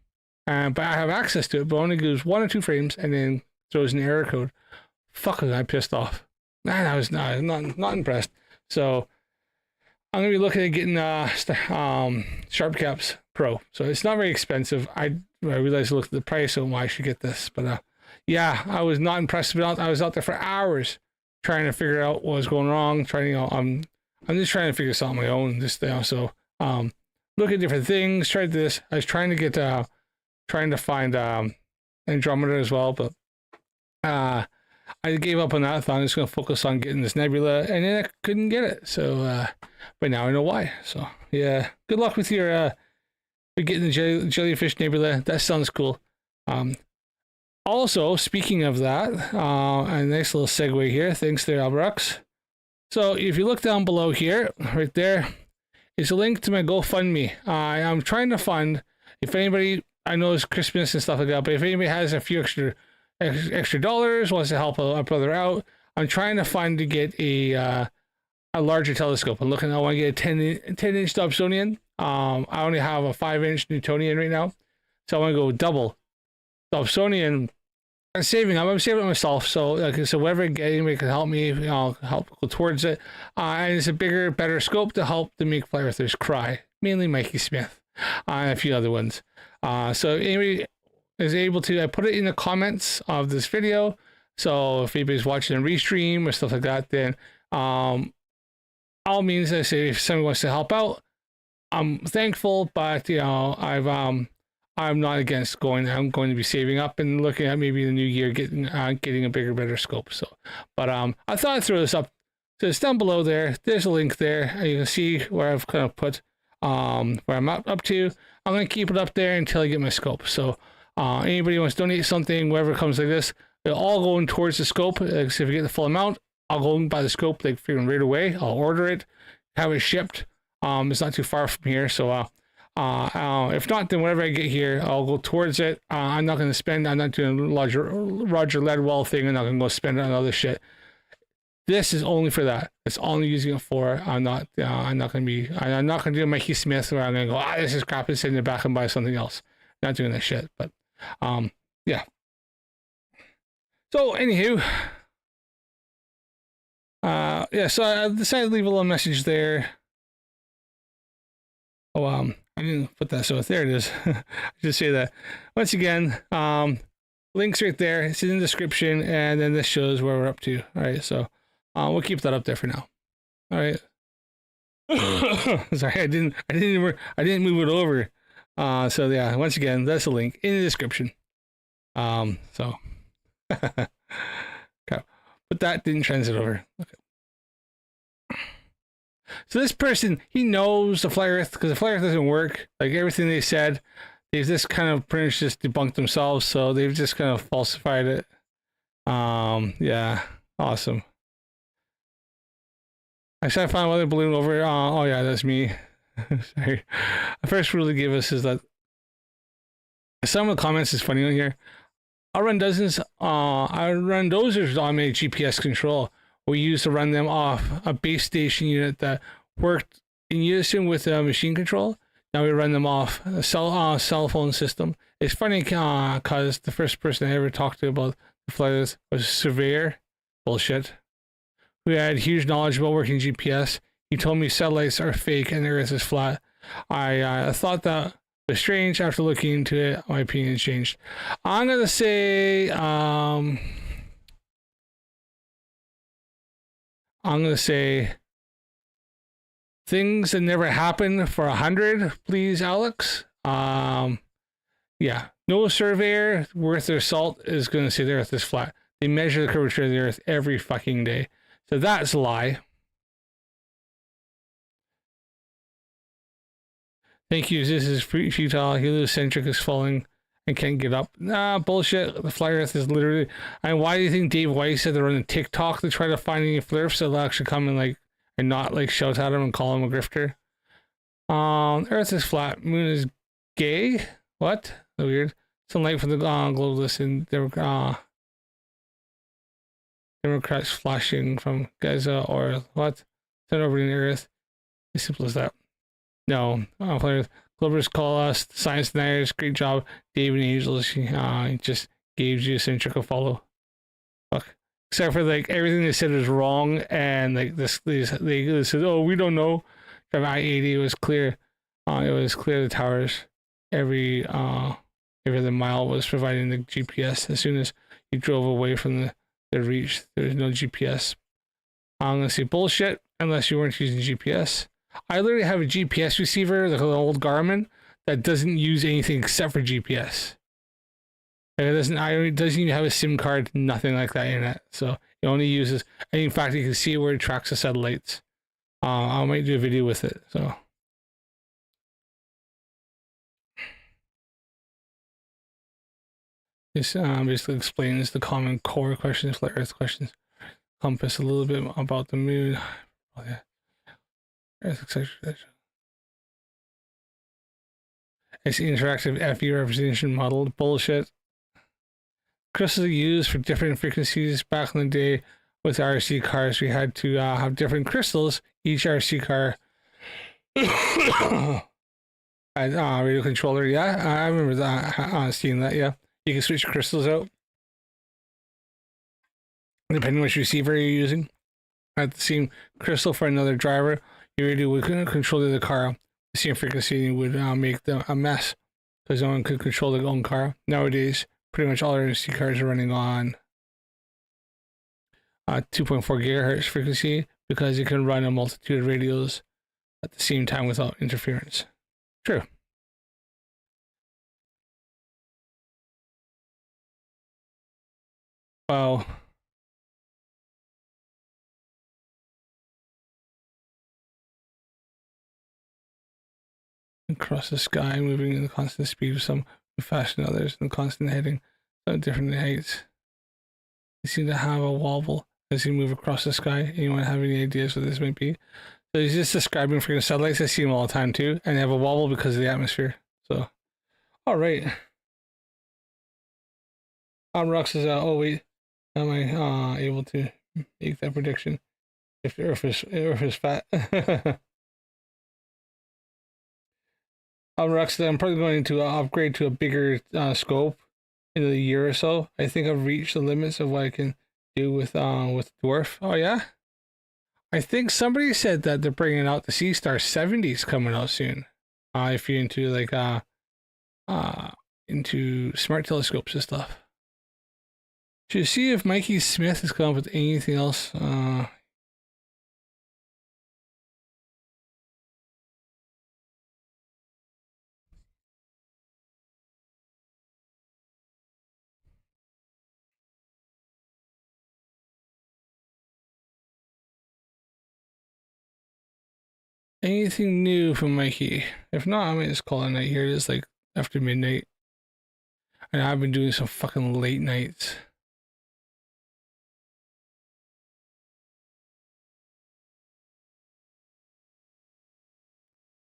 but I have access to it, but only goes 1 or 2 frames and then throws an error code. Fuck, I pissed off. Man, I was not impressed. So I'm gonna be looking at getting Sharp Caps Pro. So it's not very expensive. I realized I looked at the price, so I should get this. But yeah, I was not impressed with it. I was out there for hours trying to figure out what was going wrong. I'm just trying to figure this out on my own. Just so look at different things. Tried this. I was trying to get trying to find Andromeda as well, but I gave up on that. I thought I was going to focus on getting this nebula, and then I couldn't get it. So, but now I know why. So, yeah, good luck with your getting the jellyfish nebula. That sounds cool. Also, speaking of that, a nice little segue here. Thanks there, Albrex. So, if you look down below here, right there, is a link to my GoFundMe. I'm trying to fund, if anybody, I know it's Christmas and stuff like that, but if anybody has a few extra dollars, wants to help a brother out, I'm trying to fund to get a larger telescope. I'm looking, I want to get a 10-inch Dobsonian. I only have a 5-inch Newtonian right now, so I want to go double Dobsonian. I'm saving up myself, so whatever anybody can help me, I'll help go towards it. And it's a bigger, better scope to help to make flat earthers cry, mainly Mikey Smith, and a few other ones. So anybody is able to, I put it in the comments of this video. So if anybody's watching a restream or stuff like that, then all means, I say, if someone wants to help out, I'm thankful, but I'm not against going. I'm going to be saving up and looking at maybe the new year getting a bigger, better scope. So, but I thought I'd throw this up. So it's down below there. There's a link there. You can see where I've kind of put where I'm up to. I'm going to keep it up there until I get my scope. So anybody wants to donate something, whatever comes like this, it'll all go in towards the scope. Like, so if you get the full amount, I'll go and buy the scope like freaking right away. I'll order it, have it shipped. It's not too far from here, so if not, then whatever I get here, I'll go towards it. I'm not going to spend. I'm not doing Roger Ledwell thing. I'm not going to go spend it on other shit. This is only for that. That's all I'm using it for. I'm not going to do Mikey Smith where I'm going to go, this is crap, and sit in the back and buy something else. Not doing that shit. But yeah. So anywho, so I decided to leave a little message there. Oh, I didn't put that, so there it is. I just say that once again. Links right there. It's in the description, and then this shows where we're up to. All right, so we'll keep that up there for now. All right. Sorry, I didn't move it over. So yeah, once again, that's a link in the description. So, okay. But that didn't transit over. Okay. So this person, he knows the flat earth, because the flat earth doesn't work. Like everything they said, they've just kind of pretty much just debunked themselves. So they've just kind of falsified it. Yeah, awesome. I tried to find another balloon over. Oh yeah, that's me. Sorry. The first rule they give us is that some of the comments is funny on here. I run dozers on my GPS control. We used to run them off a base station unit that worked in unison with machine control. Now we run them off a cell phone system. It's funny because the first person I ever talked to about the flat earth was a surveyor. Bullshit. Who had huge knowledge about working GPS. He told me satellites are fake and the earth is flat. I thought that was strange. After looking into it, my opinion changed. I'm going to say... I'm going to say things that never happen for 100, please, Alex. Yeah, no surveyor worth their salt is going to say the earth is flat. They measure the curvature of the earth every fucking day. So that's a lie. Thank you. This is futile. Heliocentric is falling and can't get up. Nah, bullshit. The flat earth is literally... And why do you think Dave Weiss said they're on TikTok to try to find any flerfs that'll actually come and not shout at him and call him a grifter? Earth is flat. Moon is gay? What? So weird. Sunlight from the globalists and Democrats flashing from Gaza or what? Sun orbiting the Earth. As simple as that. No. Globalists call us science deniers. Great job, Dave and Angels. Just gave geocentric a follow. Fuck. Except for everything they said was wrong, and they said, oh, we don't know. I-80 was clear. It was clear the towers every other mile was providing the GPS. As soon as you drove away from the reach, there was no GPS. I'm gonna say bullshit unless you weren't using GPS. I literally have a GPS receiver, like an old Garmin, that doesn't use anything except for GPS. Like it doesn't even have a SIM card, nothing like that in it. So it only uses, and in fact, you can see where it tracks the satellites. I might do a video with it. So. This basically explains the common core questions, flat Earth questions, compass a little bit about the moon, Earth, etc. It's interactive FE representation model bullshit. Crystals are used for different frequencies. Back in the day with RC cars, we had to have different crystals. Each RC car had radio controller. Yeah, I remember that. Seeing that. Yeah. You can switch crystals out depending on which receiver you're using. At the same crystal for another driver, you really would control the car. The same frequency would make a mess because no one could control their own car. Nowadays, pretty much all RC cars are running on 2.4 gigahertz frequency because it can run a multitude of radios at the same time without interference. True. Wow. Across the sky, moving in the constant speed of some faster than others, and constant heading at different heights. They seem to have a wobble as you move across the sky. Anyone have any ideas what this might be? So he's just describing freaking satellites. I see them all the time too, and they have a wobble because of the atmosphere. So, all right. Rox says, "Oh wait, am I able to make that prediction if the Earth is fat?" Rox says, "I'm probably going to upgrade to a bigger scope in a year or so. I think I've reached the limits of what I can do with dwarf." Oh yeah. I think somebody said that they're bringing out the Sea Star 70s coming out soon. If you're into like into smart telescopes and stuff. Should see if Mikey Smith has come up with anything else. Anything new from Mikey? If not, I might just call it a night here. It is like after midnight. And I've been doing some fucking late nights.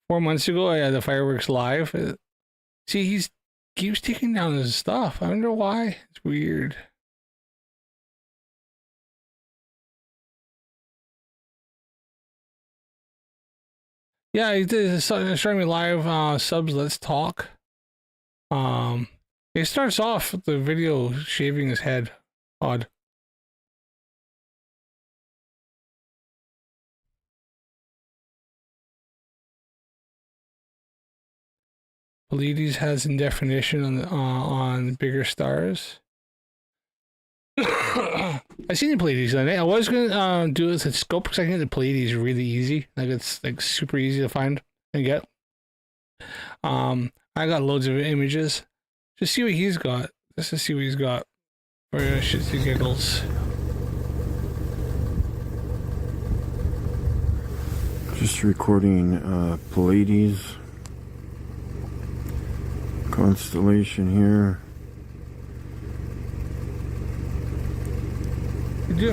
Four months ago, I had the fireworks live. See, he keeps taking down his stuff. I wonder why. It's weird. Yeah, he did starting me live subs. Let's talk. It starts off with the video shaving his head. Odd. Pleiades has in definition on bigger stars. I seen the Pleiades on it. I was gonna do it with a scope because I think the Pleiades are really easy. Like it's like super easy to find and get. I got loads of images. Just see what he's got. Just to see what he's got for shits and giggles. Just recording Pleiades constellation here.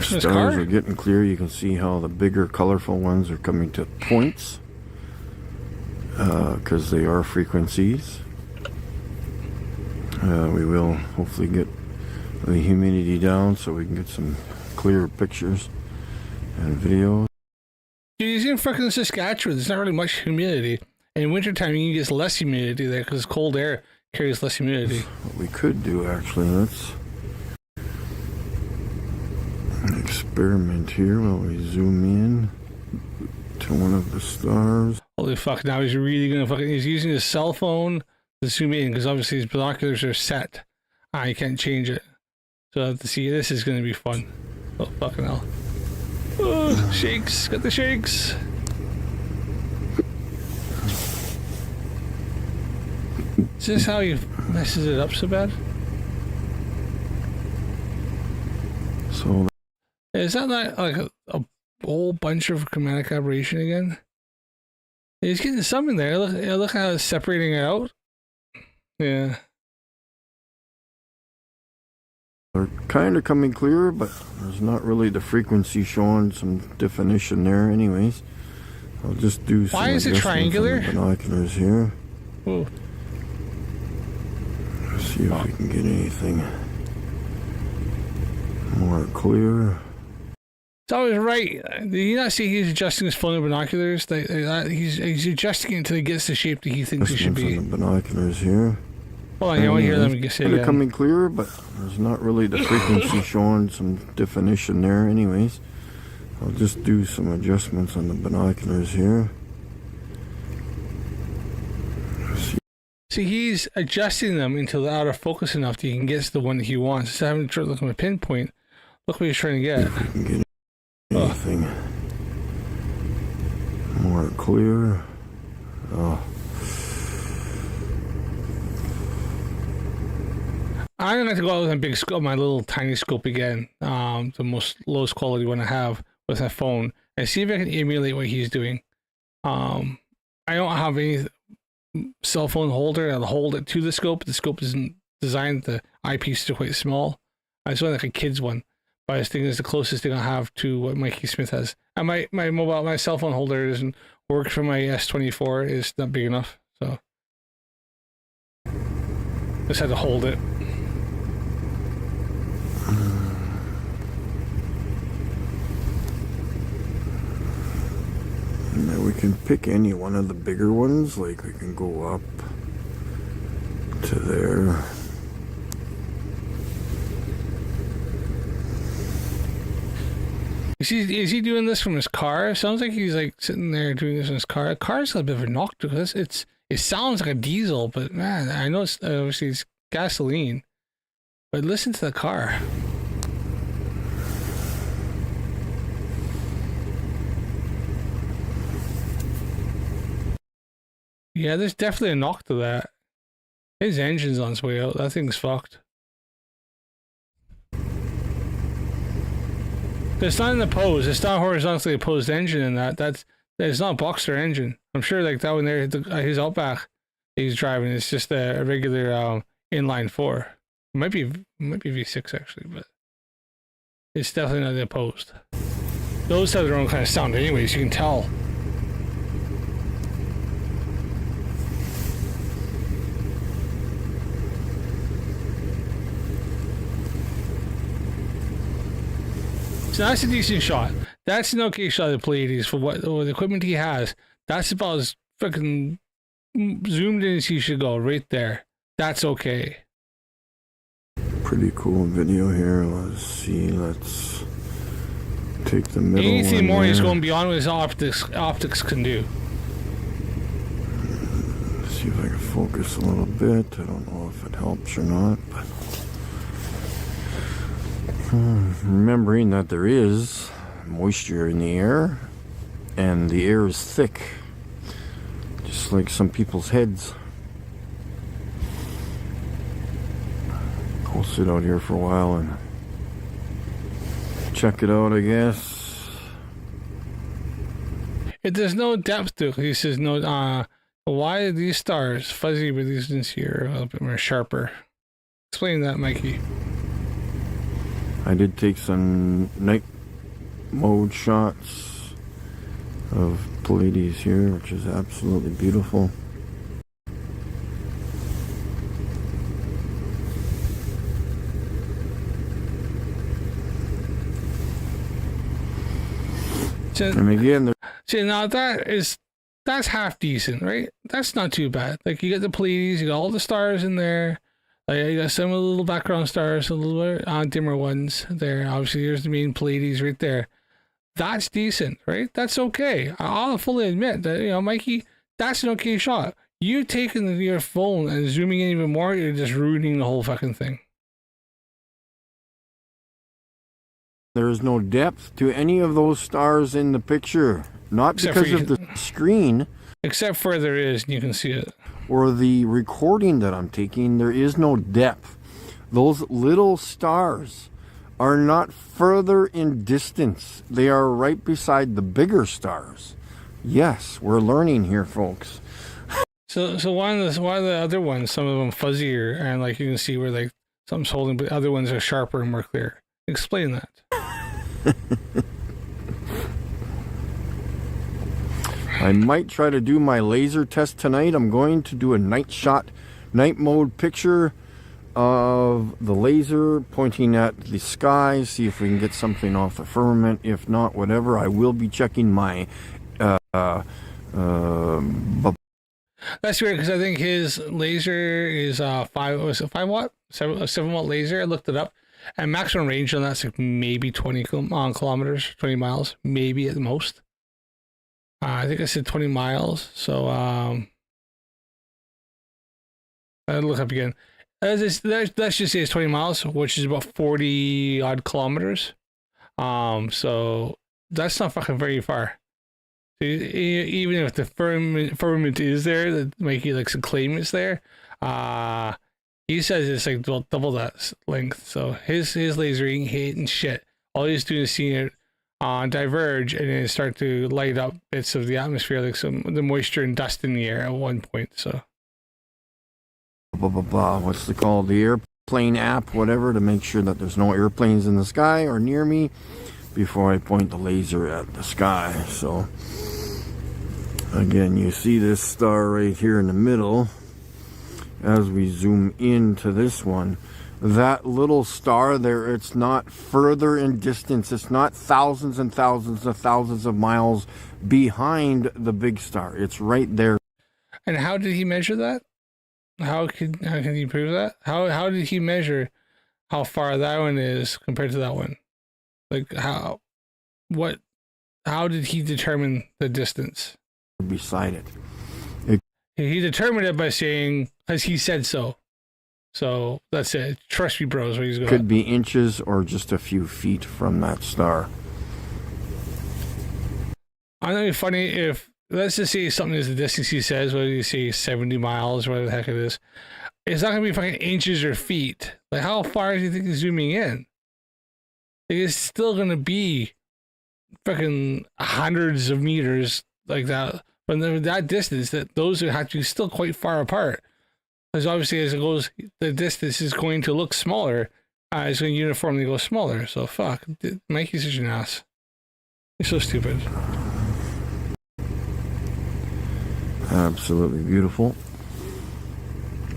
Stars are getting clear. You can see how the bigger colorful ones are coming to points because they are frequencies. We will hopefully get the humidity down so we can get some clear pictures and videos. Dude, he's in fucking Saskatchewan. There's not really much humidity. In wintertime, you can get less humidity there because cold air carries less humidity. What we could do, actually, let's experiment here while we zoom in to one of the stars. Holy fuck! Now he's really gonna fucking. He's using his cell phone to zoom in because obviously his binoculars are set. You can't change it. So I have to see. This is gonna be fun. Oh fucking hell! Oh, shakes. Got the shakes. Is this how he messes it up so bad? So Is that not like a whole bunch of chromatic aberration again? He's getting some in there. Look how it's separating it out. Yeah. they're kind of coming clear, but there's not really the frequency showing some definition there anyways. I'll just do some Why is it adjustments on the triangular? binoculars here. Ooh. Let's see if we can get anything more clear. It's always right. Did you not see he's adjusting his phone and binoculars? He's adjusting it until he gets the shape that he thinks it should Adjustments be. on the binoculars here. Hold on, you want to hear them say Kind of again. coming clear, but there's not really the frequency showing some definition there anyways. I'll just do some adjustments on the binoculars here. See, he's adjusting them until they're out of focus enough that he can get to the one that he wants. Instead of having to try to look at a pinpoint, look what he's trying to get. If we can get anything more clear. Oh. I'm gonna have to go out with my big scope, my little tiny scope again, the most lowest quality one I have with my phone, and see if I can emulate what he's doing. I don't have any cell phone holder that'll hold it to the scope. The scope isn't designed. The eyepieces are quite small. I just want like a kid's one, but I was thinking it's the closest thing I have to what Mikey Smith has. And my cell phone holder doesn't work for my S24. It's not big enough, so just had to hold it. And then we can pick any one of the bigger ones, like we can go up to there. Is he doing this from his car? It sounds like he's like sitting there doing this in his car. The car's got a bit of a knock to it. It sounds like a diesel, but man, I know it's obviously it's gasoline. But listen to the car. Yeah, there's definitely a knock to that. His engine's on its way out. That thing's fucked. It's not in the pose. It's not a horizontally opposed engine in that. It's not a Boxster engine. I'm sure like that one there, his Outback he's driving, it's just a regular inline 4. It might be V6 actually, but it's definitely not opposed. Those have their own kind of sound anyways, you can tell. So that's a decent shot. That's an okay shot of the Pleiades for what the equipment he has. That's about as fucking zoomed in as he should go, right there. That's okay. Pretty cool video here. Let's see. Let's take the middle Anything one more, there. he's going beyond what his optics can do. Let's see if I can focus a little bit. I don't know if it helps or not, but remembering that there is moisture in the air and the air is thick, just like some people's heads. I'll sit out here for a while and check it out, I guess. There's no depth to it. He says no. Why are these stars fuzzy, but these ones here are a bit more sharper? Explain that, Mikey. I did take some night mode shots of Pleiades here, which is absolutely beautiful. So, And again, see, now that's half decent, right? That's not too bad. Like you get the Pleiades, you got all the stars in there. Like you got some of the little background stars, a little bit dimmer ones there. Obviously, there's the main Pleiades right there. That's decent, right? That's okay. I'll fully admit that, you know, Mikey, that's an okay shot. You taking your phone and zooming in even more, you're just ruining the whole fucking thing. There is no depth to any of those stars in the picture. Not Except because for of the screen Except for there is, and you can see it. or the recording that I'm taking. There is no depth. Those little stars are not further in distance. They are right beside the bigger stars. Yes, we're learning here, folks. So one of the other ones, some of them fuzzier, and like you can see where like something's holding, but other ones are sharper and more clear. Explain that. I might try to do my laser test tonight. I'm going to do a night mode picture of the laser pointing at the sky, see if we can get something off the firmament. If not, whatever, I will be checking my That's weird because I think his laser is 5 watt, 7 watt laser. I looked it up, and maximum range on that's like maybe 20 kilometers, 20 miles, maybe at the most. I think I said 20 miles, so I'll look up again. Let's just say it's 20 miles, which is about 40 odd kilometers. So that's not fucking very far. Even if the firmament is there, that Mikey likes to claim it's there, he says it's like double that length. So his laser ain't hitting shit. All he's doing is seeing it diverge and then start to light up bits of the atmosphere, like the moisture and dust in the air at one point. So what's it called? The airplane app, whatever, to make sure that there's no airplanes in the sky or near me before I point the laser at the sky. So again, you see this star right here in the middle. As we zoom into this one, that little star there, it's not further in distance. It's not thousands and thousands of thousands of miles behind the big star. It's right there. And how did he measure that? How can he prove that? How did he measure how far that one is compared to that one? Like how did he determine the distance? Beside it. He determined it by saying, as he said so. So that's it. Trust me, bros. Where he's going. Could be inches or just a few feet from that star. I know it's funny if, let's just say something is the distance he says, whether you say 70 miles, whatever the heck it is. It's not going to be fucking inches or feet. Like, how far do you think he's zooming in? It's still going to be fucking hundreds of meters like that. But that distance, those have to be still quite far apart. Because obviously as it goes, the distance is going to look smaller. It's going to uniformly go smaller. So fuck. Mikey's such an ass. He's so stupid. Absolutely beautiful.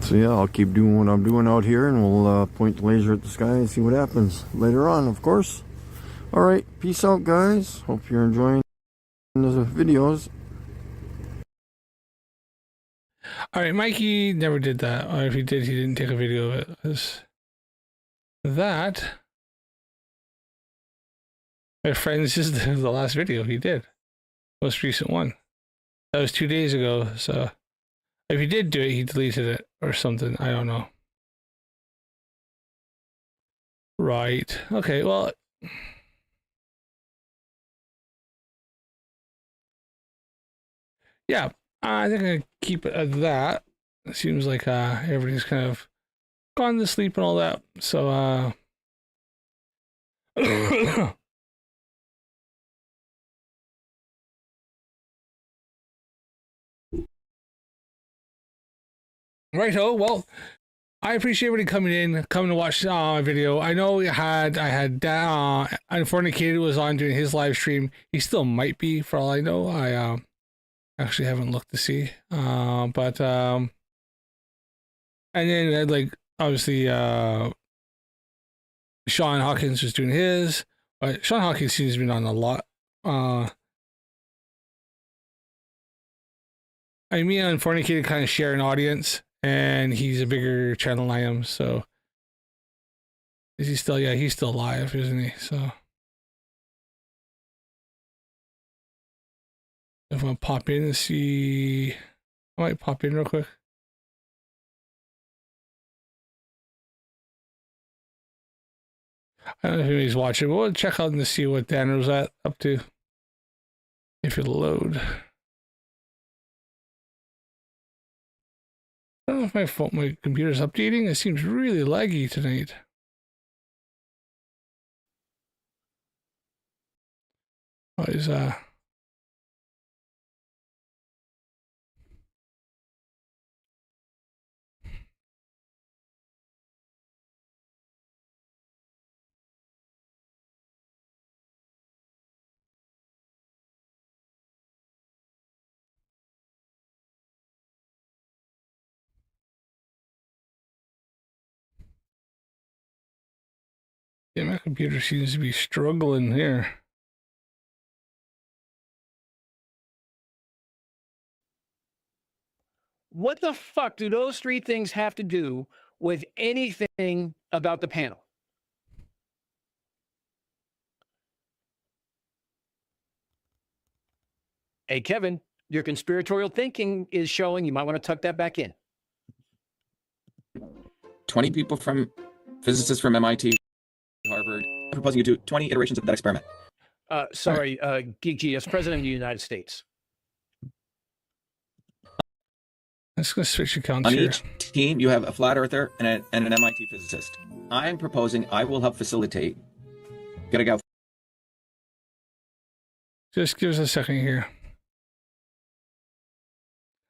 So yeah, I'll keep doing what I'm doing out here, and we'll point the laser at the sky and see what happens later on, of course. Alright, peace out, guys. Hope you're enjoying the videos. Alright, Mikey never did that. Or if he did, he didn't take a video of it. That, my friend, this is the last video he did. Most recent one. That was 2 days ago, so if he did do it, he deleted it or something. I don't know. Right. Okay, well, yeah, I think I'm going to keep it at that. It seems like everybody's kind of gone to sleep and all that. So, righto, well, I appreciate everybody coming to watch my video. I know I had Unfornicated was on doing his live stream. He still might be, for all I know. I actually haven't looked to see. But and then like obviously Sean Hawkins was doing his. But Sean Hawkins seems to be on a lot. Me and Unfornicated kind of share an audience. And he's a bigger channel than I am, so is he still? Yeah, he's still live, isn't he? So If I pop in and see, I might pop in real quick. I don't know if anybody's watching, but we'll check out and see what Daniel's up to. If it'll load. I don't know if my computer's updating. It seems really laggy tonight. What is yeah, my computer seems to be struggling here. What the fuck do those three things have to do with anything about the panel? Hey, Kevin, your conspiratorial thinking is showing. You might want to tuck that back in. 20 people physicists from MIT, Harvard, proposing you do 20 iterations of that experiment. Sorry, Geek G, as President of the United States. I'm just going to switch accounts On here. each team, you have a flat earther and an MIT physicist. I'm proposing I will help facilitate. Gotta go. Just give us a second here.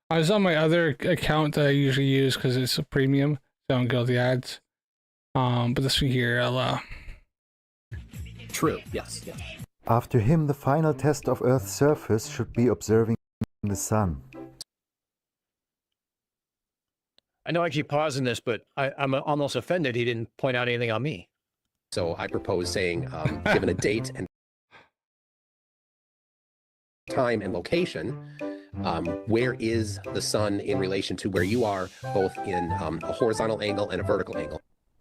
I was on my other account that I usually use because it's a premium, so I don't get all the ads. But this one here, I'll True, yes. After him, the final test of Earth's surface should be observing the sun. I know I keep pausing this, but I'm almost offended he didn't point out anything on me. So I propose saying, given a date and time and location, where is the sun in relation to where you are, both in a horizontal angle and a vertical angle?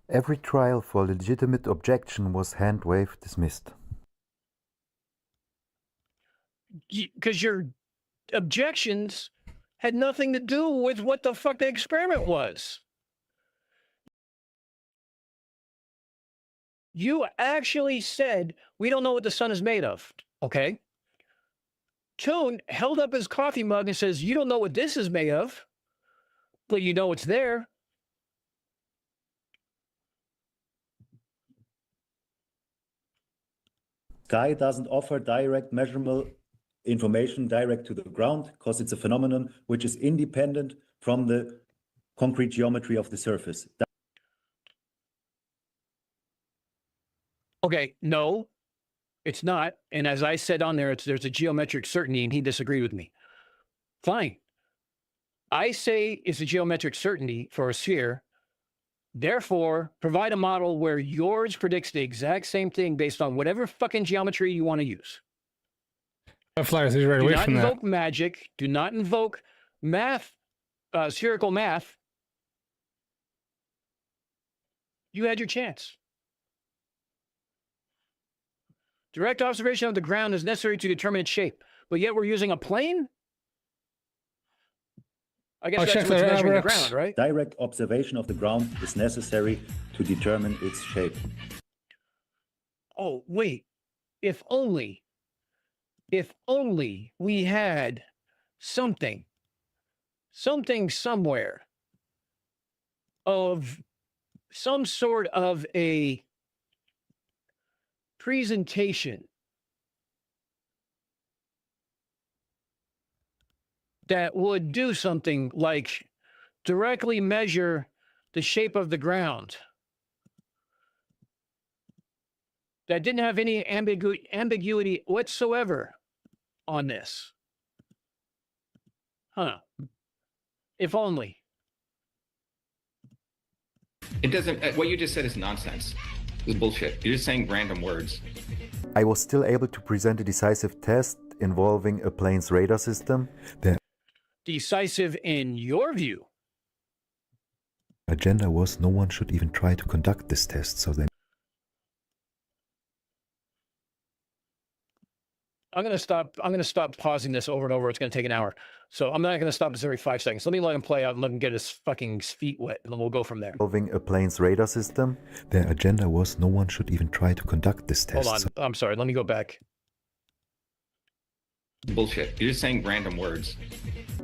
Every trial for legitimate objection was hand-wave dismissed. Because your objections had nothing to do with what the fuck the experiment was. You actually said, we don't know what the sun is made of, okay? Toon held up his coffee mug and says, you don't know what this is made of, but you know it's there. Sky doesn't offer direct measurable information direct to the ground because it's a phenomenon which is independent from the concrete geometry of the surface. Okay, no, it's not. And as I said on there, there's a geometric certainty, and he disagreed with me. Fine. I say it's a geometric certainty for a sphere. Therefore, provide a model where yours predicts the exact same thing based on whatever fucking geometry you want to use. That flies right away from that. Do not invoke magic. Do not invoke math, spherical math. You had your chance. Direct observation of the ground is necessary to determine its shape, but yet we're using a plane? I guess that's what's measuring the ground, right? Direct observation of the ground is necessary to determine its shape. Oh, wait. If only we had something somewhere of some sort of a presentation that would do something like directly measure the shape of the ground, that didn't have any ambiguity whatsoever on this. Huh. If only. It doesn't, what you just said is nonsense. It's bullshit. You're just saying random words. I was still able to present a decisive test involving a plane's radar system. The Decisive in your view? agenda was no one should even try to conduct this test, so then I'm gonna stop pausing this over and over. It's gonna take an hour. So I'm not gonna stop this every 5 seconds. Let me let him play out and let him get his fucking feet wet, and then we'll go from there. Involving a plane's radar system. Their agenda was no one should even try to conduct this test. Hold on. I'm sorry. Let me go back. Bullshit. You're just saying random words.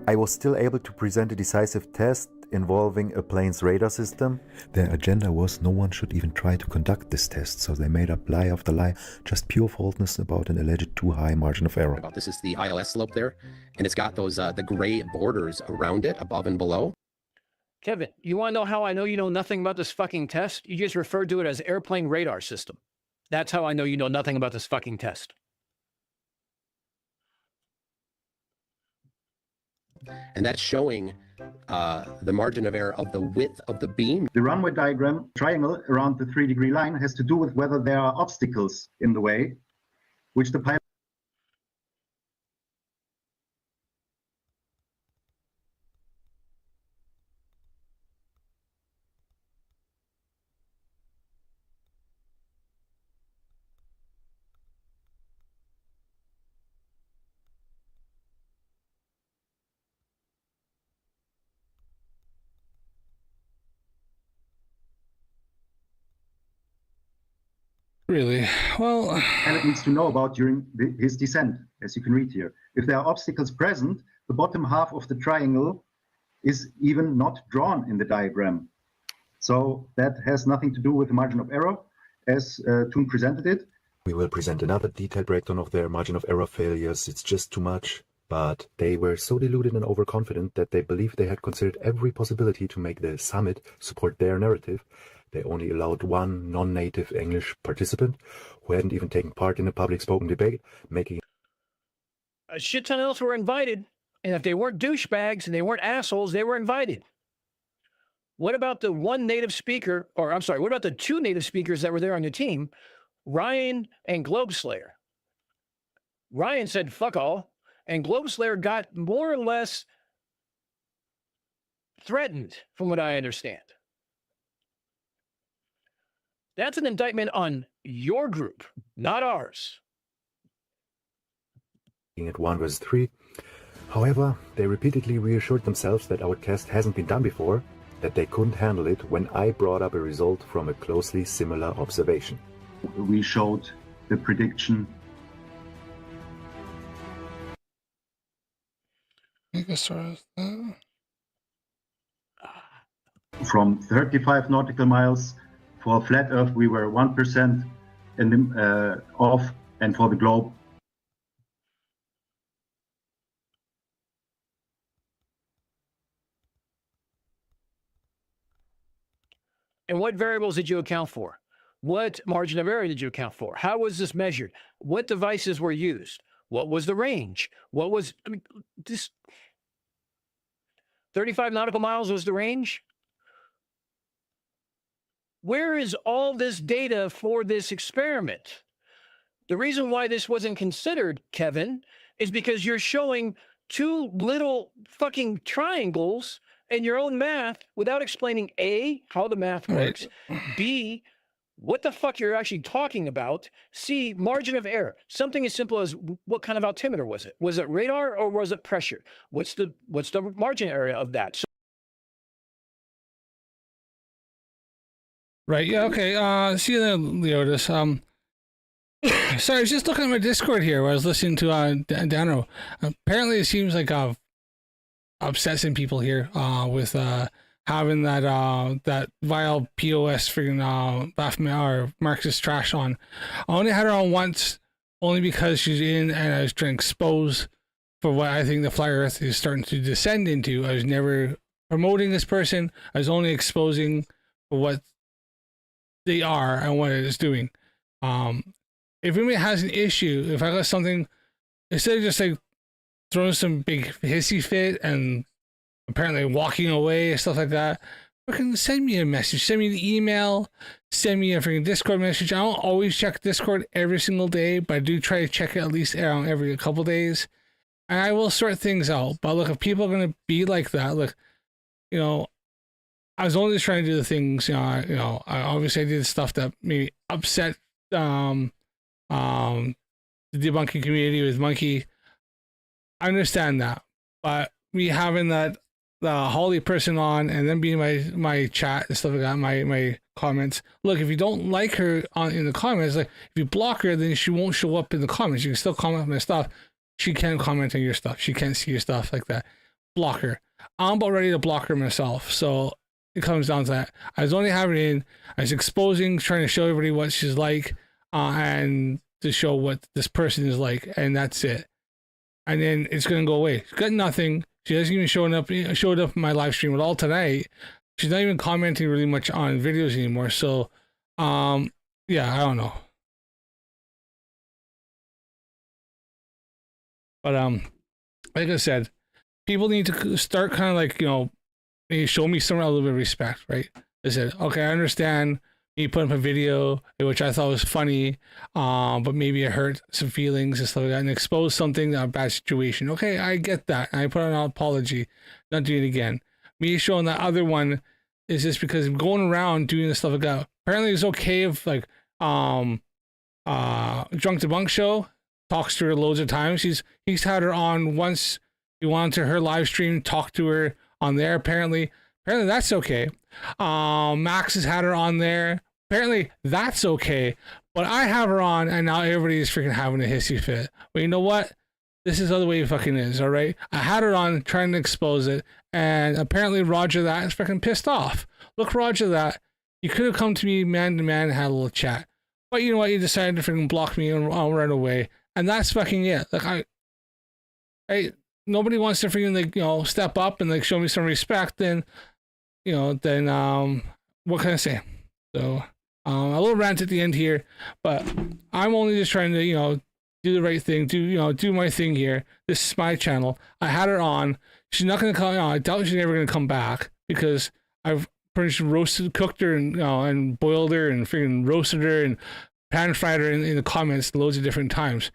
I was still able to present a decisive test involving a plane's radar system. Their agenda was no one should even try to conduct this test, so they made up lie after lie, just pure falseness about an alleged too high margin of error. This is the ILS slope there, and it's got those the gray borders around it, above and below. Kevin, you want to know how I know you know nothing about this fucking test? You just referred to it as airplane radar system. That's how I know you know nothing about this fucking test. And that's showing the margin of error of the width of the beam. The runway diagram triangle around the 3-degree line has to do with whether there are obstacles in the way, which the pilot Really? Well, needs to know about during his descent, as you can read here. If there are obstacles present, the bottom half of the triangle is even not drawn in the diagram. So that has nothing to do with the margin of error, as Toon presented it. We will present another detailed breakdown of their margin of error failures. It's just too much. But they were so deluded and overconfident that they believed they had considered every possibility to make the summit support their narrative. They only allowed one non-native English participant who hadn't even taken part in a public spoken debate, making A shit ton else were invited. And if they weren't douchebags and they weren't assholes, they were invited. What about the one native speaker, or I'm sorry, what about the 2 native speakers that were there on the team, Ryan and Globeslayer? Ryan said, fuck all. And Globeslayer got more or less threatened, from what I understand. That's an indictment on your group, not ours. at 1 versus 3. However, they repeatedly reassured themselves that our test hasn't been done before, that they couldn't handle it when I brought up a result from a closely similar observation. We showed the prediction from 35 nautical miles. For flat Earth, we were 1% off, and for the globe, And what variables did you account for? What margin of error did you account for? How was this measured? What devices were used? What was the range? What was, I mean, this 35 nautical miles was the range? Where is all this data for this experiment? The reason why this wasn't considered, Kevin, is because you're showing 2 little fucking triangles in your own math without explaining A, how the math works, B, what the fuck you're actually talking about, C, margin of error. Something as simple as what kind of altimeter was it? Was it radar or was it pressure? What's the margin area of that? So right. Yeah. Okay. See you then, Leotis. Sorry, I was just looking at my Discord here where I was listening to Dano. Apparently, it seems like upset some people here with having that vile POS freaking or Marxist trash on. I only had her on once, only because she's in and I was trying to expose for what I think the flat Earth is starting to descend into. I was never promoting this person. I was only exposing for what they are and what it is doing. If anybody has an issue, if I got something, instead of just like throwing some big hissy fit and apparently walking away and stuff like that, fucking send me a message, send me an email, send me a freaking Discord message. I don't always check Discord every single day, but I do try to check it at least around every couple days, and I will sort things out. But look, if people are gonna be like that, look, you know, I was only just trying to do the things, I obviously I did stuff that maybe upset the debunking community with Monkey. I understand that, but me having the Holly person on and then being my chat and stuff like that, my comments. Look, if you don't like her in the comments, like if you block her, then she won't show up in the comments. You can still comment on my stuff. She can't comment on your stuff. She can't see your stuff like that. Block her. I'm about ready to block her myself. So it comes down to that. I was only having it in. I was exposing, trying to show everybody what she's like, and to show what this person is like, and that's it. And then it's gonna go away. She's got nothing. She hasn't even showed up in my live stream at all tonight. She's not even commenting really much on videos anymore. So, yeah, I don't know. But like I said, people need to start kind of like, you know, maybe show me some a little bit of respect, right? I said, okay, I understand you put up a video which I thought was funny, but maybe it hurt some feelings and stuff like that, and expose something, a bad situation. Okay, I get that. I put on an apology, not do it again. Me showing that other one is just because I'm going around doing this stuff like that. Apparently it's okay if like Drunk Debunk Show talks to her loads of times. He's had her on once. He wanted to her live stream, talk to her on there. Apparently that's okay. Max has had her on there. Apparently that's okay. But I have her on, and now everybody's freaking having a hissy fit. But you know what? This is how the way it fucking is, all right? I had her on trying to expose it, and apparently Roger that is freaking pissed off. Look, Roger that. You could have come to me man to man and had a little chat. But you know what? You decided to freaking block me right away. And that's fucking it. Like, nobody wants to freaking, like, you know, step up and, like, show me some respect, then, you know, then, what can I say? So, a little rant at the end here, but I'm only just trying to, you know, do the right thing, do my thing here. This is my channel. I had her on. She's not going to come, I doubt she's never going to come back, because I've pretty much cooked her and, you know, and boiled her and freaking roasted her and pan fried her in the comments loads of different times.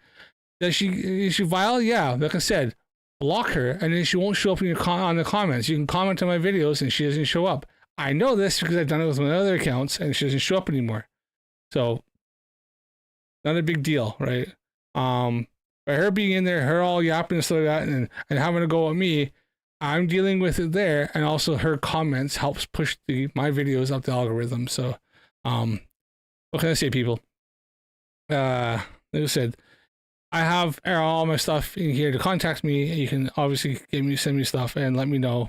Is she vile? Yeah, like I said, block her, and then she won't show up on the comments. You can comment on my videos, and she doesn't show up. I know this because I've done it with my other accounts, and she doesn't show up anymore. So, not a big deal, right? By her being in there, her all yapping and stuff like that, and having to go at me, I'm dealing with it there, and also her comments helps push my videos up the algorithm. So, what can I say, people? Like I said, I have all my stuff in here to contact me. You can obviously send me stuff and let me know.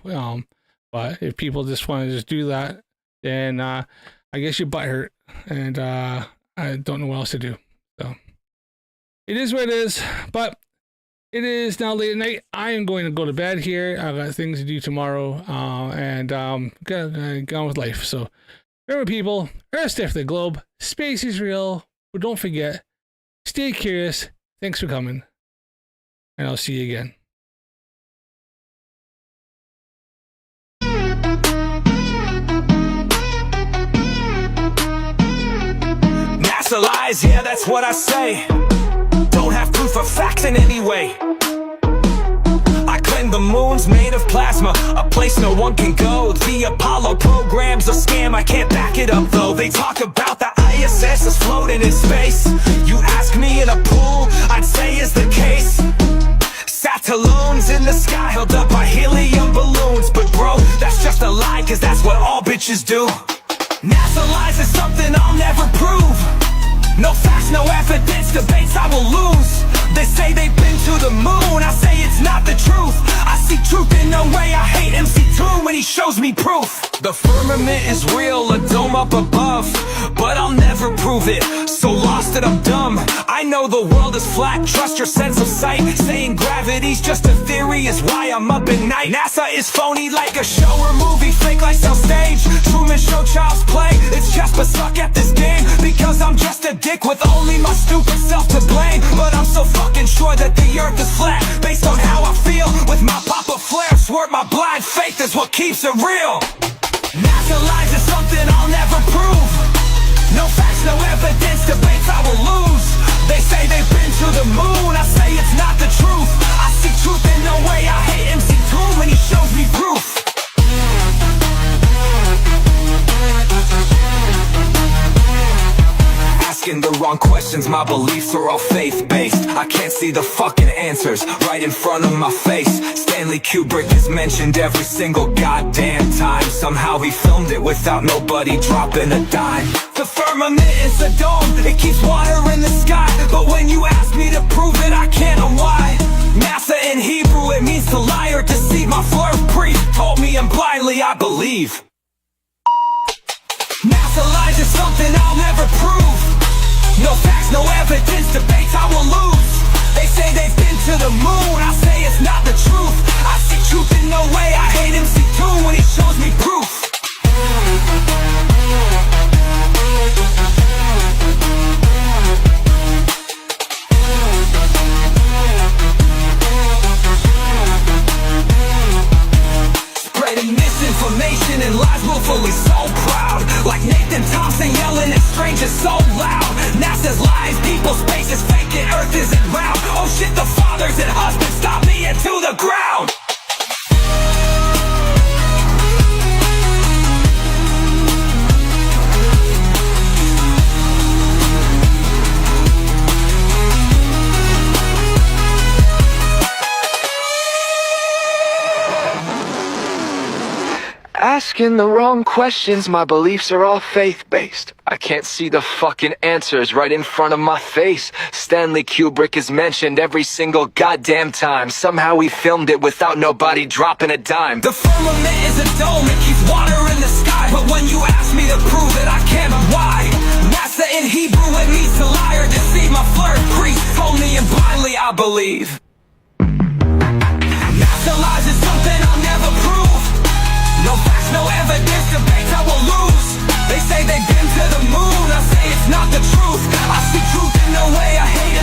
But if people just want to just do that, then I guess your butt hurt, and I don't know what else to do. So it is what it is. But it is now late at night. I am going to go to bed here. I've got things to do tomorrow, and gotta get on with life. So remember, people, Earth stiff the globe, space is real. But don't forget, stay curious. Thanks for coming, and I'll see you again. NASA lies, yeah, that's what I say. Don't have proof or facts in any way. I claim the moon's made of plasma, a place no one can go. The Apollo program's a scam, I can't back it up though. They talk about the ISS is floating in space. You ask me in a pool, I'd say is the case. Satelloons in the sky held up by helium balloons. But bro, that's just a lie, cause that's what all bitches do. NASA lies is something I'll never prove. No facts, no evidence, debates I will lose. They say they've been to the moon, I say it's not the truth. I see truth in no way, I hate MC2 when he shows me proof. The firmament is real, a dome up above, but I'll never prove it, so lost that I'm dumb. I know the world is flat, trust your sense of sight. Saying gravity's just a theory is why I'm up at night. NASA is phony like a show or movie, fake like some stage. Truman Show, child's play, it's just but suck at this game. Because I'm just a dick with only my stupid self to blame. But I'm so fucking sure that the earth is flat, based on how I feel with my pop of flerfs. Swear my blind faith is what keeps it real. NASA lies is something I'll never prove. No facts, no evidence, debates I will lose. They say they've been to the moon, I say it's not the truth. I see truth in no way, I hate MC2 when he shows me proof. Asking the wrong question. questions, my beliefs are all faith-based. I can't see the fucking answers right in front of my face. Stanley Kubrick is mentioned every single goddamn time. Somehow he filmed it without nobody dropping a dime. The firmament is a dome, it keeps water in the sky. But when you ask me to prove it, I can't. Why? NASA in Hebrew, it means to lie or deceive. My flirt priest told me, and blindly I believe. NASA lies is something I'll never prove. No facts, no evidence, debates I will lose. They say they've been to the moon, I say it's not the truth. I see truth in no way, I hate MC2 when he shows me proof. Spreading misinformation and lies willfully, so proud. Like Nathan Thompson yelling at strangers so loud. NASA's lies, people, space is fake and Earth isn't round. Oh shit, the fathers and husbands stop me into the ground. Asking the wrong questions, my beliefs are all faith-based. I can't see the fucking answers right in front of my face. Stanley Kubrick is mentioned every single goddamn time. Somehow he filmed it without nobody dropping a dime. The firmament is a dome, it keeps water in the sky. But when you ask me to prove it, I can't. Why? NASA in Hebrew, it means to lie or deceive. My flirt priest told me, and blindly I believe. NASA lies is something I'll never prove. No facts, no evidence, debates I will lose. They say they've been to the moon, I say it's not the truth. I see truth in no way, I hate